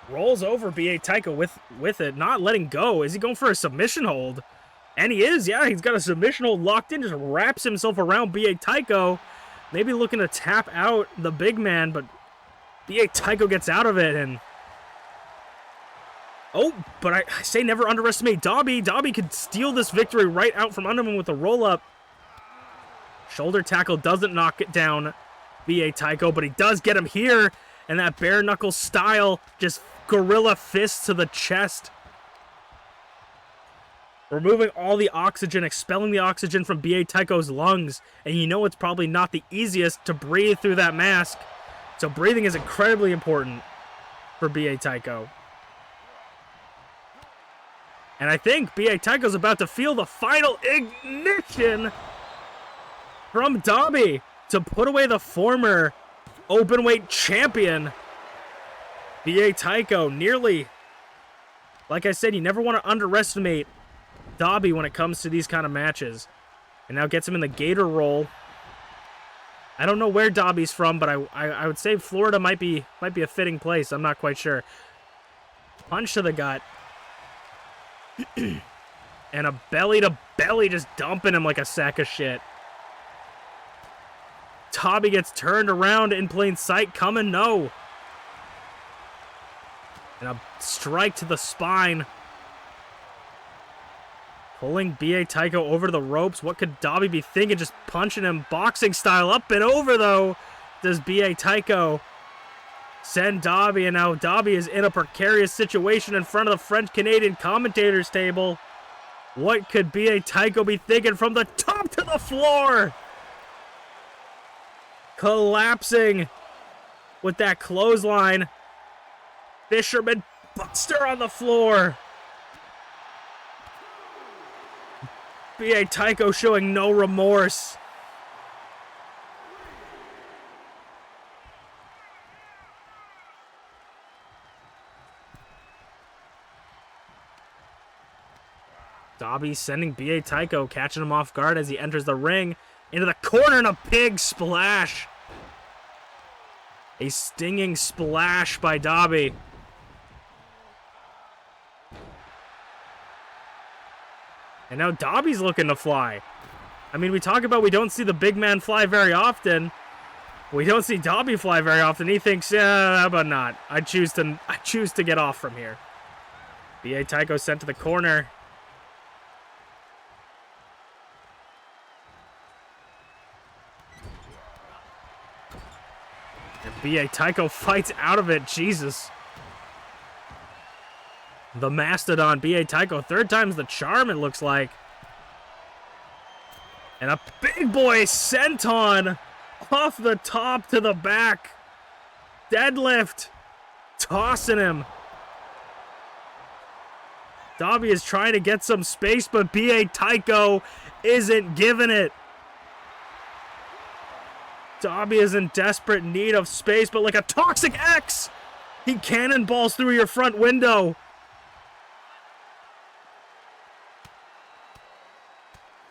Rolls over B.A. Tycho with it, not letting go. Is he going for a submission hold? And he is, yeah. He's got a submission hold locked in, just wraps himself around B.A. Tycho. Maybe looking to tap out the big man, but B.A. Tycho gets out of it, and oh, but I say never underestimate Dobby. Dobby could steal this victory right out from under him with a roll-up. Shoulder tackle doesn't knock it down B.A. Tycho, but he does get him here, and that bare-knuckle style, just gorilla fist to the chest. Removing all the oxygen, expelling the oxygen from B.A. Tycho's lungs, and you know it's probably not the easiest to breathe through that mask, so breathing is incredibly important for B.A. Tycho. And I think B.A. Tycho's about to feel the final ignition from Dobby to put away the former openweight champion. B.A. Tycho nearly, like I said, you never want to underestimate Dobby when it comes to these kind of matches. And now gets him in the gator roll. I don't know where Dobby's from, but I would say Florida might be a fitting place. I'm not quite sure. Punch to the gut. And a belly to belly, just dumping him like a sack of shit. Dobby gets turned around in plain sight. Coming, no. And a strike to the spine. Pulling B.A. Tycho over to the ropes. What could Dobby be thinking? Just punching him boxing style up and over, though. Does B.A. Tycho. send Dobby, and now Dobby is in a precarious situation in front of the French-Canadian commentators table. What could B.A. Tycho be thinking from the top to the floor? Collapsing with that clothesline. Fisherman Buster on the floor. B.A. Tycho showing no remorse. Dobby sending B.A. Tycho, catching him off guard as he enters the ring. Into the corner and a big splash. A stinging splash by Dobby. And now Dobby's looking to fly. I mean, we talk about we don't see the big man fly very often. We don't see Dobby fly very often. He thinks, yeah, how about not? I choose to get off from here. B.A. Tycho sent to the corner. And B.A. Tycho fights out of it. Jesus. The Mastodon, B.A. Tycho. Third time's the charm, it looks like. And a big boy senton off the top to the back. Deadlift. Tossing him. Dobby is trying to get some space, but B.A. Tycho isn't giving it. Dobby is in desperate need of space, but like a Toxic X, he cannonballs through your front window.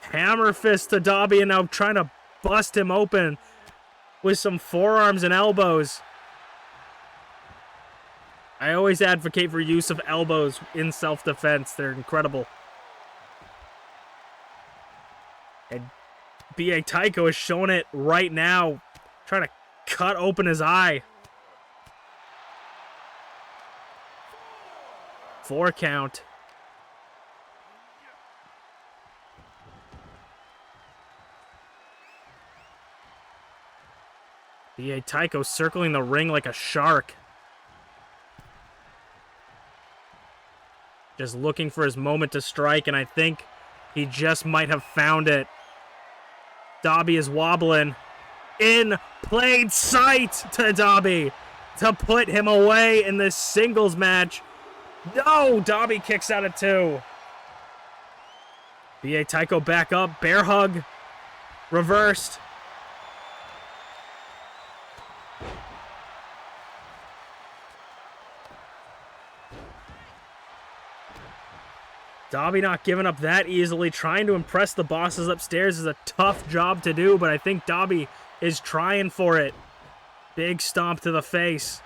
Hammer fist to Dobby, and now trying to bust him open with some forearms and elbows. I always advocate for use of elbows in self-defense. They're incredible. And B.A. Tycho is showing it right now, trying to cut open his eye. 4 count. B.A. Tycho circling the ring like a shark. Just looking for his moment to strike, and I think he just might have found it. Dobby is wobbling. In plain sight to Dobby to put him away in this singles match. No! Dobby kicks out at 2. B.A. Tycho back up. Bear hug. Reversed. Dobby not giving up that easily. Trying to impress the bosses upstairs is a tough job to do, but I think Dobby is trying for it. Big stomp to the face.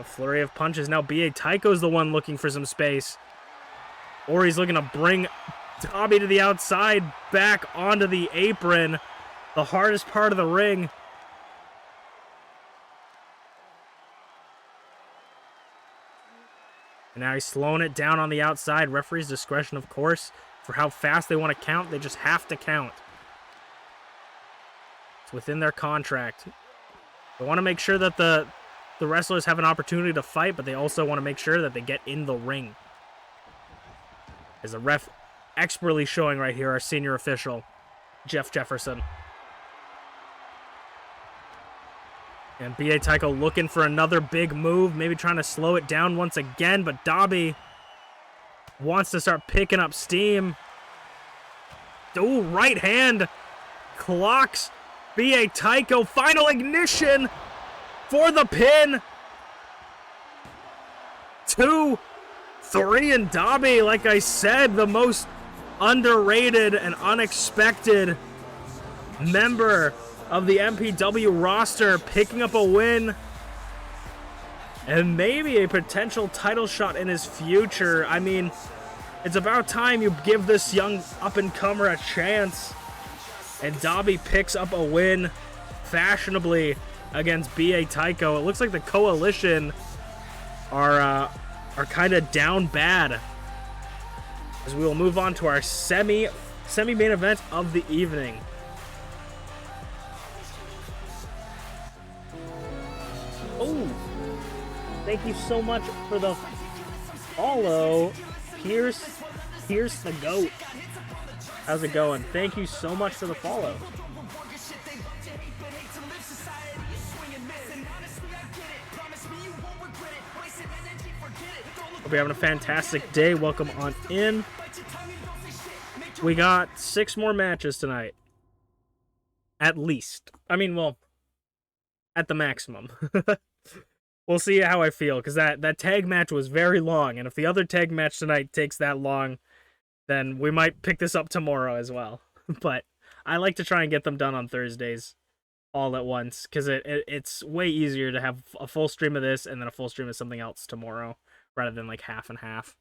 A flurry of punches. Now B.A. Tycho's the one looking for some space. Or he's looking to bring Dobby to the outside, back onto the apron. The hardest part of the ring. And now he's slowing it down on the outside. Referee's discretion, of course, for how fast they want to count. They just have to count. It's within their contract. They want to make sure that the wrestlers have an opportunity to fight, but they also want to make sure that they get in the ring. As the ref expertly showing right here, our senior official, Jeff Jefferson. And B.A. Tycho looking for another big move, maybe trying to slow it down once again, but Dobby wants to start picking up steam. Ooh, right hand clocks B.A. Tycho. Final ignition for the pin. 2, 3, and Dobby, like I said, the most underrated and unexpected member of the MPW roster, picking up a win and maybe a potential title shot in his future. I mean, it's about time you give this young up-and-comer a chance. And Dobby picks up a win fashionably against B.A. Tycho. It looks like the Coalition are kind of down bad, as we will move on to our semi-main event of the evening. Oh, thank you so much for the follow, Pierce the GOAT. How's it going? Thank you so much for the follow. Hope you're having a fantastic day. Welcome on in. We got 6 more matches tonight. At least. I mean, well, at the maximum. We'll see how I feel, because that tag match was very long, and if the other tag match tonight takes that long, then we might pick this up tomorrow as well. But I like to try and get them done on Thursdays all at once, because it's way easier to have a full stream of this and then a full stream of something else tomorrow, rather than like half and half.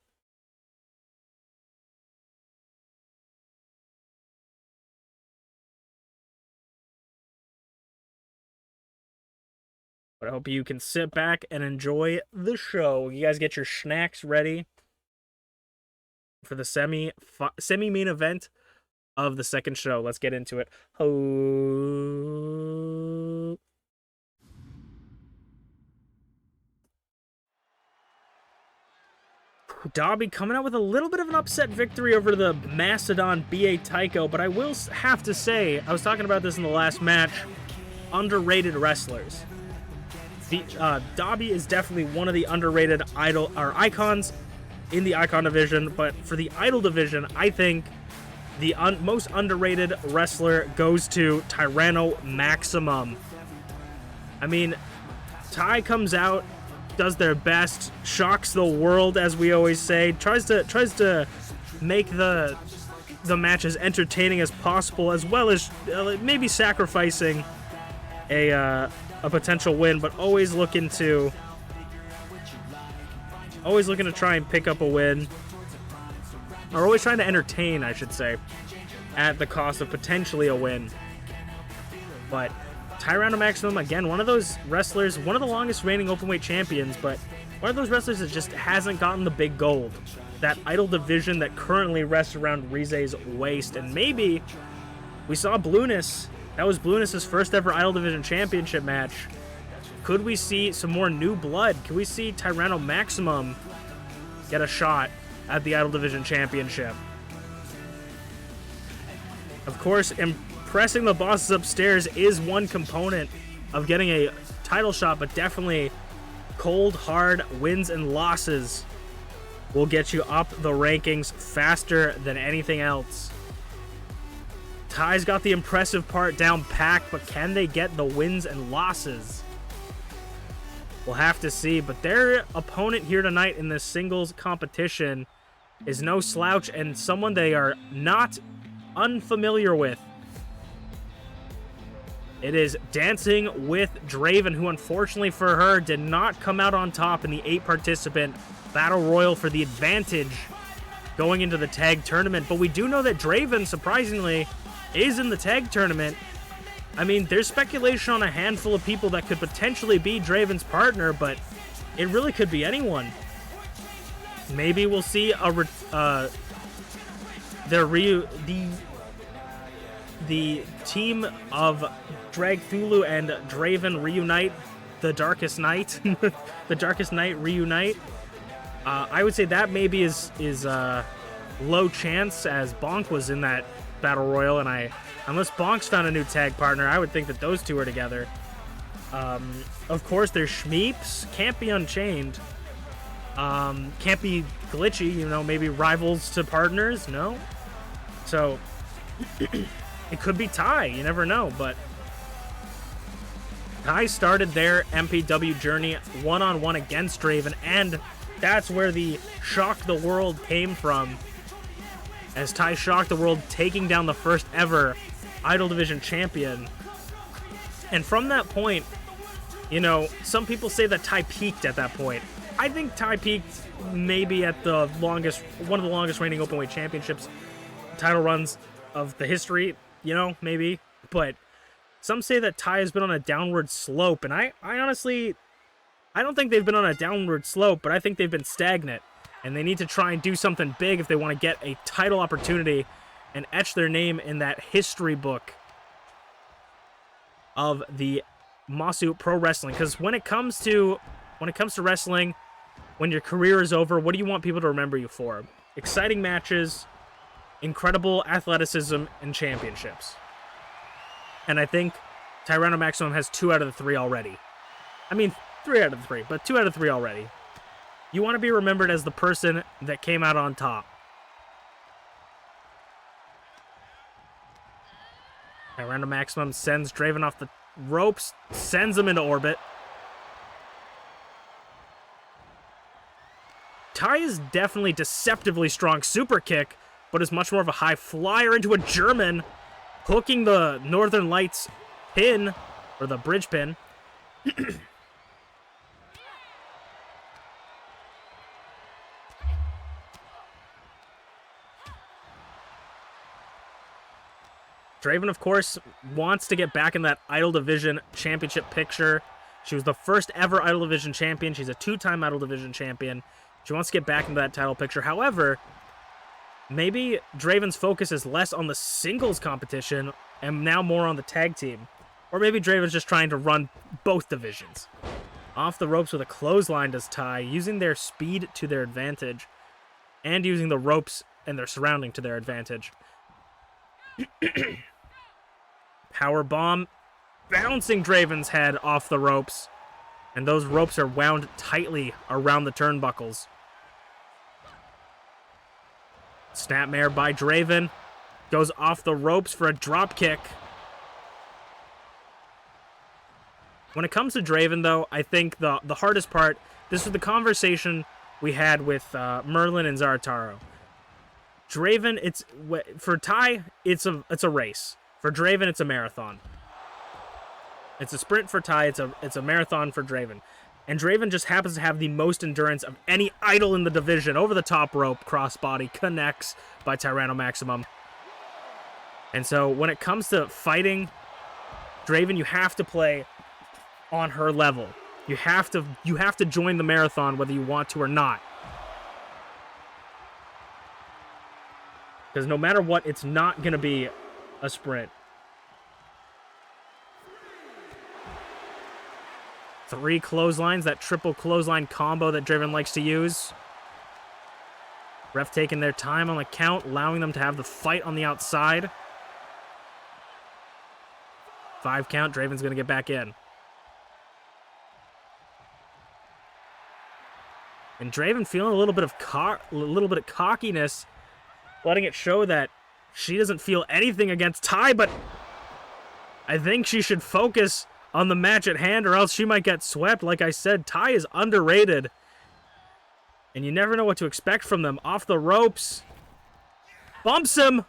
But I hope you can sit back and enjoy the show. You guys get your snacks ready for the semi-main event of the second show. Let's get into it. Oh. Dobby coming out with a little bit of an upset victory over the Mastodon BA Tycho, but I will have to say, I was talking about this in the last match, underrated wrestlers. Dobby is definitely one of the underrated icons in the Icon division, but for the Idol division, I think the most underrated wrestler goes to Tyranno Maximum. I mean, Ty comes out, does their best, shocks the world, as we always say, tries to make the match as entertaining as possible, as well as maybe sacrificing a potential win, but always looking to try and pick up a win, or always trying to entertain, I should say, at the cost of potentially a win. But Tyranno Maximum, again, one of those wrestlers, one of the longest reigning openweight champions, but one of those wrestlers that just hasn't gotten the big gold. That Idol division that currently rests around Rize's waist. And maybe we saw Blueness. That was Blueness' first ever Idol division championship match. Could we see some more new blood? Could we see Tyranno Maximum get a shot at the Idol division championship? Of course, impressing the bosses upstairs is one component of getting a title shot, but definitely cold, hard wins and losses will get you up the rankings faster than anything else. Ty's got the impressive part down packed, but can they get the wins and losses? We'll have to see, but their opponent here tonight in this singles competition is no slouch and someone they are not unfamiliar with. It is Dancing with Draven, who unfortunately for her did not come out on top in the 8-participant Battle Royal for the advantage going into the tag tournament. But we do know that Draven, surprisingly, is in the tag tournament. I mean, there's speculation on a handful of people that could potentially be Draven's partner, but it really could be anyone. Maybe we'll see the team of Dragthulu and Draven reunite. The Darkest Night. The Darkest Night reunite. I would say that maybe is low chance, as Bonk was in that Battle Royal, and unless Bonk's found a new tag partner, I would think that those two are together. Of course, there's Shmeeps. Can't be Unchained. Can't be Glitchy, you know, maybe rivals to partners, no? So, it could be Ty, you never know, but Ty started their MPW journey one-on-one against Draven, and that's where the Shock the World came from, as Ty shocked the world, taking down the first ever Idol Division champion. And from that point, you know, some people say that Ty peaked at that point. I think Ty peaked maybe at the longest, one of the longest reigning openweight championships title runs of the history, you know, maybe. But some say that Ty has been on a downward slope, and I honestly, I don't think they've been on a downward slope, but I think they've been stagnant. And they need to try and do something big if they want to get a title opportunity and etch their name in that history book of the Masu Pro Wrestling. Because when it comes to wrestling, when your career is over, what do you want people to remember you for? Exciting matches, incredible athleticism, and championships. And I think Tyranno Maximum has 2 out of the 3 already. I mean, 3 out of the 3, but 2 out of 3 already. You want to be remembered as the person that came out on top. Tyranno Maximum sends Draven off the ropes, sends him into orbit. Ty is definitely deceptively strong super kick, but is much more of a high flyer into a German, hooking the Northern Lights pin, or the bridge pin. Draven, of course, wants to get back in that Idol Division championship picture. She was the first ever Idol Division champion. She's a 2-time Idol Division champion. She wants to get back into that title picture. However, maybe Draven's focus is less on the singles competition and now more on the tag team. Or maybe Draven's just trying to run both divisions. Off the ropes with a clothesline does Ty, using their speed to their advantage and using the ropes and their surrounding to their advantage. Power bomb, bouncing Draven's head off the ropes, and those ropes are wound tightly around the turnbuckles. Snapmare by Draven, goes off the ropes for a drop kick. When it comes to Draven, though, I think the hardest part, this is the conversation we had with Merlin and Zarataro. Draven, for Ty, it's a race. For Draven, it's a marathon. It's a sprint for Ty, it's a marathon for Draven. And Draven just happens to have the most endurance of any idol in the division. Over the top rope, crossbody, connects by Tyranno Maximum. And so when it comes to fighting Draven, you have to play on her level. You have to join the marathon whether you want to or not. Because no matter what, it's not going to be a sprint. 3 clotheslines, that triple clothesline combo that Draven likes to use. Ref taking their time on the count, allowing them to have the fight on the outside. 5 count, Draven's going to get back in. And Draven feeling a little bit of cockiness, letting it show that she doesn't feel anything against Ty, but I think she should focus on the match at hand or else she might get swept. Like I said, Ty is underrated, and you never know what to expect from them. Off the ropes, bumps him.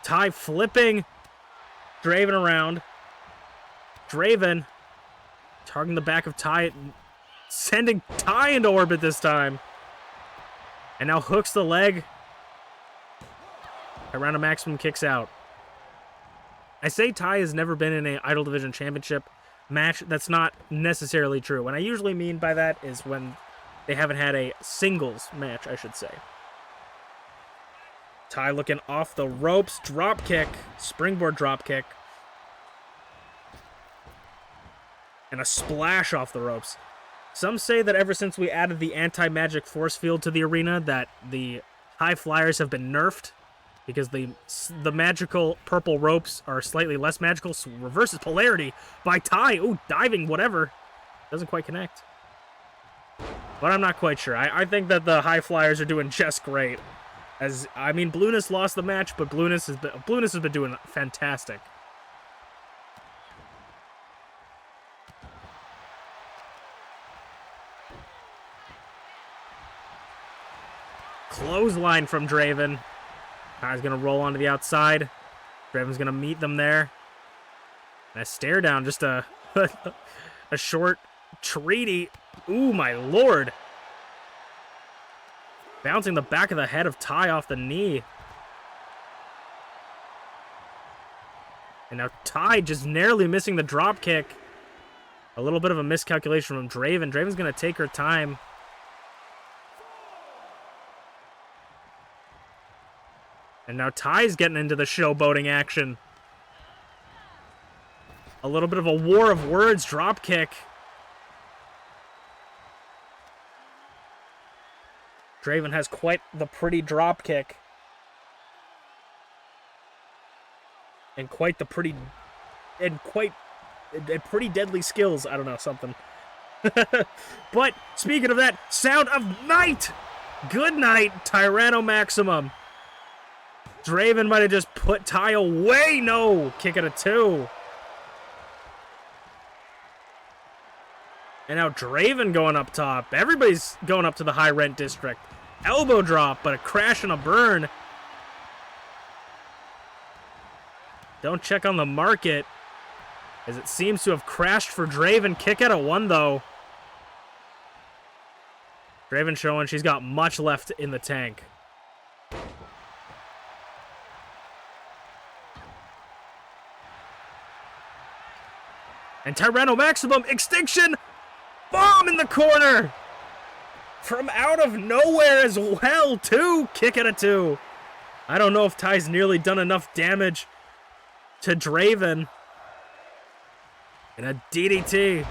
Ty flipping Draven around. Draven targeting the back of Ty, sending Ty into orbit this time. And now hooks the leg. Tyranno Maximum kicks out. I say Ty has never been in an Idol Division Championship match. That's not necessarily true. What I usually mean by that is when they haven't had a singles match, I should say. Ty looking off the ropes. Drop kick. Springboard drop kick. And a splash off the ropes. Some say that ever since we added the anti-magic force field to the arena, that the high flyers have been nerfed because the magical purple ropes are slightly less magical. So reverses polarity by Ty. Ooh, diving, whatever. Doesn't quite connect. But I'm not quite sure. I think that the high flyers are doing just great. Blueness lost the match, but Blueness has been doing fantastic. Clothesline from Draven. Ty's going to roll onto the outside. Draven's going to meet them there. And a stare down, just a short treaty. Ooh, my lord. Bouncing the back of the head of Ty off the knee. And now Ty just narrowly missing the drop kick. A little bit of a miscalculation from Draven. Draven's going to take her time. And now Ty's getting into the showboating action. A little bit of a war of words drop kick. Draven has quite the pretty drop kick. And quite pretty deadly skills. I don't know, something. But speaking of that, sound of night. Good night, Tyranno Maximum. Draven might have just put Ty away. No, kick it a 2. And now Draven going up top. Everybody's going up to the high rent district. Elbow drop, but a crash and a burn. Don't check on the market, as it seems to have crashed for Draven. Kick out at 1, though. Draven showing she's got much left in the tank. And Tyranno Maximum, Extinction, bomb in the corner. From out of nowhere as well, too. Kick it a 2. I don't know if Ty's nearly done enough damage to Draven. And a DDT.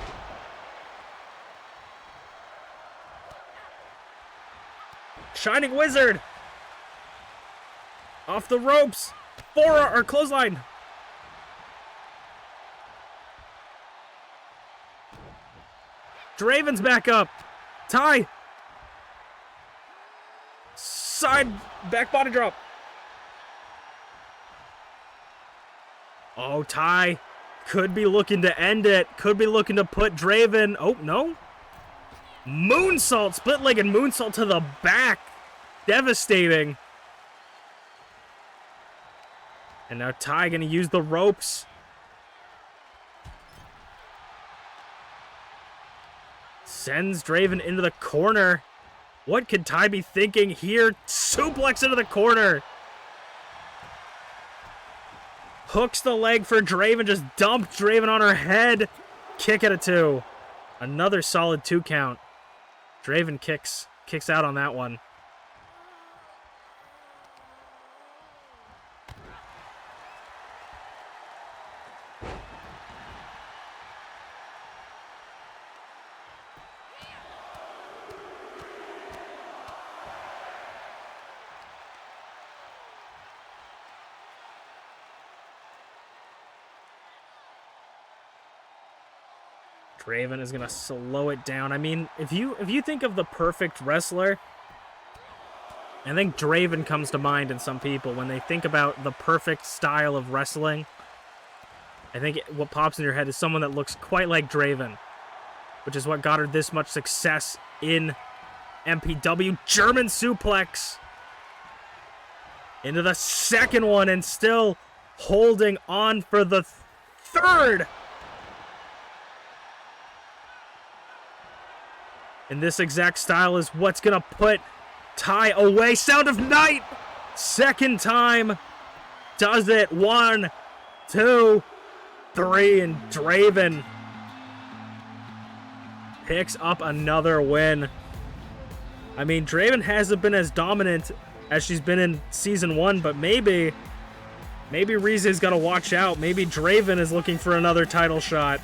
Shining Wizard. Off the ropes. Or clothesline. Draven's back up. Ty. Side back body drop. Oh, Ty could be looking to end it. Could be looking to put Draven. Oh, no. Moonsault. Split-legged moonsault to the back. Devastating. And now Ty going to use the ropes. Sends Draven into the corner. What could Ty be thinking here? Suplex into the corner. Hooks the leg for Draven. Just dumped Draven on her head. Kick at a 2. Another solid 2 count. Draven kicks out on that one. Draven is gonna slow it down. I mean, if you think of the perfect wrestler, I think Draven comes to mind in some people when they think about the perfect style of wrestling. I think what pops in your head is someone that looks quite like Draven, which is what got her this much success in MPW. German suplex into the second one, and still holding on for the third. And this exact style is what's going to put Ty away. Sound of Night. Second time. Does it. 1, 2, 3. And Draven picks up another win. I mean, Draven hasn't been as dominant as she's been in Season 1. But maybe Rize's got to watch out. Maybe Draven is looking for another title shot.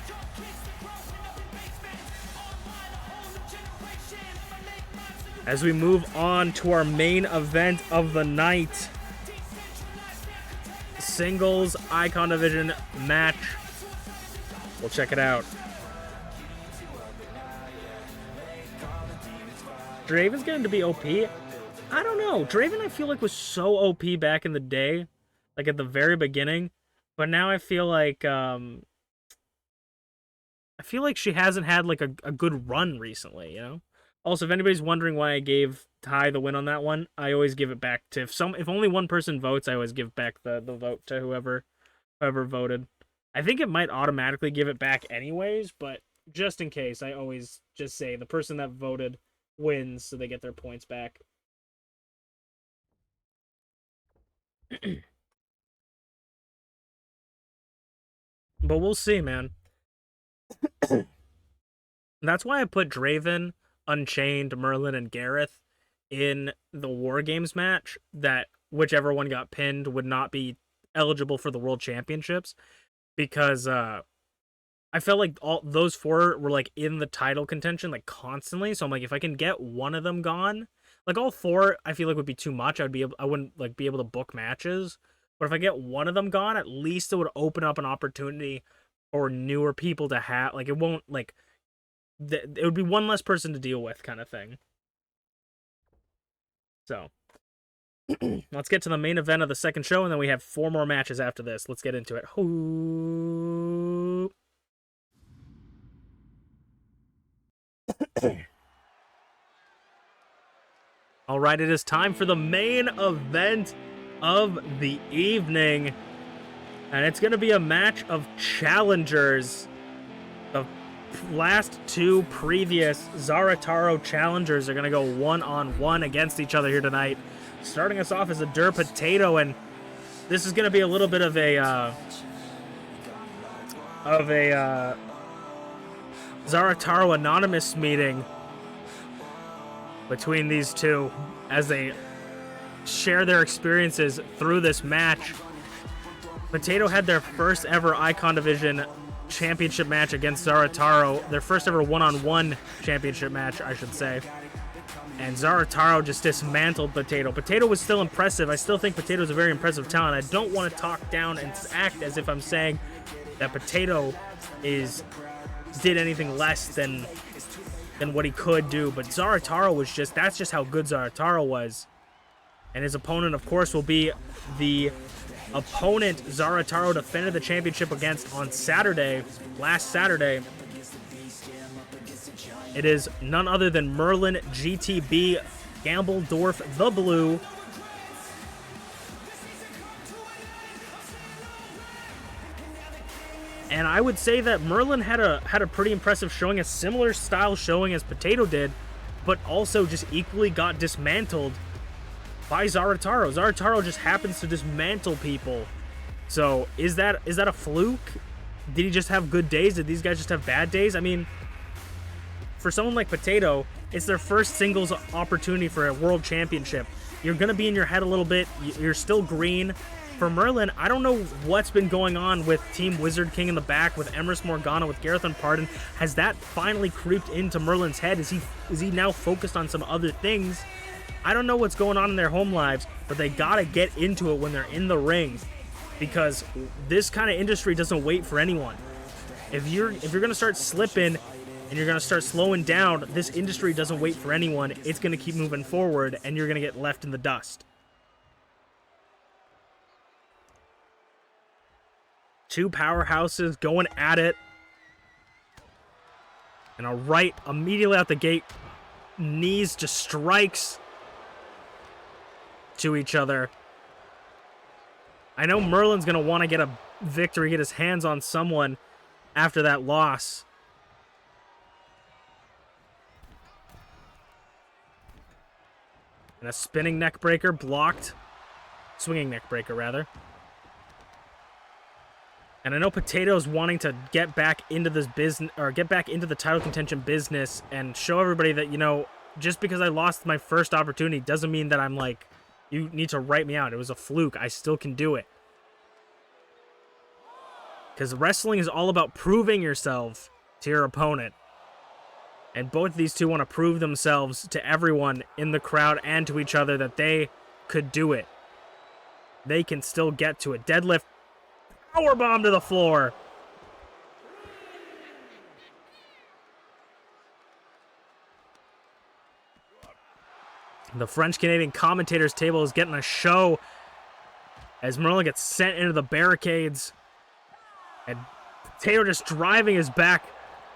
As we move on to our main event of the night. Singles Icon Division match. We'll check it out. Draven's getting to be OP. I don't know. Draven, I feel like, was so OP back in the day. Like at the very beginning. But now I feel like she hasn't had like a good run recently, you know? Also, if anybody's wondering why I gave Ty the win on that one, I always give it back to if only one person votes, I always give back the vote to whoever voted. I think it might automatically give it back anyways, but just in case, I always just say the person that voted wins, so they get their points back. But we'll see, man. That's why I put Draven, Unchained, Merlin, and Garreth in the War Games match that whichever one got pinned would not be eligible for the World Championships, because I felt like all those 4 were like in the title contention like constantly. So I'm like, if I can get one of them gone, like all 4, I feel like would be too much. I wouldn't like be able to book matches. But if I get one of them gone, at least it would open up an opportunity for newer people to have, like, it won't like it would be one less person to deal with, kind of thing. So let's get to the main event of the second show, and then we have 4 more matches after this. Let's get into it. All right, it is time for the main event of the evening, and it's going to be a match of challengers. The last 2 previous Zarataro challengers are going to go 1-on-1 against each other here tonight. Starting us off is a Dur Potato, and this is going to be a little bit of a Zarataro Anonymous meeting between these two as they share their experiences through this match. Potato had their first ever Icon Division championship match against Zarataro, their first ever one-on-one championship match, I should say. And Zarataro just dismantled Potato. Potato was still impressive. I still think Potato's a very impressive talent. I don't want to talk down and act as if I'm saying that Potato did anything less than what he could do. But Zarataro was that's just how good Zarataro was. And his opponent, of course, will be the opponent Zarataro defended the championship against on Saturday, last Saturday. It is none other than MerlinGTB Gambledorf the Blue. And I would say that Merlin had a pretty impressive showing, a similar style showing as Potato did, but also just equally got dismantled by Zarataro. Zarataro just happens to dismantle people. So is that a fluke? Did he just have good days? Did these guys just have bad days? I mean, for someone like Potato, it's their first singles opportunity for a world championship. You're going to be in your head a little bit. You're still green. For Merlin, I don't know what's been going on with Team Wizard King in the back, with Emrys Morgana, with Garreth Unported. Has that finally creeped into Merlin's head? Is he now focused on some other things? I don't know what's going on in their home lives, but they got to get into it when they're in the ring, because this kind of industry doesn't wait for anyone. If you're going to start slipping and you're going to start slowing down, this industry doesn't wait for anyone. It's going to keep moving forward, and you're going to get left in the dust. Two powerhouses going at it. And a right immediately out the gate. Knees just strikes to each other. I know Merlin's going to want to get a victory, get his hands on someone after that loss. And a spinning neck breaker blocked. Swinging neck breaker, rather. And I know Potato's wanting to get back into this business, or get back into the title contention business, and show everybody that, you know, just because I lost my first opportunity doesn't mean that I'm like, you need to write me out. It was a fluke. I still can do it. Because wrestling is all about proving yourself to your opponent. And both of these two want to prove themselves to everyone in the crowd and to each other that they could do it. They can still get to it. Deadlift. Powerbomb to the floor. The French-Canadian commentators table is getting a show as Merlin gets sent into the barricades. And Potato just driving his back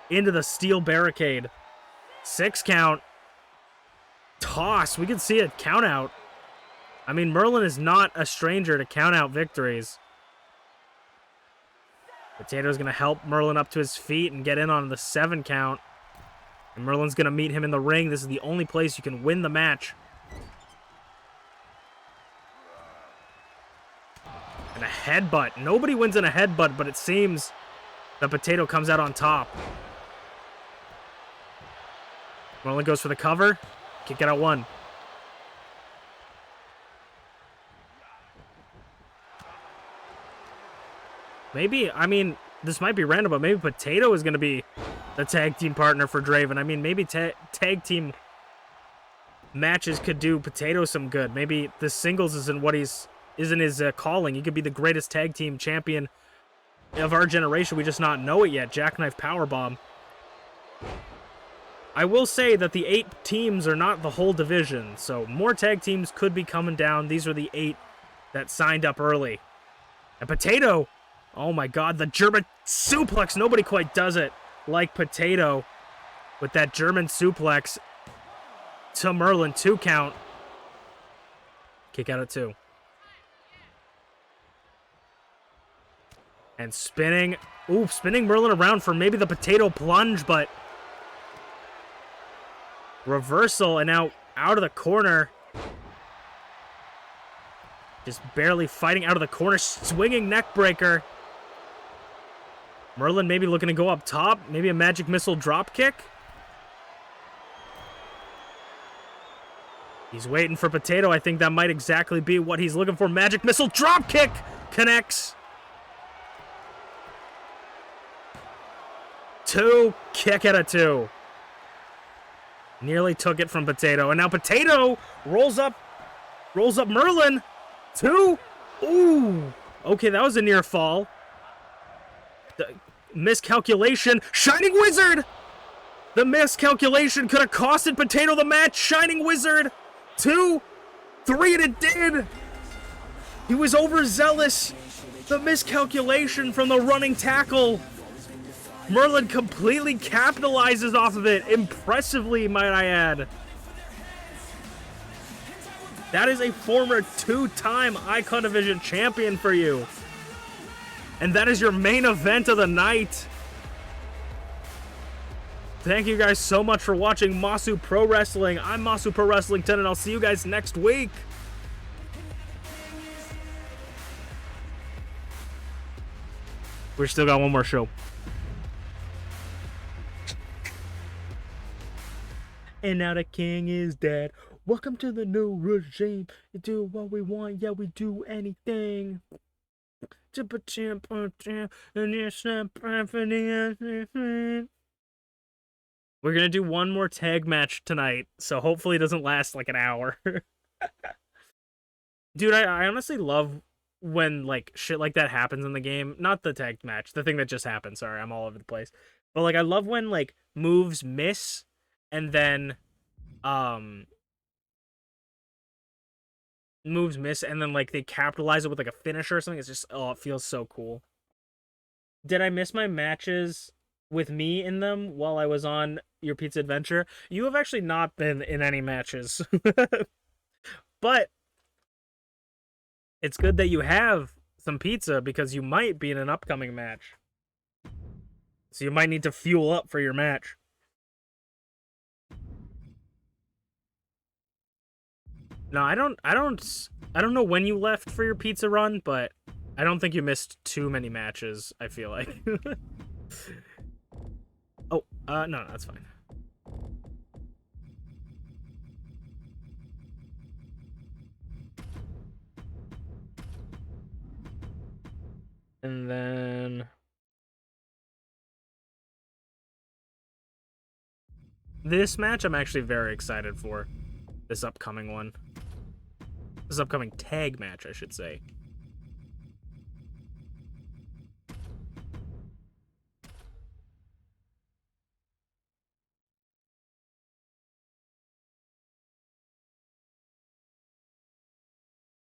into the steel barricade. 6 count. Toss. We can see a count out. I mean, Merlin is not a stranger to count out victories. Potato's going to help Merlin up to his feet and get in on the 7 count. And Merlin's going to meet him in the ring. This is the only place you can win the match. And a headbutt. Nobody wins in a headbutt, but it seems that Potato comes out on top. Merlin goes for the cover. Kick it out 1. Maybe, I mean, this might be random, but maybe Potato is going to be the tag team partner for Draven. I mean, maybe tag team matches could do Potato some good. Maybe the singles isn't his calling. He could be the greatest tag team champion of our generation. We just not know it yet. Jackknife Powerbomb. I will say that the 8 teams are not the whole division, so more tag teams could be coming down. These are the 8 that signed up early. And Potato, oh my god, the German suplex. Nobody quite does it like Potato with that German suplex to Merlin. 2 count. Kick out at 2. And spinning. Ooh, spinning Merlin around for maybe the Potato plunge, but reversal, and now out of the corner. Just barely fighting out of the corner. Swinging neck breaker. Merlin maybe looking to go up top. Maybe a magic missile drop kick. He's waiting for Potato. I think that might exactly be what he's looking for. Magic missile drop kick connects. 2, kick out of 2. Nearly took it from Potato. And now Potato rolls up Merlin. 2. Ooh. Okay, that was a near fall. The miscalculation. Shining Wizard. The miscalculation could have costed Potato the match. Shining Wizard. 2, 3, and it did. He was overzealous. The miscalculation from the running tackle. Merlin completely capitalizes off of it. Impressively, might I add. That is a former 2-time Icon Division champion for you. And that is your main event of the night. Thank you guys so much for watching Masu Pro Wrestling. I'm Masu Pro Wrestling 10, and I'll see you guys next week. We still got one more show. And now the king is dead. Welcome to the new regime. You do what we want, yeah, we do anything. We're gonna do one more tag match tonight, so hopefully it doesn't last like an hour. Dude, I honestly love when like shit like that happens in the game. Not the tag match, the thing that just happened. Sorry, I'm all over the place. But like I love when like moves miss and then like they capitalize it with like a finisher or something. It's just, oh, it feels so cool. Did I miss my matches with me in them while I was on your pizza adventure? You have actually not been in any matches. But it's good that you have some pizza because you might be in an upcoming match. So you might need to fuel up for your match. No, I don't know when you left for your pizza run, but I don't think you missed too many matches, I feel like. Oh, no, that's fine. And then this match I'm actually very excited for. This upcoming one. This upcoming tag match, I should say.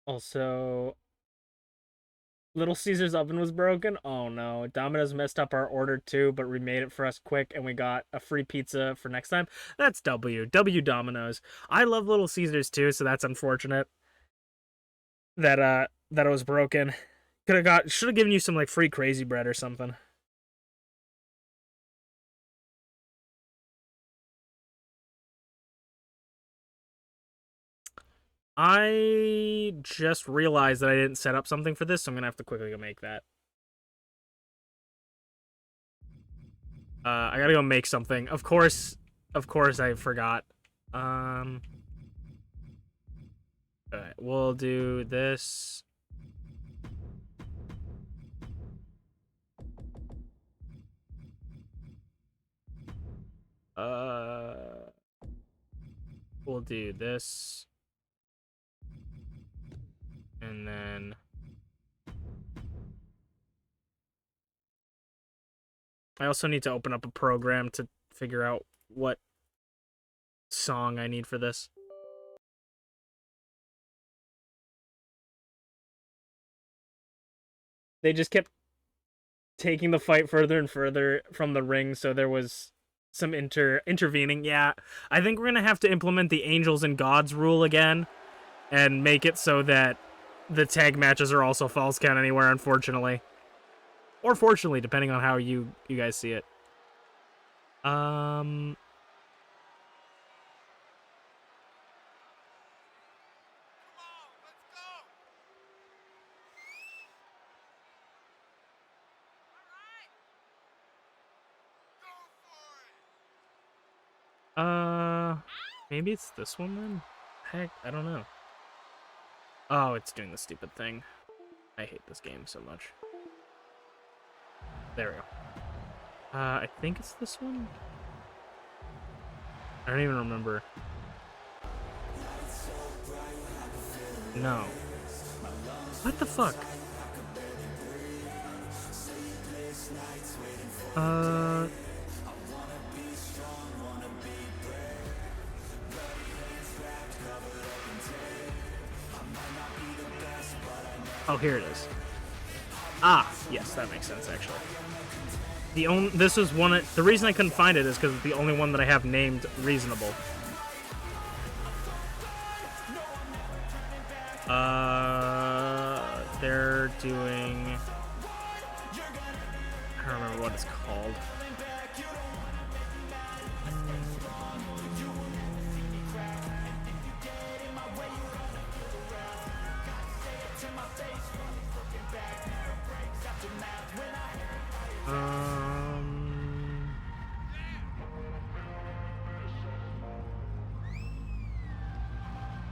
Also, Little Caesar's oven was broken. Oh no, Domino's messed up our order too, but remade it for us quick, and we got a free pizza for next time. That's W Domino's. I love Little Caesar's too, so that's unfortunate that that it was broken. Should have given you some like free crazy bread or something. I just realized that I didn't set up something for this, so I'm gonna have to quickly go make that. I gotta go make something. Of course I forgot. Alright, we'll do this. We'll do this. And then... I also need to open up a program to figure out what song I need for this. They just kept taking the fight further and further from the ring, so there was some intervening. Yeah, I think we're gonna have to implement the Angels and Gods rule again and make it so that the tag matches are also false count anywhere, unfortunately. Or fortunately, depending on how you guys see it. Maybe it's this one then? Heck, I don't know. Oh, it's doing the stupid thing. I hate this game so much. There we go. I think it's this one? I don't even remember. No. What the fuck? Oh, here it is. Ah, yes, that makes sense, actually. This was one... The reason I couldn't find it is because it's the only one that I have named reasonable. They're doing... I don't remember what it's called.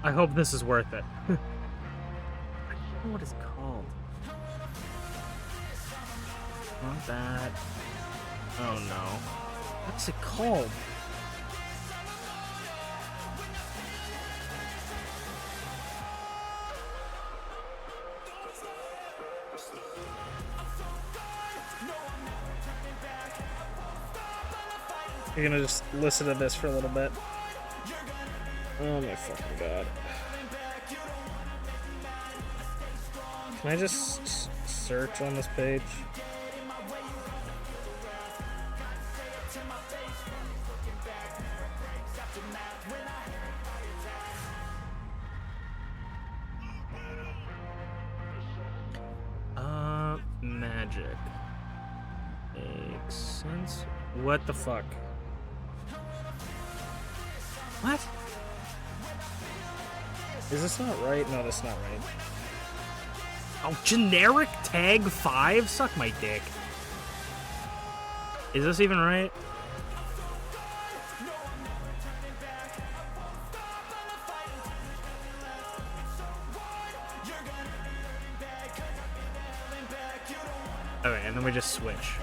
I hope this is worth it. I don't know what it's called. Not that. Oh no. What's it called? You're gonna just listen to this for a little bit. Oh my fucking god. Can I just search on this page? Magic. Makes sense. What the fuck? What? Is this not right? No, that's not right. Oh, generic tag 5? Suck my dick. Is this even right? Okay, and then we just switch.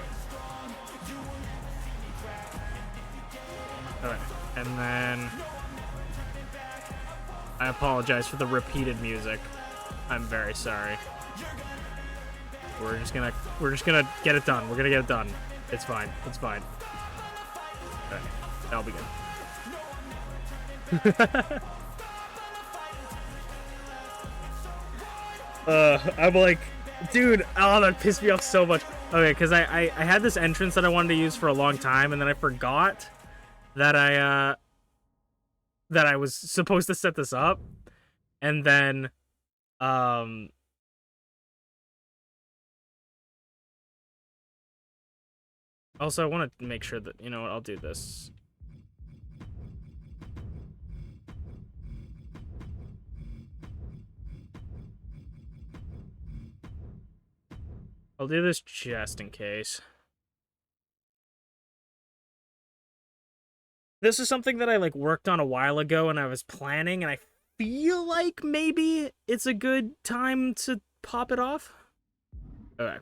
Okay, and then... I apologize for the repeated music. I'm very sorry. We're just gonna get it done. We're gonna get it done. It's fine. It's fine. Okay, that'll be good. I'm like, dude, oh, that pissed me off so much. Okay, because I had this entrance that I wanted to use for a long time, and then I forgot that I was supposed to set this up, and then also I want to make sure that, you know what, I'll do this. I'll do this just in case. This is something that I like worked on a while ago and I was planning, and I feel like maybe it's a good time to pop it off. Okay.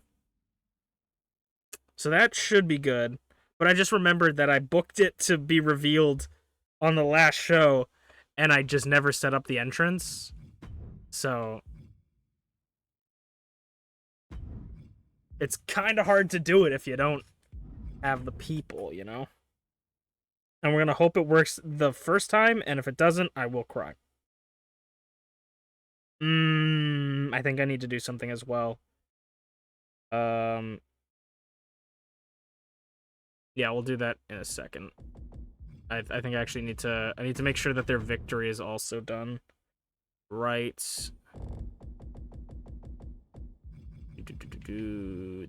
So that should be good. But I just remembered that I booked it to be revealed on the last show, and I just never set up the entrance. So it's kind of hard to do it if you don't have the people, you know? And we're going to hope it works the first time, and if it doesn't, I will cry. I think I need to do something as well. Yeah, we'll do that in a second. I think I actually need to make sure that their victory is also done. Right.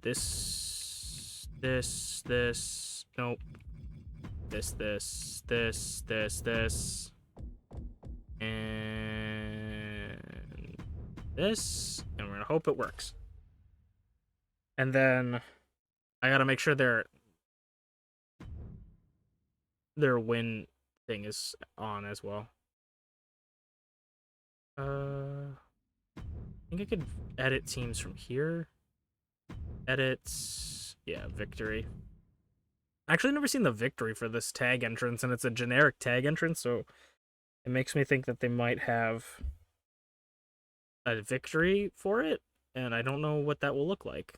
This. Nope. This. And this. And we're gonna hope it works. And then I gotta make sure their win thing is on as well. I think I could edit teams from here. Edits. Yeah, victory. Actually, I've never seen the victory for this tag entrance, and it's a generic tag entrance, so it makes me think that they might have a victory for it, and I don't know what that will look like.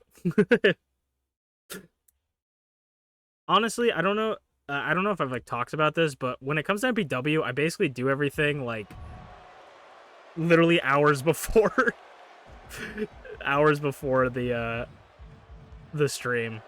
Honestly, I don't know. I don't know if I've like talked about this, but when it comes to MPW, I basically do everything like literally hours before the stream.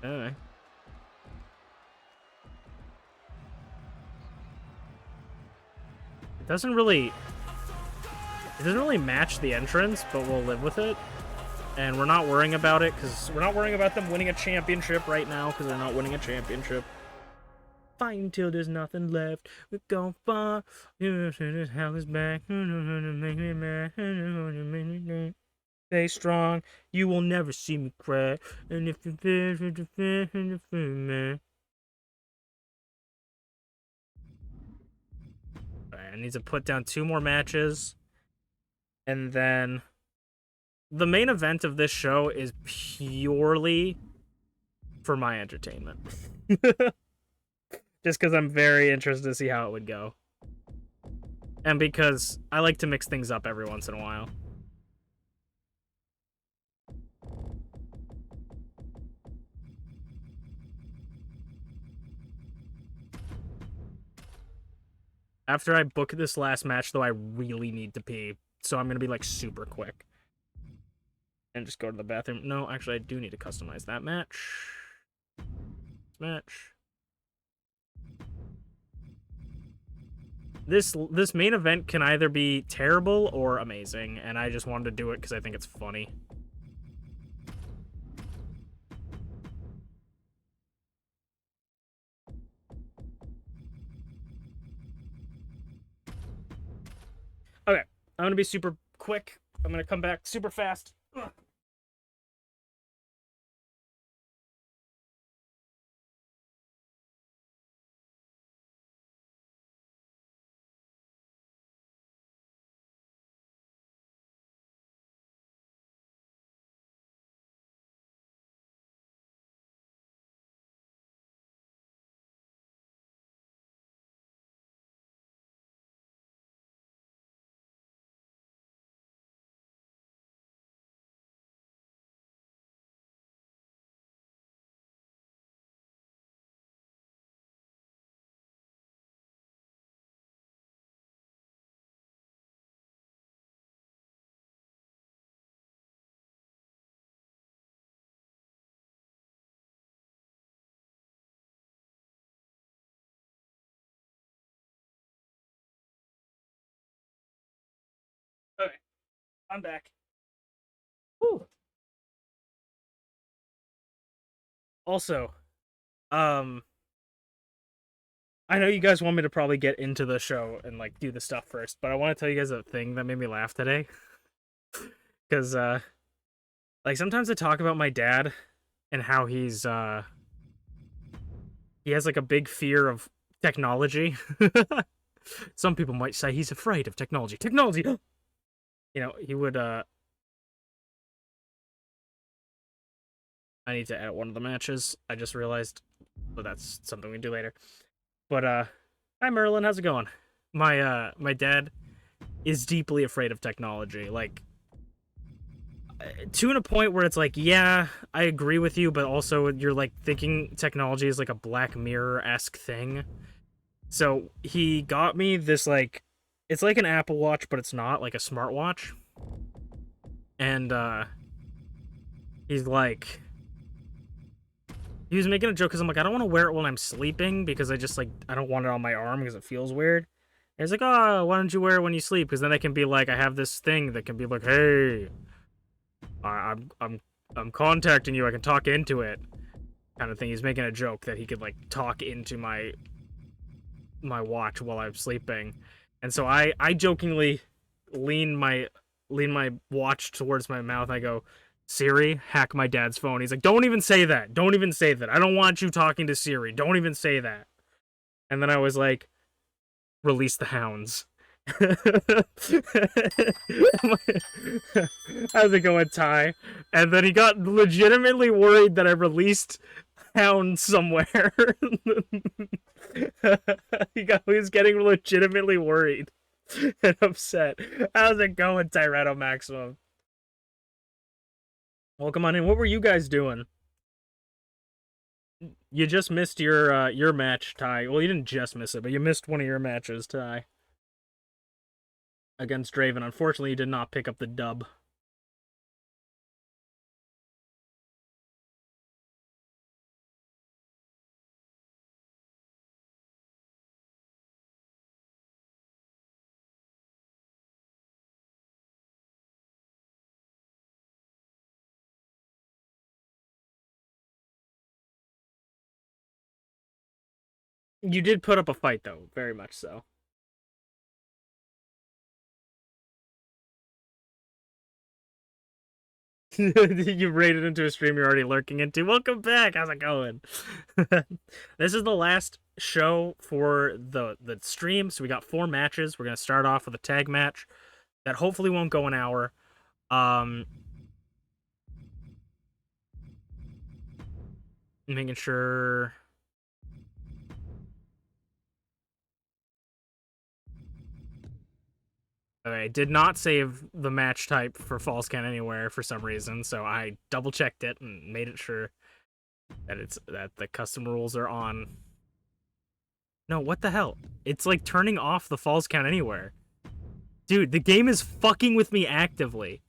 Anyway. It doesn't really match the entrance, but we'll live with it. And we're not worrying about it, because we're not worrying about them winning a championship right now, because they're not winning a championship. Fighting till there's nothing left. We go far. Hell is back. Stay strong. You will never see me cry. And if you man. I need to put down 2 more matches. And then the main event of this show is purely for my entertainment. Just because I'm very interested to see how it would go. And because I like to mix things up every once in a while. After I book this last match, though, I really need to pee. So I'm going to be, like, super quick. And just go to the bathroom. No, actually, I do need to customize that match. This main event can either be terrible or amazing. And I just wanted to do it because I think it's funny. Okay, I'm gonna be super quick. I'm gonna come back super fast. Ugh. Okay, I'm back. Whew. Also, I know you guys want me to probably get into the show and like do the stuff first, but I want to tell you guys a thing that made me laugh today. Because Because, like, sometimes I talk about my dad and how he has, like, a big fear of technology. Some people might say he's afraid of technology. Technology! You know, he would, I need to edit one of the matches. I just realized, but that's something we can do later. But, hi Merlin, how's it going? My dad is deeply afraid of technology. Like, to a point where it's like, yeah, I agree with you, but also you're, like, thinking technology is, like, a Black Mirror-esque thing. So, he got me this, like, it's like an Apple Watch, but it's not, like a smartwatch. And, he's like, he was making a joke because I'm like, I don't want to wear it when I'm sleeping because I just, like, I don't want it on my arm because it feels weird. And he's like, oh, why don't you wear it when you sleep? Because then I can be like, I have this thing that can be like, hey, I'm contacting you. I can talk into it, kind of thing. He's making a joke that he could, like, talk into my watch while I'm sleeping. And so I jokingly lean my watch towards my mouth. I go, Siri, hack my dad's phone. He's like, don't even say that. Don't even say that. I don't want you talking to Siri. Don't even say that. And then I was like, release the hounds. How's it going, Ty? And then he got legitimately worried that I released hounds somewhere. He was getting legitimately worried and upset. How's it going, Tyretto Maximum? Welcome on in. What were you guys doing? You just missed your match, Ty. Well, you didn't just miss it, but you missed one of your matches, Ty. Against Draven. Unfortunately, you did not pick up the dub. You did put up a fight, though. Very much so. You raided into a stream you're already lurking into. Welcome back. How's it going? This is the last show for the stream. So we got 4 matches. We're going to start off with a tag match that hopefully won't go an hour. Making sure... I did not save the match type for False Count Anywhere for some reason, so I double checked it and made it sure that the custom rules are on. No, what the hell? It's like turning off the False Count Anywhere. Dude, the game is fucking with me actively.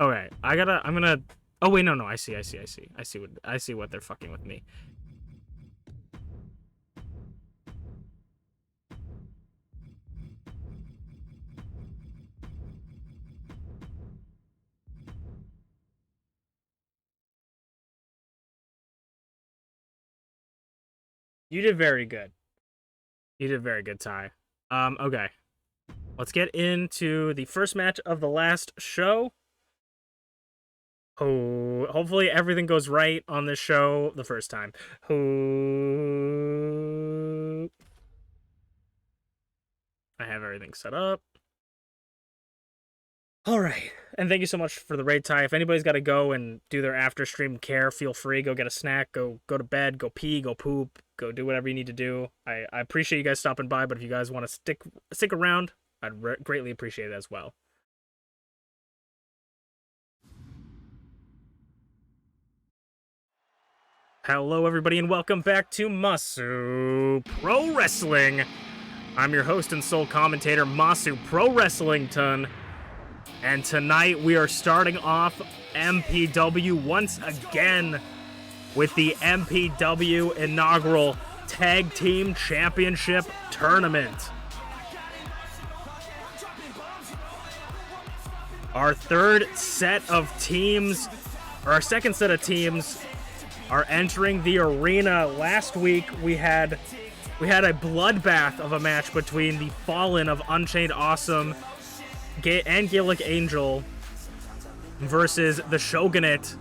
Okay, I'm gonna. Oh wait, no, I see what they're fucking with me. You did very good. You did very good, Ty. Okay. Let's get into the first match of the last show. Oh, hopefully everything goes right on this show the first time. Oh, I have everything set up. All right. And thank you so much for the raid, Ty. If anybody's got to go and do their after stream care, feel free. Go get a snack. Go to bed. Go pee. Go poop. Go do whatever you need to do. I appreciate you guys stopping by, but if you guys want to stick around, I'd greatly appreciate it as well. Hello, everybody, and welcome back to Masu Pro Wrestling. I'm your host and sole commentator, Masu Pro Wrestlington. And tonight we are starting off MPW once again with the MPW inaugural Tag Team Championship Tournament. Our third set of teams, or our second set of teams, are entering the arena. Last week we had we had a bloodbath of a match between the Fallen of UnchainedAwesome and Gaelic Angel versus the Shogunate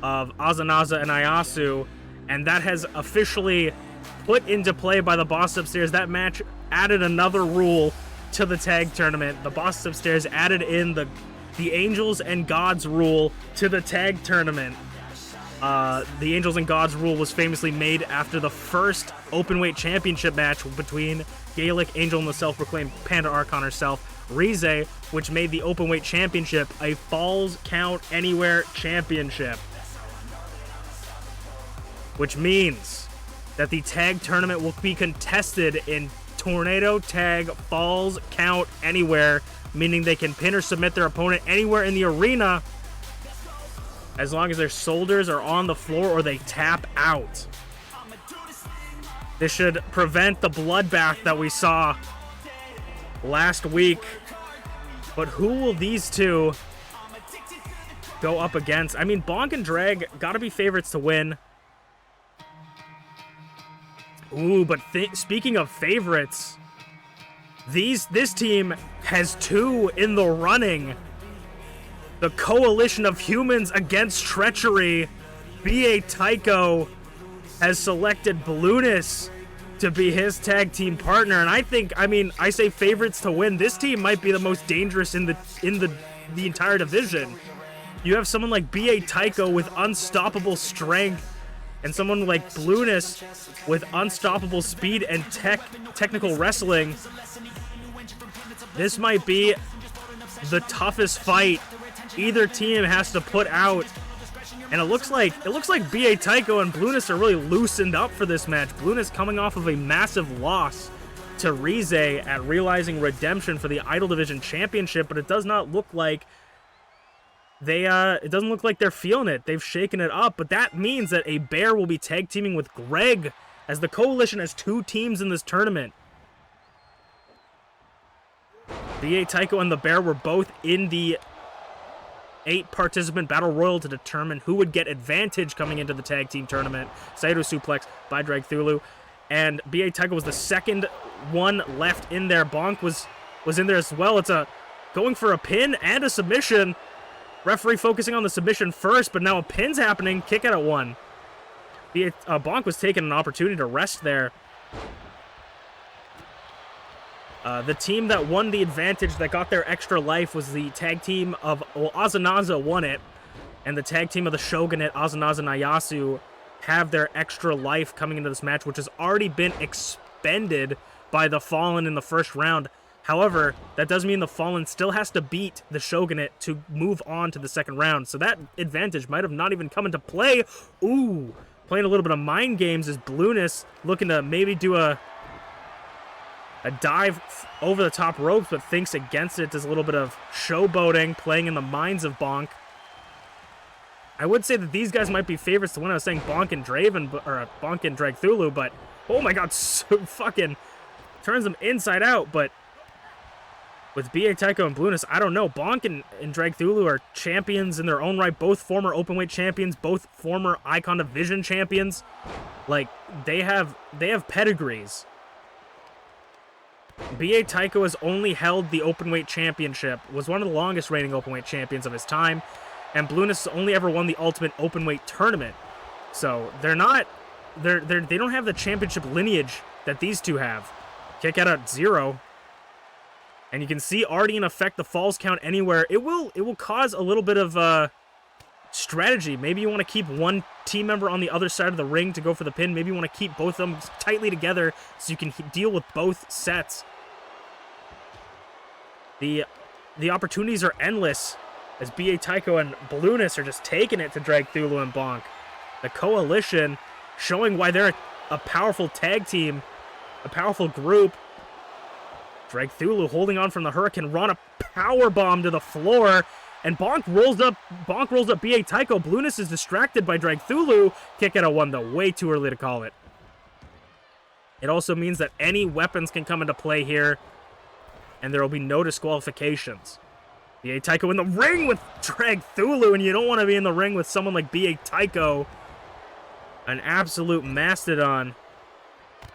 of Azanaza and Ayasu, and that has officially put into play by the boss upstairs. That match added another rule to the tag tournament. The boss upstairs added in the Angels and Gods rule to the tag tournament. The Angels and Gods rule was famously made after the first openweight championship match between Gaelic Angel and the self-proclaimed Panda Archon herself, Rize, which made the openweight championship a Falls Count Anywhere championship. Which means that the tag tournament will be contested in Tornado Tag Falls Count Anywhere, meaning they can pin or submit their opponent anywhere in the arena as long as their shoulders are on the floor or they tap out. This should prevent the bloodbath that we saw last week. But who will these two go up against? I mean, Bonk and Drag gotta be favorites to win. Ooh, but speaking of favorites, this team has two in the running. The Coalition of Humans Against Treachery, B.A. Tycho, has selected Blueness to be his tag team partner, and I say favorites to win. This team might be the most dangerous in the entire division. You have someone like B.A. Tycho with unstoppable strength, and someone like Blueness with unstoppable speed and technical wrestling. This might be the toughest fight either team has to put out, and it looks like B.A. Tycho and Blueness are really loosened up for this match. Blueness coming off of a massive loss to Rize at Realizing Redemption for the Idol Division Championship, but it does not look like it doesn't look like they're feeling it. They've shaken it up, but that means that a Bear will be tag teaming with Greg, as the Coalition has two teams in this tournament. B.A. Tycho and the Bear were both in the 8-participant Battle Royal to determine who would get advantage coming into the tag team tournament. Saito suplex by Dragthulu, and B.A. Tycho was the second one left in there. Bonk was in there as well. It's going for a pin and a submission. Referee focusing on the submission first, but now a pin's happening. Kick out at 1. Bonk was taking an opportunity to rest there. The team that won the advantage, that got their extra life, was the tag team of, Azanaza won it, and the tag team of the Shogunate, Azanaza and Ayasu, have their extra life coming into this match, which has already been expended by the Fallen in the first round. However, that does mean the Fallen still has to beat the Shogunate to move on to the second round, so that advantage might have not even come into play. Ooh, playing a little bit of mind games is Blueness, looking to maybe do a dive over the top ropes, but thinks against it. Does a little bit of showboating, playing in the minds of Bonk. I would say that these guys might be favorites to win. I was saying Bonk and Bonk and Dragthulu, but oh my god, so fucking turns them inside out. But with B.A. Tycho and Blueness, I don't know. Bonk and Dragthulu are champions in their own right, both former openweight champions, both former Icon Division champions. Like, they have pedigrees. B.A. Tycho has only held the openweight championship, was one of the longest reigning openweight champions of his time, and Blueness has only ever won the ultimate openweight tournament. So they don't have the championship lineage that these two have. Kick out at 0. And you can see already in effect the Falls Count Anywhere. It will cause a little bit of strategy. Maybe you want to keep one team member on the other side of the ring to go for the pin. Maybe you want to keep both of them tightly together so you can deal with both sets. The opportunities are endless as B.A. Tycho and Blueness are just taking it to Dragthulu and Bonk. The Coalition showing why they're a powerful tag team, a powerful group. Dragthulu holding on from the Hurricane Rana, powerbomb to the floor, and Bonk rolls up B.A. Tycho. Blueness is distracted by Dragthulu. Kick out at 1, though. Way too early to call it. It also means that any weapons can come into play here, and there will be no disqualifications. B.A. Tycho in the ring with Dragthulu, and you don't want to be in the ring with someone like B.A. Tycho, an absolute mastodon.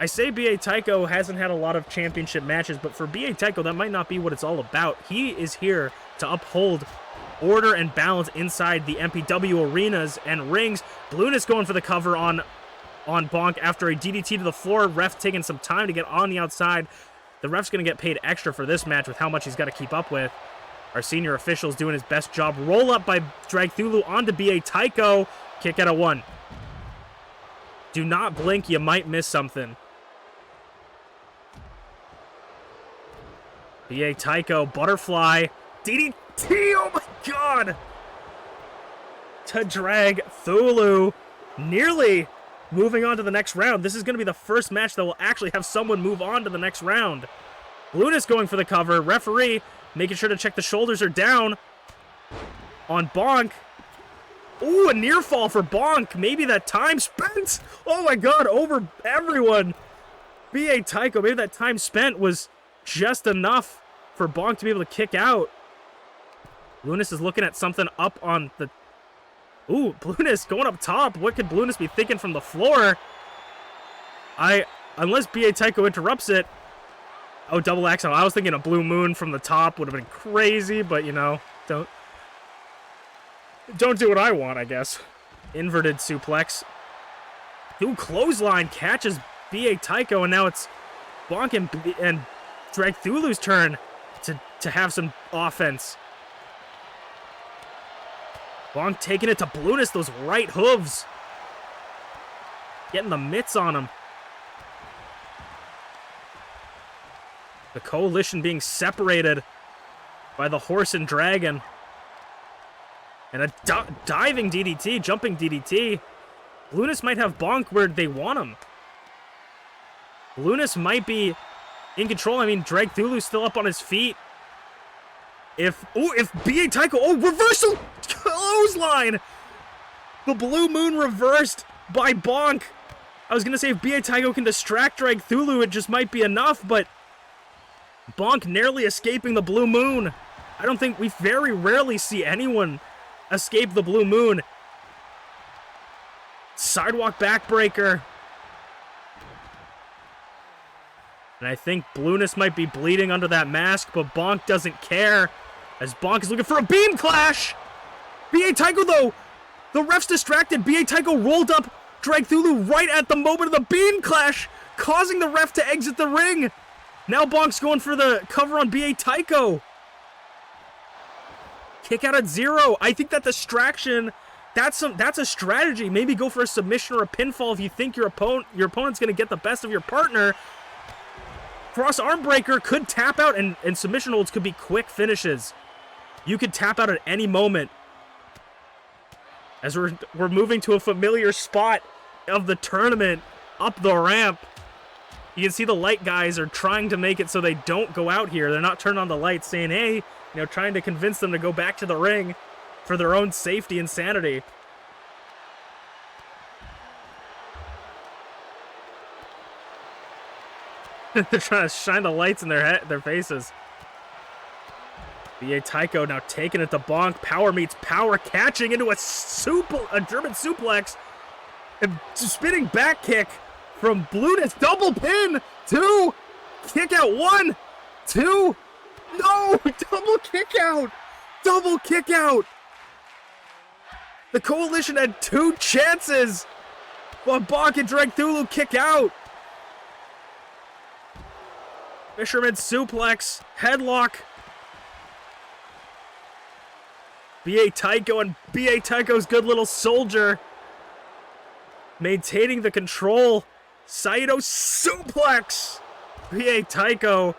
I say B.A. Tycho hasn't had a lot of championship matches, but for B.A. Tycho, that might not be what it's all about. He is here to uphold order and balance inside the MPW arenas and rings. Blueness going for the cover on Bonk after a DDT to the floor. Ref taking some time to get on the outside. The ref's going to get paid extra for this match with how much he's got to keep up with. Our senior official's doing his best job. Roll up by Dragthulu onto B.A. Tycho. Kick out of 1. Do not blink, you might miss something. B.A. Tycho, butterfly, DDT, oh my god! To Dragthulu, nearly moving on to the next round. This is going to be the first match that will actually have someone move on to the next round. Blueness going for the cover, referee making sure to check the shoulders are down on Bonk. Ooh, a near fall for Bonk. Maybe that time spent. Oh my god, over everyone. B.A. Tycho, maybe that time spent was just enough for Bonk to be able to kick out. Blueness is looking at something up on the... Ooh, Blueness going up top. What could Blueness be thinking from the floor? Unless B.A. Tycho interrupts it. Oh, double axe. I was thinking a blue moon from the top would have been crazy, but you know, don't do what I want, I guess. Inverted suplex. Ooh, clothesline catches B.A. Tycho, and now it's Bonk and Dragthulu's turn to have some offense. Bonk taking it to Blueness, those right hooves. Getting the mitts on him. The coalition being separated by the horse and dragon. And a diving DDT, jumping DDT. Blueness might have Bonk where they want him. Blueness might be in control. I mean, Dragthulu's still up on his feet. If B.A. Tycho, reversal clothesline! The blue moon reversed by Bonk. I was going to say if B.A. Tycho can distract Dragthulu, it just might be enough, but Bonk narrowly escaping the blue moon. I don't think we very rarely see anyone escape the blue moon. Sidewalk backbreaker. And I think Blueness might be bleeding under that mask, but Bonk doesn't care. As Bonk is looking for a beam clash. B.A. Tycho, though, the ref's distracted. B.A. Tycho rolled up Dragthulu right at the moment of the beam clash, causing the ref to exit the ring. Now Bonk's going for the cover on B.A. Tycho. Kick out at 0. I think that distraction, that's a strategy. Maybe go for a submission or a pinfall if you think your opponent's going to get the best of your partner. Cross arm breaker could tap out, and submission holds could be quick finishes. You could tap out at any moment. As we're moving to a familiar spot of the tournament, up the ramp. You can see the light guys are trying to make it so they don't go out here. They're not turning on the lights saying, hey, trying to convince them to go back to the ring for their own safety and sanity. They're trying to shine the lights in their faces. B.A. Tycho now taking it to Bonk. Power meets power, catching into a German suplex. And spinning back kick from Blueness. Double pin. 2. Kick out. 1. 2. No. Double kick out. Double kick out. The coalition had 2 chances. But Bonk and Dragthulu kick out. Fisherman suplex. Headlock. B.A. Tycho and B.A. Tycho's good little soldier. Maintaining the control. Saito suplex. B.A. Tycho.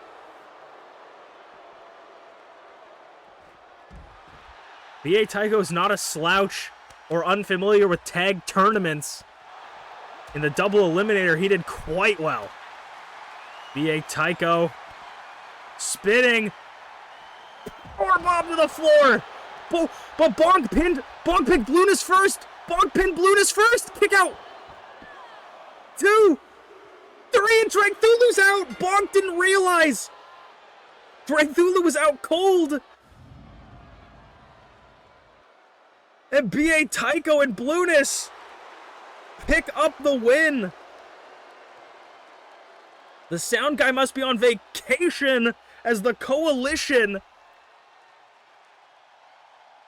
B.A. Tycho's not a slouch or unfamiliar with tag tournaments. In the double eliminator, he did quite well. B.A. Tycho spinning. Power bomb to the floor. But Bonk pinned Blueness first. Bonk pinned Blueness first. Kick out. 2. 3, and Dragthulu's out. Bonk didn't realize. Dragthulu was out cold. And B.A. Tycho and Blueness pick up the win. The sound guy must be on vacation as the coalition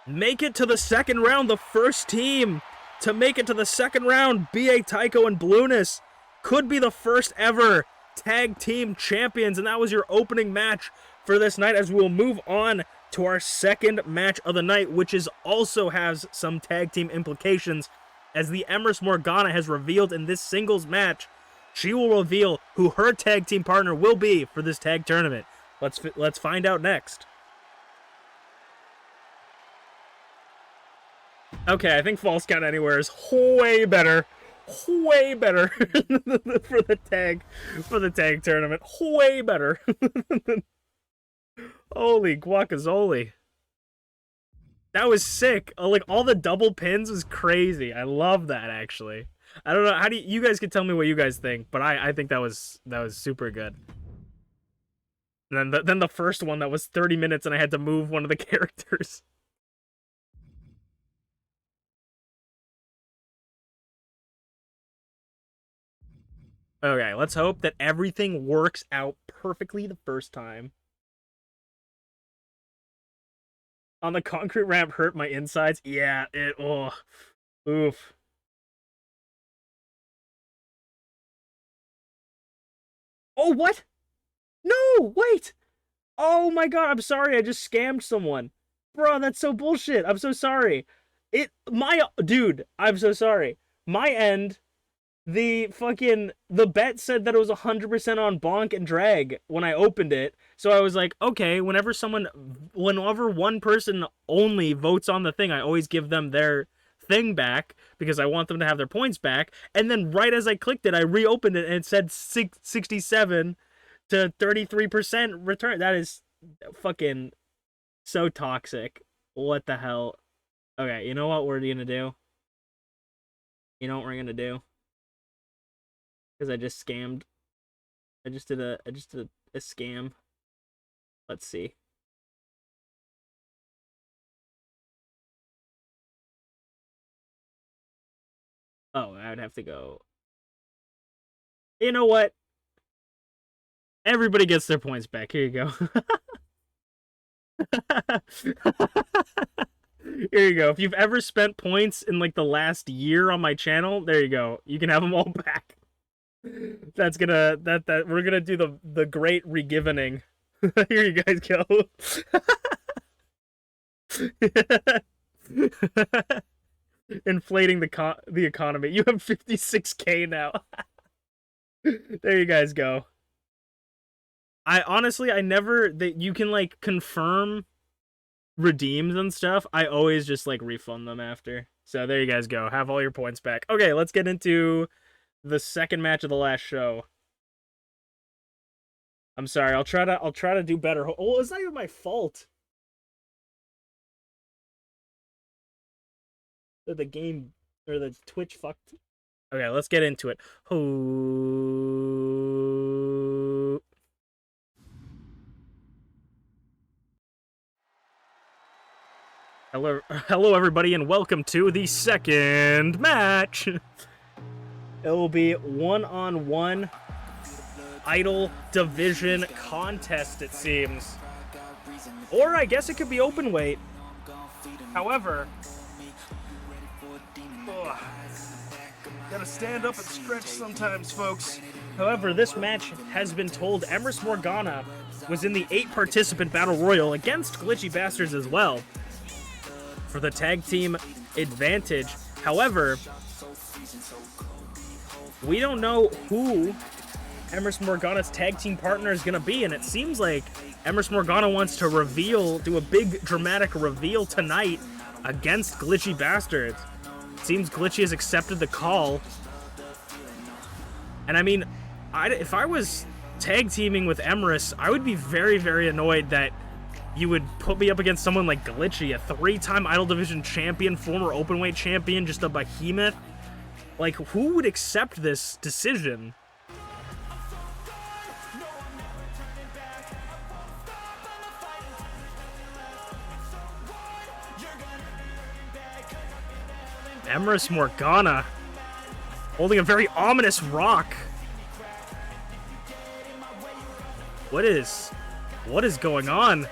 make it to the second round. The first team to make it to the second round, BA, Tycho, and Blueness, could be the first ever tag team champions. And that was your opening match for this night, as we'll move on to our second match of the night, which also has some tag team implications, as the Empress Morgana has revealed in this singles match. She will reveal who her tag team partner will be for this tag tournament. Let's find out next. Okay, I think False Count Anywhere is way better for the tag tournament. Way better. Holy guacazole. That was sick. Like, all the double pins was crazy. I love that, actually. I don't know, how do you guys can tell me what you guys think, but I think that was super good. And then the first one that was 30 minutes and I had to move one of the characters. Okay, let's hope that everything works out perfectly the first time. On the concrete ramp hurt my insides. Yeah, oof. Oh, what? No, wait. Oh my god, I'm sorry, I just scammed someone. Bro, that's so bullshit. I'm so sorry. Dude, I'm so sorry. My end, the bet said that it was 100% on bonk and drag when I opened it. So I was like, okay, whenever one person only votes on the thing, I always give them their thing back because I want them to have their points back. And then right as I clicked it, I reopened it and it said 67 to 33% return. That is fucking so toxic. What the hell? Okay, you know what we're gonna do? You know what we're gonna do? Because I just scammed. I just did a scam. Let's see. Oh, I would have to go. You know what? Everybody gets their points back. Here you go. Here you go. If you've ever spent points in like the last year on my channel, there you go. You can have them all back. That's gonna we're gonna do the great regivening. Here you guys go. Inflating the economy. You have 56K now. There you guys go. I never that you can like confirm redeems and stuff. I always just like refund them after. So there you guys go. Have all your points back. Okay, let's get into the second match of the last show. I'm sorry. I'll try to do better. Oh, it's not even my fault. The game or the Twitch fucked. Okay, let's get into it. Hello everybody, and welcome to the second match. It will be one-on-one idol division contest, it seems. Or I guess it could be open weight. However, gotta stand up and stretch sometimes, folks. However, this match has been told Empress Morgana was in the 8-participant Battle Royal against GlitchyBasturds as well for the tag team advantage. However, we don't know who Empress Morgana's tag team partner is going to be, and it seems like Empress Morgana wants to do a big dramatic reveal tonight against GlitchyBasturds. Seems Glitchy has accepted the call. And I mean, if I was tag teaming with Empress, I would be very, very annoyed that you would put me up against someone like Glitchy, a 3-time Idol Division champion, former openweight champion, just a behemoth. Like, who would accept this decision? Empress Morgana holding a very ominous rock. What is going on?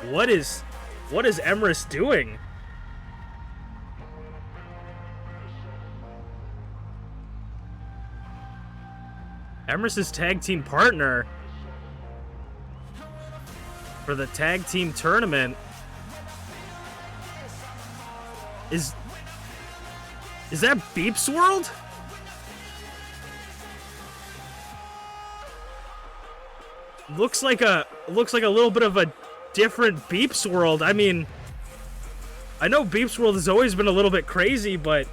What is Emrys doing? Emrys's tag team partner for the tag team tournament is that ShmeepsWorld? Looks like a little bit of a different ShmeepsWorld. I mean, I know ShmeepsWorld has always been a little bit crazy, but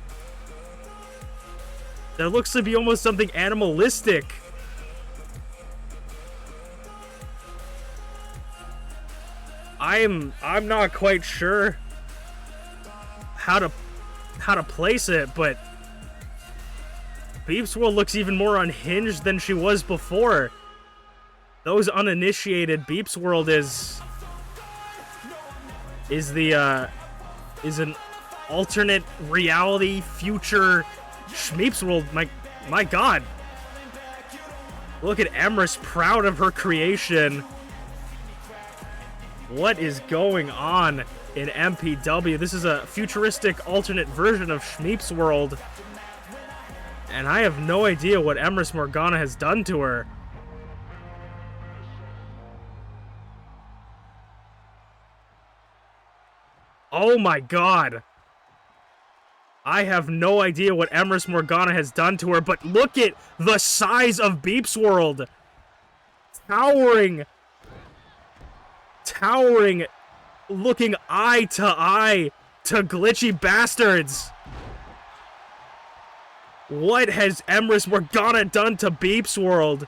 that looks to be almost something animalistic. I'm not quite sure how to place it, but ShmeepsWorld looks even more unhinged than she was before. Those uninitiated, ShmeepsWorld is an alternate reality future ShmeepsWorld. My God. Look at Emrys, proud of her creation. What is going on in MPW? This is a futuristic alternate version of ShmeepsWorld, and I have no idea what Emrys Morgana has done to her. Oh my God. I have no idea what Emrys Morgana has done to her, but look at the size of ShmeepsWorld. Towering, looking eye to eye to GlitchyBasturds. What has Emrys Morgana done to ShmeepsWorld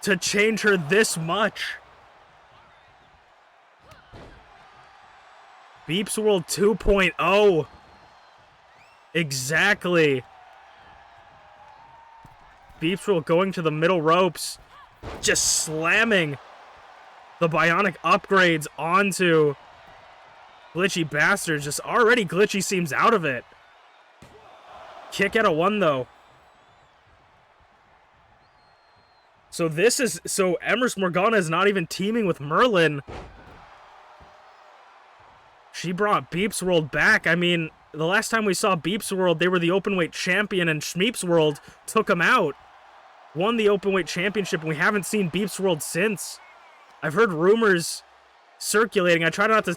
to change her this much? ShmeepsWorld 2.0. Exactly. ShmeepsWorld going to the middle ropes, just slamming the bionic upgrades onto GlitchyBasturds. Just already Glitchy seems out of it. Kick out of one though. So Emrys Morgana is not even teaming with Merlin. She brought ShmeepsWorld back. I mean, the last time we saw ShmeepsWorld, they were the openweight champion, and ShmeepsWorld took them out. Won the openweight championship, and we haven't seen ShmeepsWorld since. I've heard rumors circulating. I try not to,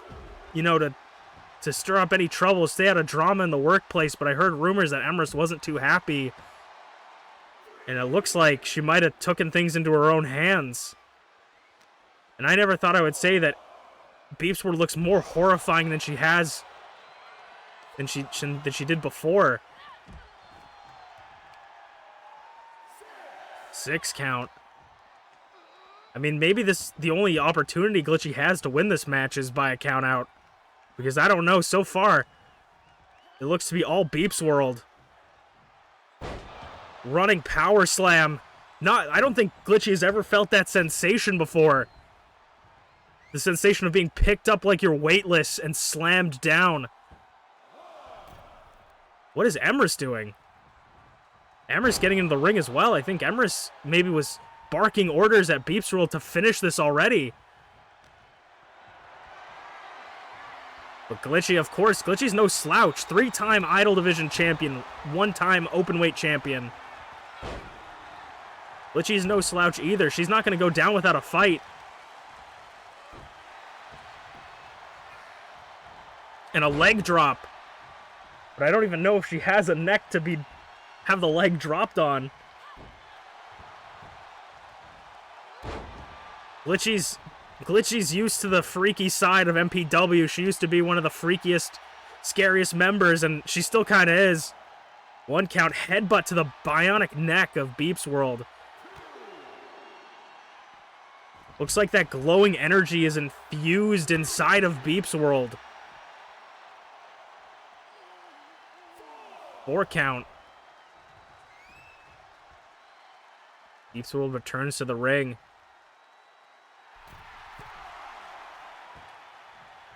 to stir up any trouble, stay out of drama in the workplace, but I heard rumors that Emrys wasn't too happy. And it looks like she might have taken things into her own hands. And I never thought I would say that ShmeepsWorld looks more horrifying than she did before. 6 count. I mean, maybe the only opportunity Glitchy has to win this match is by a count out. Because I don't know, so far, it looks to be all ShmeepsWorld. Running power slam. I don't think Glitchy has ever felt that sensation before. The sensation of being picked up like you're weightless and slammed down. What is Emrys doing? Emrys getting into the ring as well. I think Emrys maybe was barking orders at ShmeepsWorld to finish this already. But Glitchy, of course, Glitchy's no slouch. 3-time Idol Division champion, 1-time Openweight champion. Glitchy's no slouch either. She's not going to go down without a fight. And a leg drop. But I don't even know if she has a neck to have the leg dropped on. Glitchy's used to the freaky side of MPW. She used to be one of the freakiest, scariest members, and she still kind of is. 1 count, headbutt to the bionic neck of ShmeepsWorld. Looks like that glowing energy is infused inside of ShmeepsWorld. 4 count. ShmeepsWorld returns to the ring.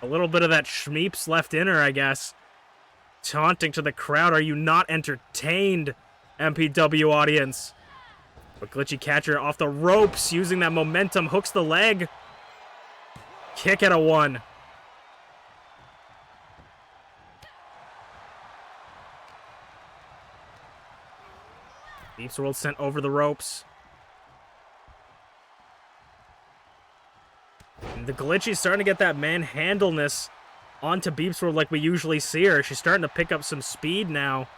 A little bit of that Shmeeps left in her, I guess. Taunting to the crowd. Are you not entertained? MPW audience. But Glitchy catcher off the ropes, using that momentum, hooks the leg. Kick at a 1. MeepsWorld sent over the ropes. And the Glitchy's starting to get that manhandleness onto MeepsWorld like we usually see her. She's starting to pick up some speed now.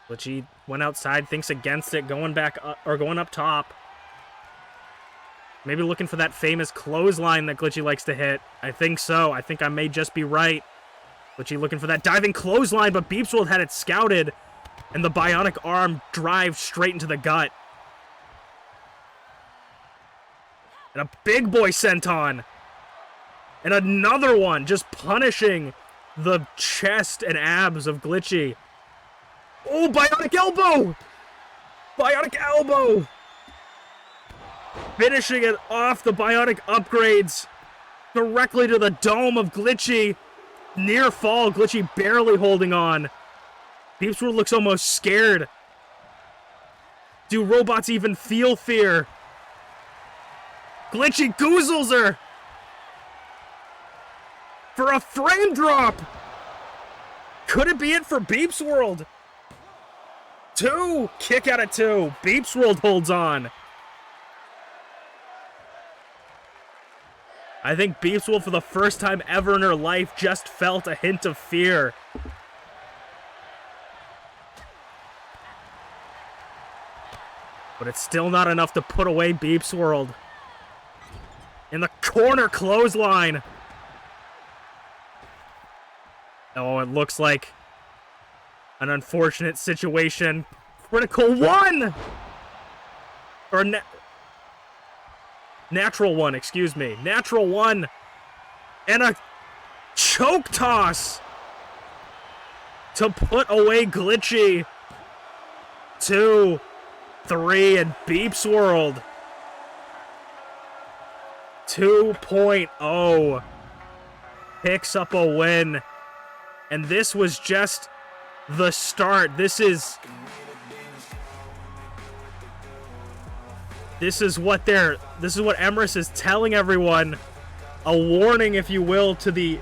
Glitchy went outside, thinks against it, going back up, or going up top. Maybe looking for that famous clothesline that Glitchy likes to hit. I think so. I think I may just be right. Glitchy looking for that diving clothesline, but MeepsWorld had it scouted, and the bionic arm drives straight into the gut. And a big boy senton. And another one, just punishing the chest and abs of Glitchy. Oh, bionic elbow! Bionic elbow! Finishing it off, the bionic upgrades directly to the dome of Glitchy. Near fall, Glitchy barely holding on. MeepsWorld looks almost scared. Do robots even feel fear? Glitchy goozles her! For a frame drop! Could it be it for MeepsWorld? 2! Kick out of 2. MeepsWorld holds on. I think MeepsWorld, for the first time ever in her life, just felt a hint of fear. But it's still not enough to put away MeepsWorld. In the corner clothesline. Oh, it looks like an unfortunate situation. Critical 1! Or natural 1, excuse me. Natural 1. And a choke toss to put away Glitchy. 2, 3, and MeepsWorld 2.0 picks up a win. And this was just the start. This is what Emrys is telling everyone. A warning, if you will, to the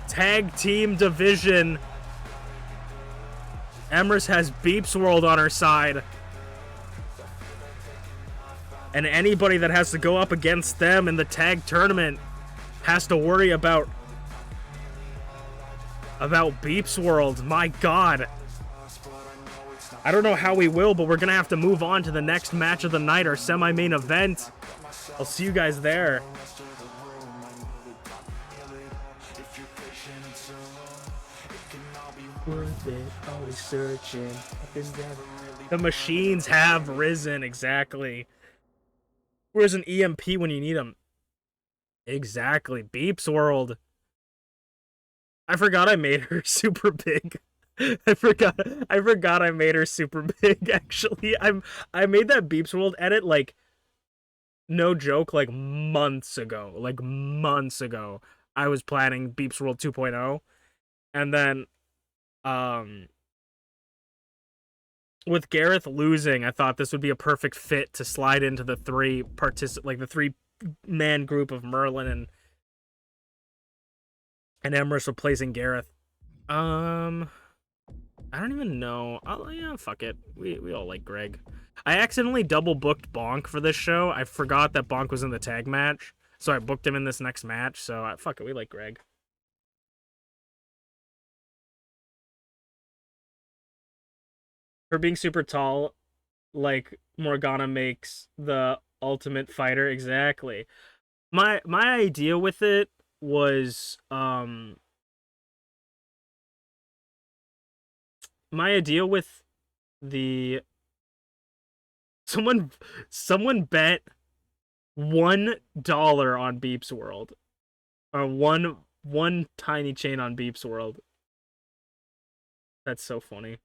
tag team division. Emrys has MeepsWorld on her side. And anybody that has to go up against them in the tag tournament has to worry about MeepsWorld. My God. I don't know how we will, but we're going to have to move on to the next match of the night, our semi-main event. I'll see you guys there. Worth it, always searching. The machines have risen, exactly. Where's an EMP when you need them? Exactly, MeepsWorld. I forgot I made her super big. I forgot I made her super big, actually. I made that MeepsWorld edit, like, no joke, like months ago. Like months ago. I was planning MeepsWorld 2.0. And then with Garreth losing, I thought this would be a perfect fit to slide into the three man group of Merlin and Emrys replacing Garreth. I don't even know. Yeah, fuck it. We all like Greg. I accidentally double booked Bonk for this show. I forgot that Bonk was in the tag match, so I booked him in this next match. So fuck it. We like Greg. Her being super tall, like Morgana makes the ultimate fighter. Exactly. My idea with it was my idea with the someone bet $1 on MeepsWorld, or one tiny chain on MeepsWorld. That's so funny.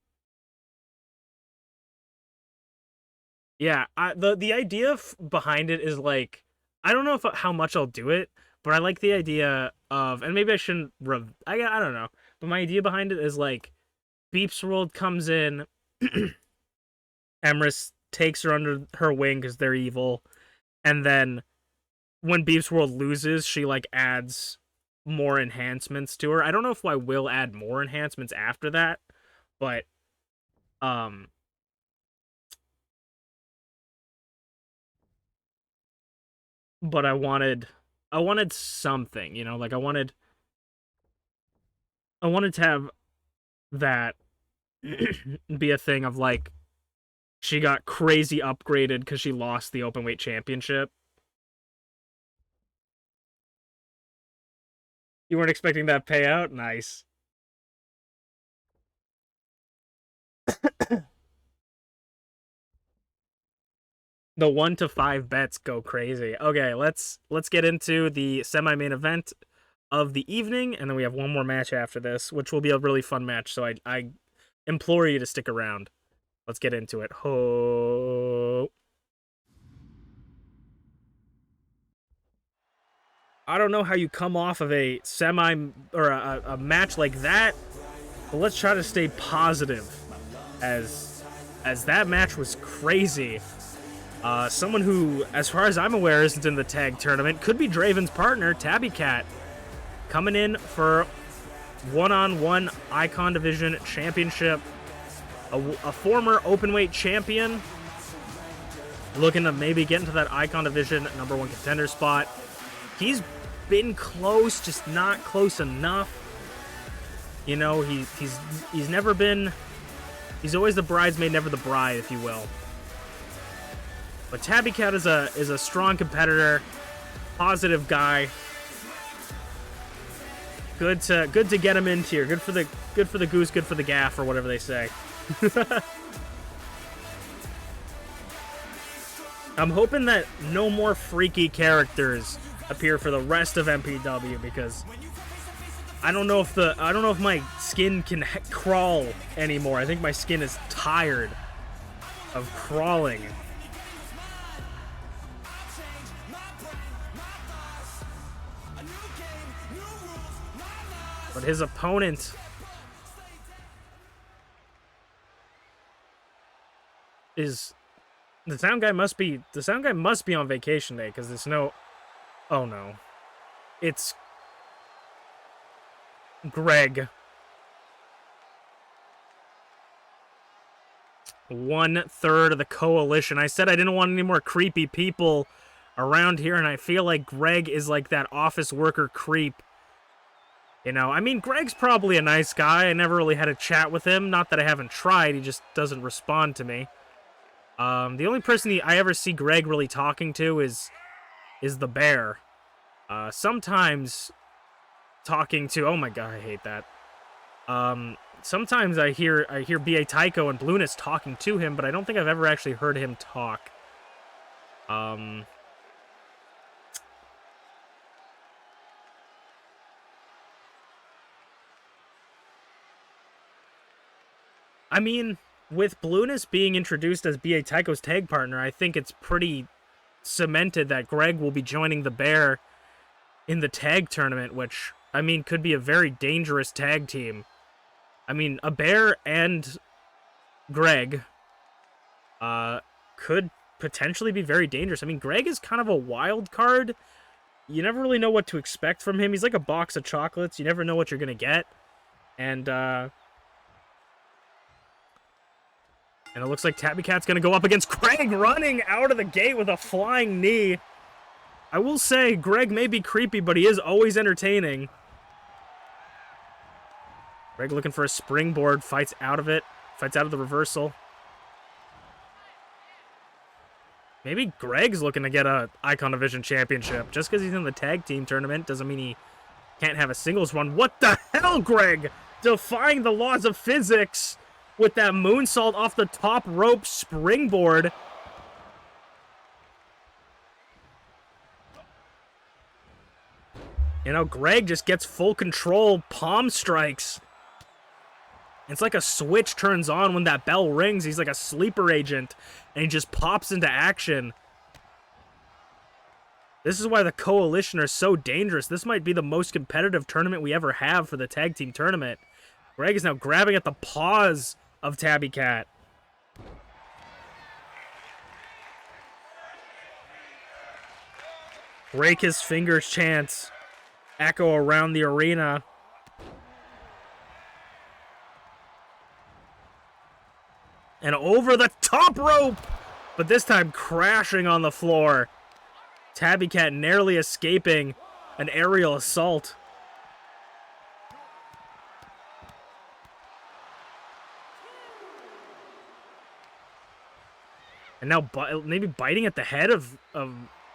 Yeah, the idea behind it is, like, I don't know how much I'll do it, but I like the idea of, and maybe I shouldn't, I don't know, But my idea behind it is like, MintyClovers comes in, Emrys takes her under her wing because they're evil, and then when MintyClovers loses, she like adds more enhancements to her. I don't know if I will add more enhancements after that, but I wanted something, you know, like I wanted to have that be a thing of like she got crazy upgraded because she lost the openweight championship. You weren't expecting that payout? Nice. The 1 to 5 bets go crazy. Okay, let's get into the semi-main event of the evening, and then we have one more match after this, which will be a really fun match, so I implore you to stick around. Let's get into it. Ho! I don't know how you come off of a a match like that, but let's try to stay positive, as that match was crazy. Someone who, as far as I'm aware, isn't in the tag tournament, could be Draven's partner, Tabbycat, coming in for one-on-one Icon Division Championship. A former openweight champion, looking to maybe get into that Icon Division #1 contender spot. He's been close, just not close enough. You know, he's never been. He's always the bridesmaid, never the bride, if you will. But Tabbycat is a strong competitor, positive guy. Good to get him into here. Good for the goose, good for the gaff, or whatever they say. I'm hoping that no more freaky characters appear for the rest of MPW, because I don't know if my skin can crawl anymore. I think my skin is tired of crawling. But his opponent is the sound guy must be on vacation day, because there's no. Oh no, it's Greg. 1/3 of the coalition. I said I didn't want any more creepy people around here, and I feel like Greg is like that office worker creep. You know, I mean, Greg's probably a nice guy. I never really had a chat with him. Not that I haven't tried. He just doesn't respond to me. The only person I ever see Greg really talking to is the bear. Sometimes talking to... Oh my god, I hate that. Sometimes I hear B.A. Tycho and Blueness talking to him, but I don't think I've ever actually heard him talk. I mean, with Blueness being introduced as B.A. Tycho's tag partner, I think it's pretty cemented that Greg will be joining the Bear in the tag tournament, which, I mean, could be a very dangerous tag team. I mean, a Bear and Greg could potentially be very dangerous. I mean, Greg is kind of a wild card. You never really know what to expect from him. He's like a box of chocolates. You never know what you're going to get. And it looks like Tabbycat's going to go up against Greg, running out of the gate with a flying knee. I will say, Greg may be creepy, but he is always entertaining. Greg looking for a springboard, fights out of it, fights out of the reversal. Maybe Greg's looking to get a Icon Division championship. Just because he's in the tag team tournament doesn't mean he can't have a singles run. What the hell, Greg? Defying the laws of physics with that moonsault off the top rope springboard. You know, Greg just gets full control, palm strikes. It's like a switch turns on when that bell rings. He's like a sleeper agent, and he just pops into action. This is why the Coalition are so dangerous. This might be the most competitive tournament we ever have for the tag team tournament. Greg is now grabbing at the paws of Tabby Cat. Break his fingers chants echo around the arena. And over the top rope, but this time crashing on the floor. Tabby Cat narrowly escaping an aerial assault. And now maybe biting at the head of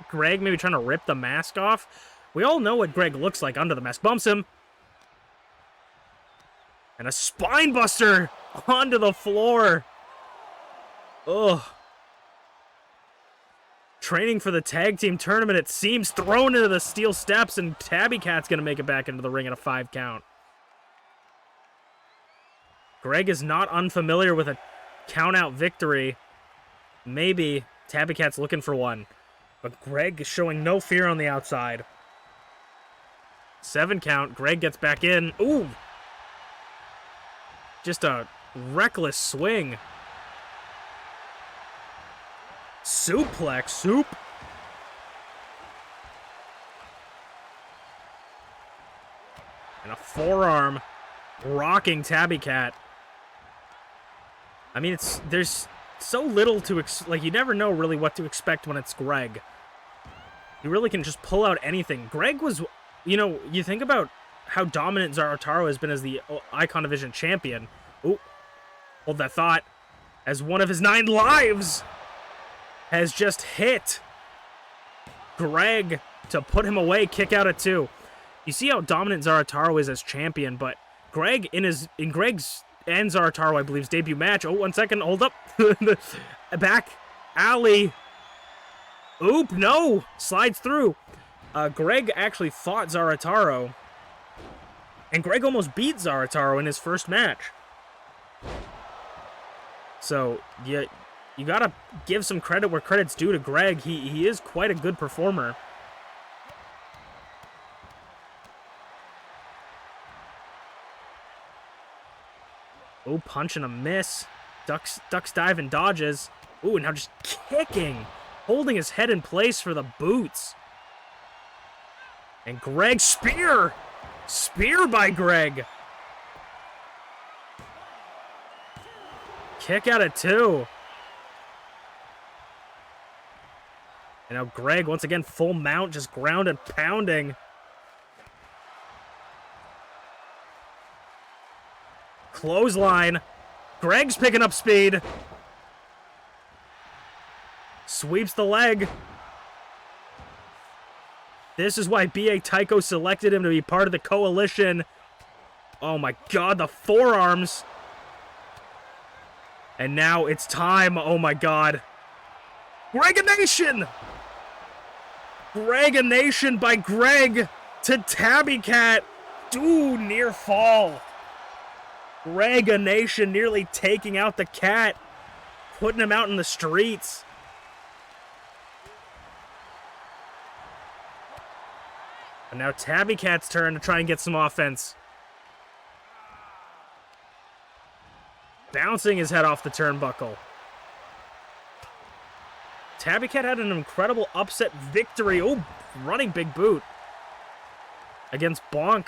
Greg, maybe trying to rip the mask off. We all know what Greg looks like under the mask. Bumps him. And a spine buster onto the floor. Ugh. Training for the tag team tournament, it seems, thrown into the steel steps, and Tabby Cat's going to make it back into the ring at a 5 count. Greg is not unfamiliar with a count-out victory. Maybe Tabby Cat's looking for one. But Greg is showing no fear on the outside. 7 count. Greg gets back in. Ooh! Just a reckless swing. Suplex. Soup. And a forearm rocking Tabby Cat. I mean, there's so little to like, you never know really what to expect when it's Greg. You really can just pull out anything. Greg was, you know, you think about how dominant Zarataro has been as the Icon Division champion. Ooh, hold that thought. As one of his 9 lives has just hit Greg to put him away, kick out at 2. You see how dominant Zarataro is as champion, but Greg, in Greg's and Zarataro, I believe's debut match. Oh, 1 second, hold up. Back alley. Oop, no! Slides through. Greg actually fought Zarataro. And Greg almost beat Zarataro in his first match. So, you gotta give some credit where credit's due to Greg. He is quite a good performer. Oh, punch and a miss. Ducks, dive, and dodges. Ooh, and now just kicking. Holding his head in place for the boots. And Greg, spear! Spear by Greg. Kick out at 2. And now Greg, once again, full mount, just ground and pounding. Clothesline. Greg's picking up speed. Sweeps the leg. This is why B.A. Tycho selected him to be part of the coalition. Oh my god, the forearms. And now it's time. Oh my god. Greganation! Greganation by Greg to Tabby Cat. Ooh, near fall. Greganation nearly taking out the cat. Putting him out in the streets. And now Tabby Cat's turn to try and get some offense. Bouncing his head off the turnbuckle. Tabby Cat had an incredible upset victory. Oh, running big boot. Against Bonk.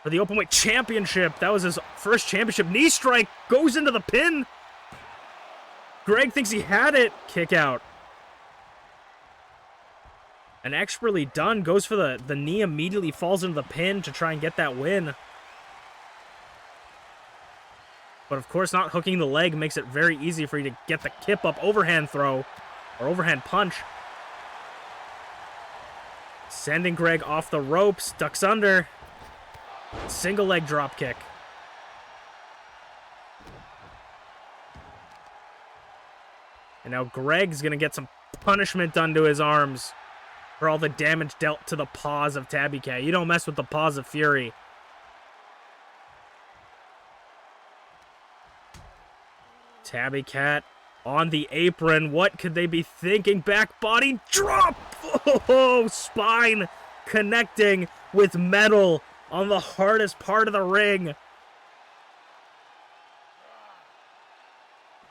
For the Openweight Championship. That was his first championship. Knee strike. Goes into the pin. Greg thinks he had it. Kick out. And expertly done. Goes for the knee. Immediately falls into the pin to try and get that win. But of course, not hooking the leg makes it very easy for you to get the kip up overhand throw. Or overhand punch. Sending Greg off the ropes. Ducks under. Single leg drop kick. And now Greg's going to get some punishment done to his arms for all the damage dealt to the paws of Tabby Cat. You don't mess with the paws of Fury. Tabby Cat on the apron. What could they be thinking? Back body drop. Oh, spine connecting with metal on the hardest part of the ring.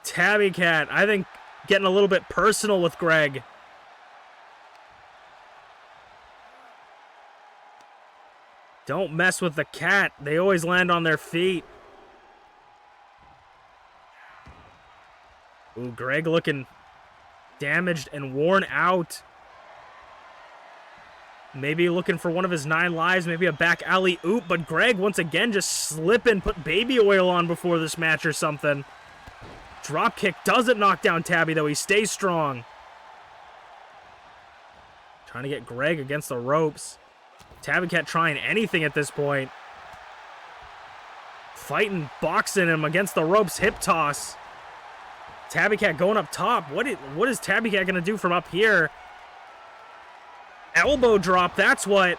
Tabby Cat, I think, getting a little bit personal with Greg. Don't mess with the cat. They always land on their feet. Ooh, Greg looking damaged and worn out. Maybe looking for one of his 9 lives, maybe a back alley oop, but Greg once again just slipping, put baby oil on before this match or something. Drop kick doesn't knock down Tabby though, he stays strong. Trying to get Greg against the ropes. Tabby Cat trying anything at this point. Fighting, boxing him against the ropes, hip toss. Tabby Cat going up top. What is Tabby Cat going to do from up here? Elbow drop, that's what.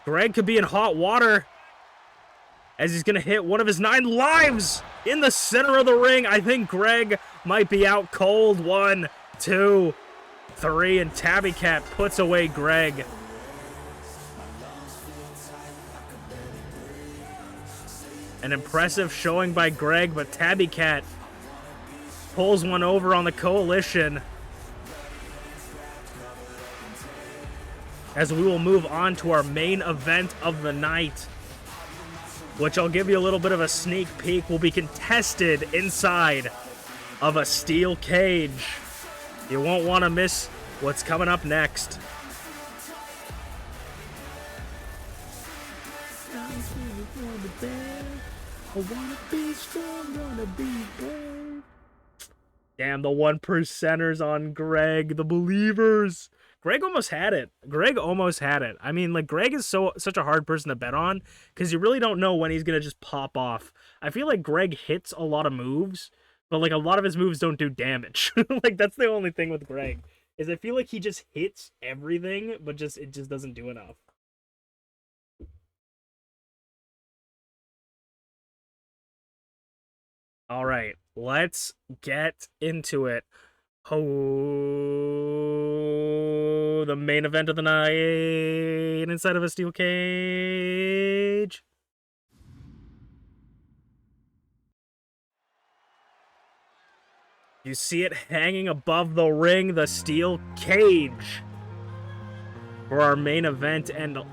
Greg could be in hot water as he's going to hit one of his 9 lives in the center of the ring. I think Greg might be out cold. 1, 2, 3, and Tabby Cat puts away Greg. An impressive showing by Greg, but Tabby Cat pulls one over on the Coalition. As we will move on to our main event of the night, which I'll give you a little bit of a sneak peek, will be contested inside of a steel cage. You won't want to miss what's coming up next. I wanna be strong, wanna be brave. Damn, the 1%ers on Greg, the believers. Greg almost had it. I mean, like, Greg is such a hard person to bet on because you really don't know when he's gonna just pop off. I feel like Greg hits a lot of moves, but like a lot of his moves don't do damage. Like, that's the only thing with Greg, is I feel like he just hits everything, but it just doesn't do enough. All right, let's get into it. Oh, the main event of the night inside of a steel cage. You see it hanging above the ring, the steel cage, for our main event. And a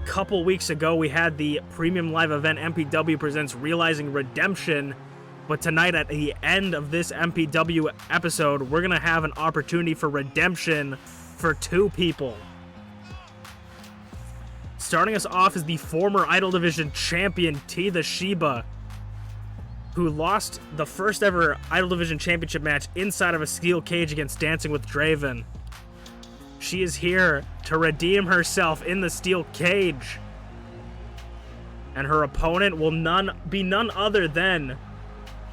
couple weeks ago, we had the premium live event, MPW presents Realizing Redemption. But tonight, at the end of this MPW episode, we're going to have an opportunity for redemption for 2 people. Starting us off is the former Idol Division champion, TeaTheShiba, who lost the first ever Idol Division championship match inside of a steel cage against DancingWithDraven. She is here to redeem herself in the steel cage. And her opponent will be none other than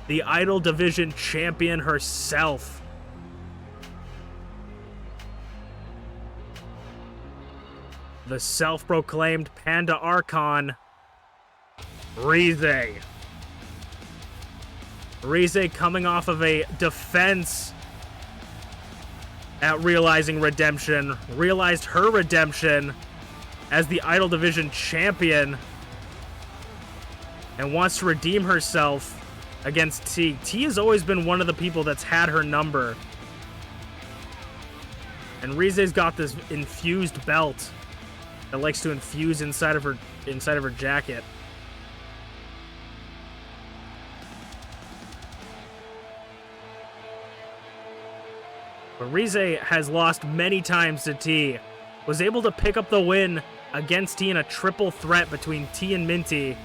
the Idol Division champion herself. The self-proclaimed Panda Archon, Rize. Rize coming off of a defense at Realizing Redemption, realized her redemption as the Idol Division champion and wants to redeem herself against T. T has always been one of the people that's had her number. And Rize's got this infused belt that likes to infuse inside of her jacket. But Rize has lost many times to T. Was able to pick up the win against T in a triple threat between T and Minty.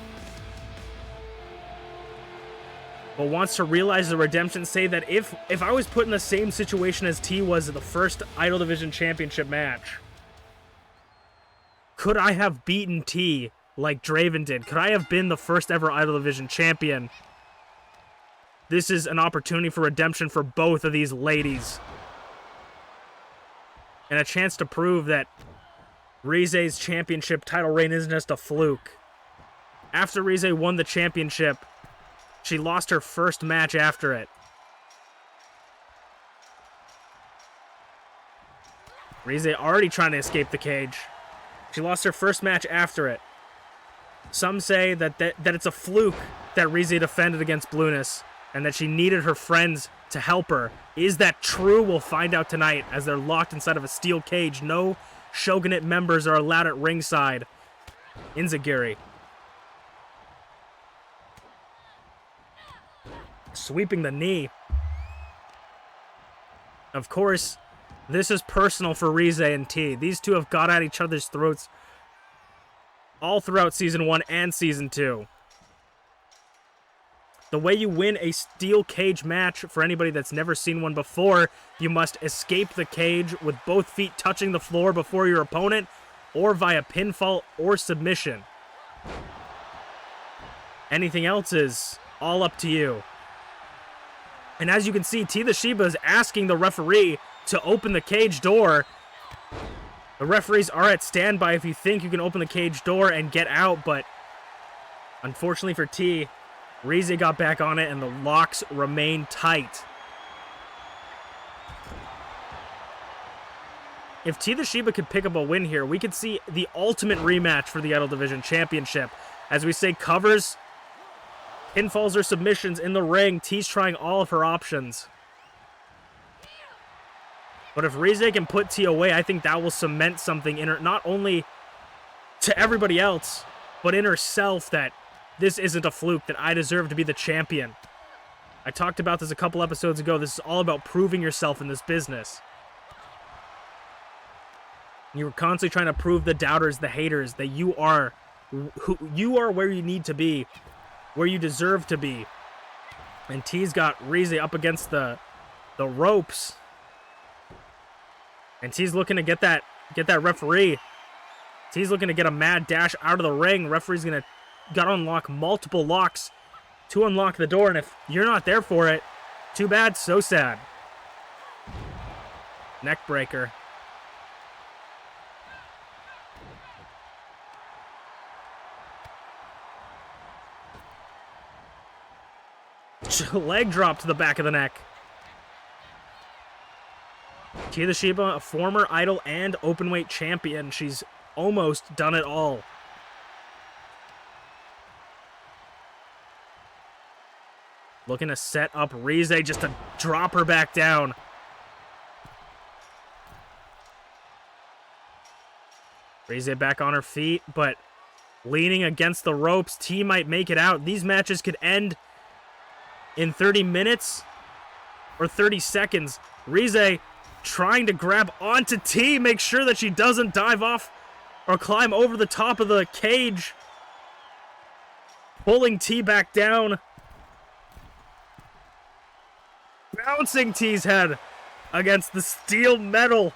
But wants to realize the redemption, say that if I was put in the same situation as T was at the first Idol Division Championship match, could I have beaten T like Draven did? Could I have been the first ever Idol Division champion? This is an opportunity for redemption for both of these ladies. And a chance to prove that Rize's championship title reign isn't just a fluke. After Rize won the championship, she lost her first match after it. Rize already trying to escape the cage. She lost her first match after it. Some say that it's a fluke that Rize defended against Blueness and that she needed her friends to help her. Is that true? We'll find out tonight as they're locked inside of a steel cage. No Shogunate members are allowed at ringside. Inzagiri. Sweeping the knee. Of course, this is personal for Rize and T. These two have got at each other's throats all throughout Season 1 and Season 2. The way you win a steel cage match, for anybody that's never seen one before, you must escape the cage with both feet touching the floor before your opponent, or via pinfall or submission. Anything else is all up to you. And as you can see, TeaTheShiba is asking the referee to open the cage door. The referees are at standby if you think you can open the cage door and get out, but unfortunately for T, Rize got back on it and the locks remain tight. If TeaTheShiba could pick up a win here, we could see the ultimate rematch for the Idol Division Championship. As we say, covers, pinfalls, or submissions in the ring. T's trying all of her options. But if Rize can put T away, I think that will cement something in her, not only to everybody else, but in herself, that this isn't a fluke, that I deserve to be the champion. I talked about this a couple episodes ago. This is all about proving yourself in this business. You were constantly trying to prove the doubters, the haters, that you are where you need to be, where you deserve to be. And T's got Rize up against the ropes. And T's looking to get that referee. T's looking to get a mad dash out of the ring. Referee's gotta unlock multiple locks to unlock the door, and if you're not there for it, too bad, so sad. Neck breaker. Leg drop to the back of the neck. TeaTheShiba, a former Idol and Openweight champion. She's almost done it all. Looking to set up Rize just to drop her back down. Rize back on her feet, but leaning against the ropes. T might make it out. These matches could end in 30 minutes or 30 seconds. Rize trying to grab onto T, make sure that she doesn't dive off or climb over the top of the cage. Pulling T back down. Bouncing T's head against the steel metal.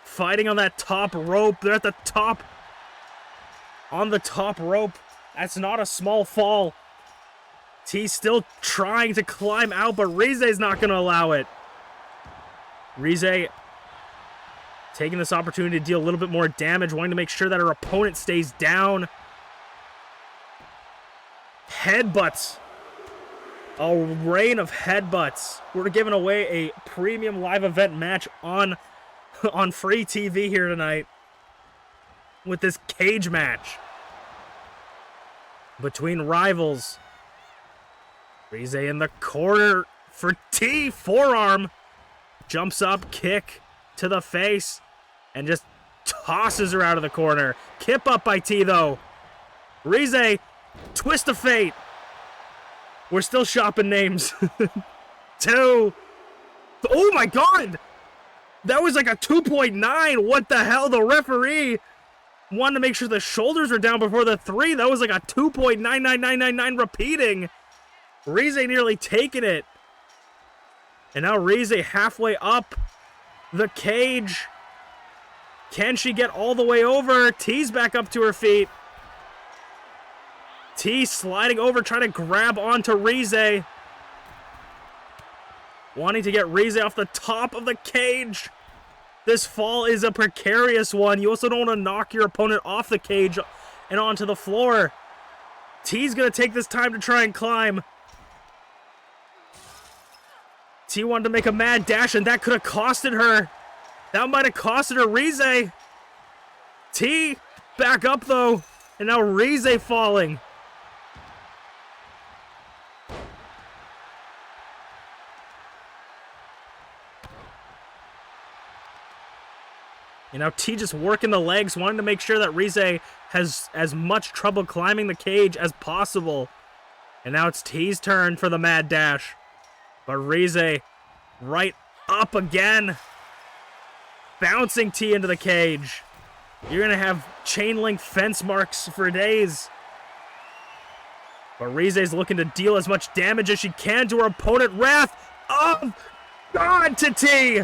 Fighting on that top rope. They're at the top. On the top rope. That's not a small fall. T still trying to climb out, but Rize's not going to allow it. Rize taking this opportunity to deal a little bit more damage, wanting to make sure that her opponent stays down. Headbutts. A rain of headbutts. We're giving away a premium live event match on free TV here tonight with this cage match between rivals. Rize in the corner for T. Forearm. Jumps up, kick to the face, and just tosses her out of the corner. Kip up by T, though. Rize, twist of fate. We're still shopping names. 2. Oh my god! That was like a 2.9. What the hell? The referee wanted to make sure the shoulders were down before the 3. That was like a 2.99999 repeating. Rize nearly taking it. And now Rize halfway up the cage. Can she get all the way over? T's back up to her feet. T sliding over, trying to grab onto Rize. Wanting to get Rize off the top of the cage. This fall is a precarious one. You also don't want to knock your opponent off the cage and onto the floor. T's going to take this time to try and climb. T wanted to make a mad dash, and that could have costed her. That might have costed her. Rize. T back up, though. And now Rize falling. You know, T just working the legs, wanting to make sure that Rize has as much trouble climbing the cage as possible. And now it's T's turn for the mad dash. But Rize right up again. Bouncing T into the cage. You're going to have chain link fence marks for days. But Rize's looking to deal as much damage as she can to her opponent. Wrath of God to T.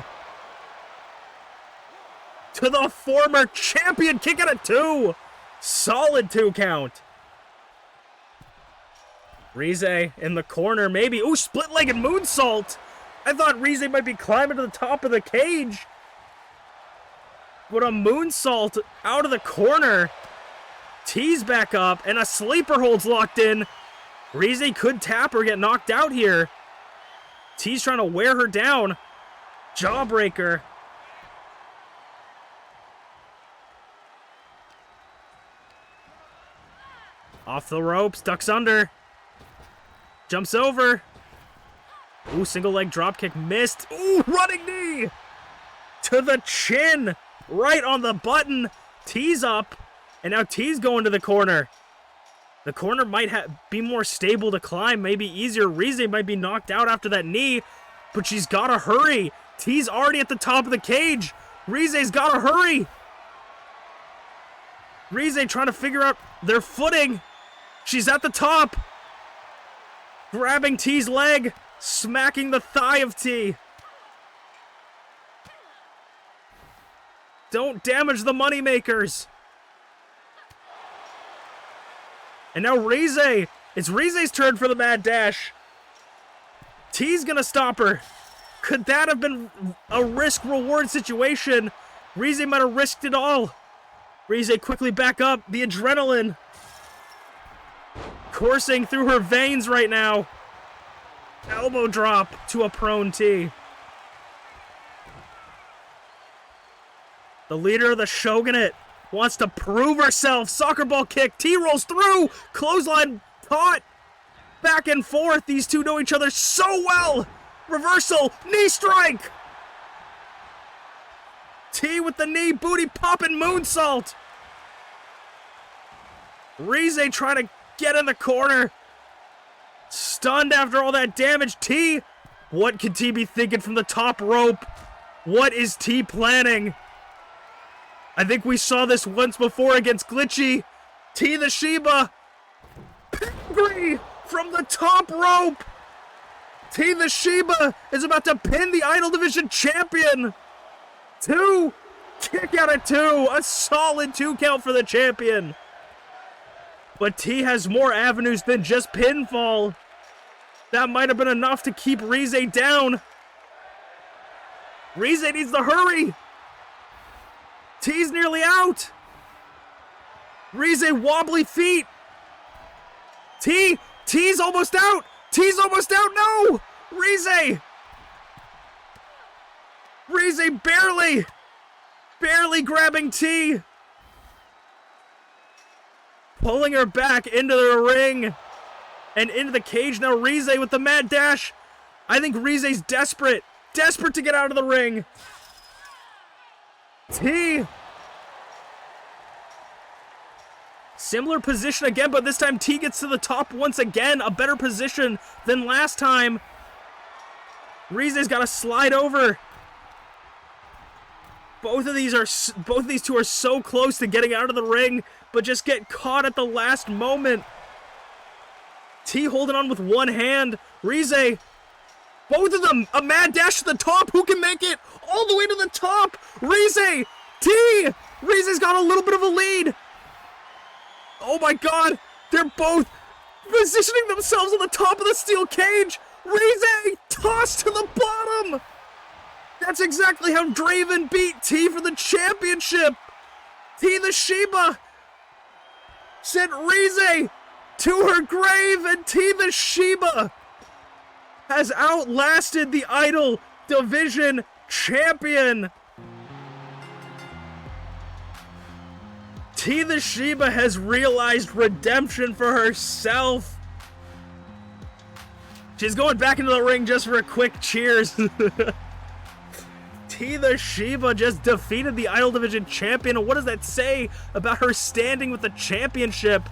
To the former champion, kick out at 2. Solid 2 count. Rize in the corner, maybe. Ooh, split-legged moonsault. I thought Rize might be climbing to the top of the cage. But a moonsault out of the corner. T's back up, and a sleeper hold's locked in. Rize could tap or get knocked out here. T's trying to wear her down. Jawbreaker. Off the ropes, ducks under. Jumps over. Ooh, single leg dropkick missed. Ooh, running knee to the chin. Right on the button. T's up. And now T's going to the corner. The corner might be more stable to climb. Maybe easier. Rize might be knocked out after that knee. But she's got to hurry. T's already at the top of the cage. Rize's got to hurry. Rize trying to figure out their footing. She's at the top. Grabbing T's leg. Smacking the thigh of T. Don't damage the moneymakers. And now Rize. It's Rize's turn for the mad dash. T's gonna stop her. Could that have been a risk-reward situation? Rize might have risked it all. Rize quickly back up. The adrenaline coursing through her veins right now. Elbow drop to a prone T. The leader of the Shogunate wants to prove herself. Soccer ball kick. T rolls through. Clothesline caught. Back and forth. These two know each other so well. Reversal. Knee strike. T with the knee. Booty popping moonsault. Rize trying to get in the corner. Stunned after all that damage. T. What could T be thinking from the top rope? What is T planning? I think we saw this once before against Glitchy. TeaTheShiba. Pedigree from the top rope. TeaTheShiba is about to pin the Idol Division champion. 2. Kick out at 2. A solid 2 count for the champion. But T has more avenues than just pinfall. That might have been enough to keep Rize down. Rize needs to hurry. T's nearly out. Rize wobbly feet. T's almost out. T's almost out. No. Rize barely grabbing T. Pulling her back into the ring and into the cage. Now Rize with the mad dash. I think Rize's desperate to get out of the ring. T. Similar position again, but this time T gets to the top once again. A better position than last time. Rize's got to slide over. Both of these two are so close to getting out of the ring, but just get caught at the last moment. T holding on with one hand. Rize, both of them, a mad dash to the top. Who can make it all the way to the top? Rize, T. Rize's got a little bit of a lead. Oh my God, they're both positioning themselves on the top of the steel cage. Rize tossed to the bottom. That's exactly how Draven beat T for the championship. TeaTheShiba sent Rize to her grave, and TeaTheShiba has outlasted the Idol Division champion. TeaTheShiba has realized redemption for herself. She's going back into the ring just for a quick cheers. TeaTheShiba just defeated the Idol Division champion. And what does that say about her standing with the championship?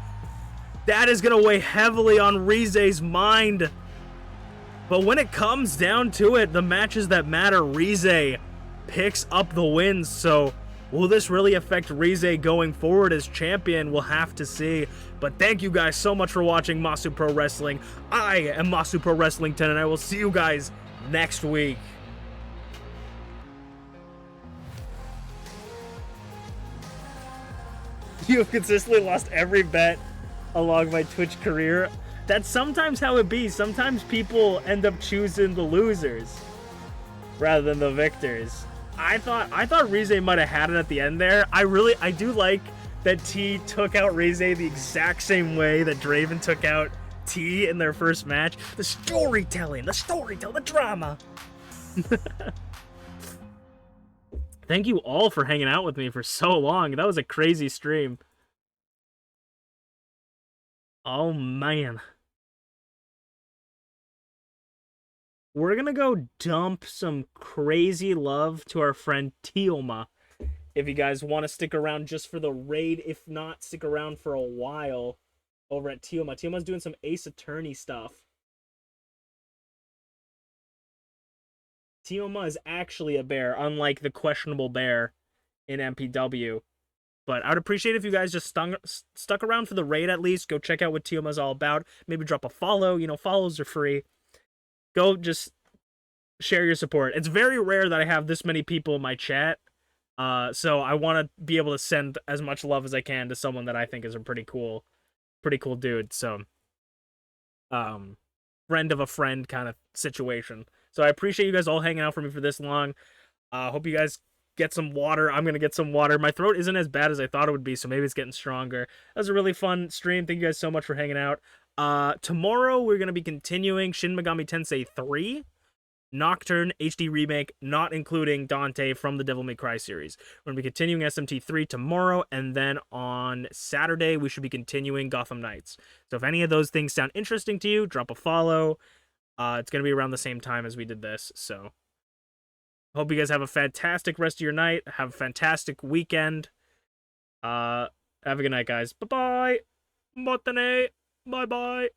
That is going to weigh heavily on Rize's mind. But when it comes down to it, the matches that matter, Rize picks up the wins. So will this really affect Rize going forward as champion? We'll have to see. But thank you guys so much for watching Masu Pro Wrestling. I am Masu Pro Wrestling 10, and I will see you guys next week. You have consistently lost every bet along my Twitch career. That's sometimes how it be. Sometimes people end up choosing the losers rather than the victors. I thought Rize might have had it at the end there. I do like that T took out Rize the exact same way that Draven took out T in their first match. The storytelling, the drama. Thank you all for hanging out with me for so long. That was a crazy stream. Oh, man. We're gonna go dump some crazy love to our friend Tioma. If you guys want to stick around just for the raid, if not, stick around for a while over at Tioma. Tioma's doing some Ace Attorney stuff. Tioma is actually a bear, unlike the questionable bear in MPW. But I would appreciate if you guys just stuck around for the raid at least. Go check out what Tioma's all about. Maybe drop a follow. You know, follows are free. Go just share your support. It's very rare that I have this many people in my chat. So I want to be able to send as much love as I can to someone that I think is a pretty cool dude. So, friend of a friend kind of situation. So I appreciate you guys all hanging out for me for this long. Hope you guys get some water. I'm going to get some water. My throat isn't as bad as I thought it would be, so maybe it's getting stronger. That was a really fun stream. Thank you guys so much for hanging out. Tomorrow we're going to be continuing Shin Megami Tensei 3. Nocturne HD Remake, not including Dante from the Devil May Cry series. We're going to be continuing SMT 3 tomorrow, and then on Saturday, we should be continuing Gotham Knights. So if any of those things sound interesting to you, drop a follow. It's going to be around the same time as we did this, so hope you guys have a fantastic rest of your night. Have a fantastic weekend. Have a good night, guys. Bye-bye. Botane. Bye-bye.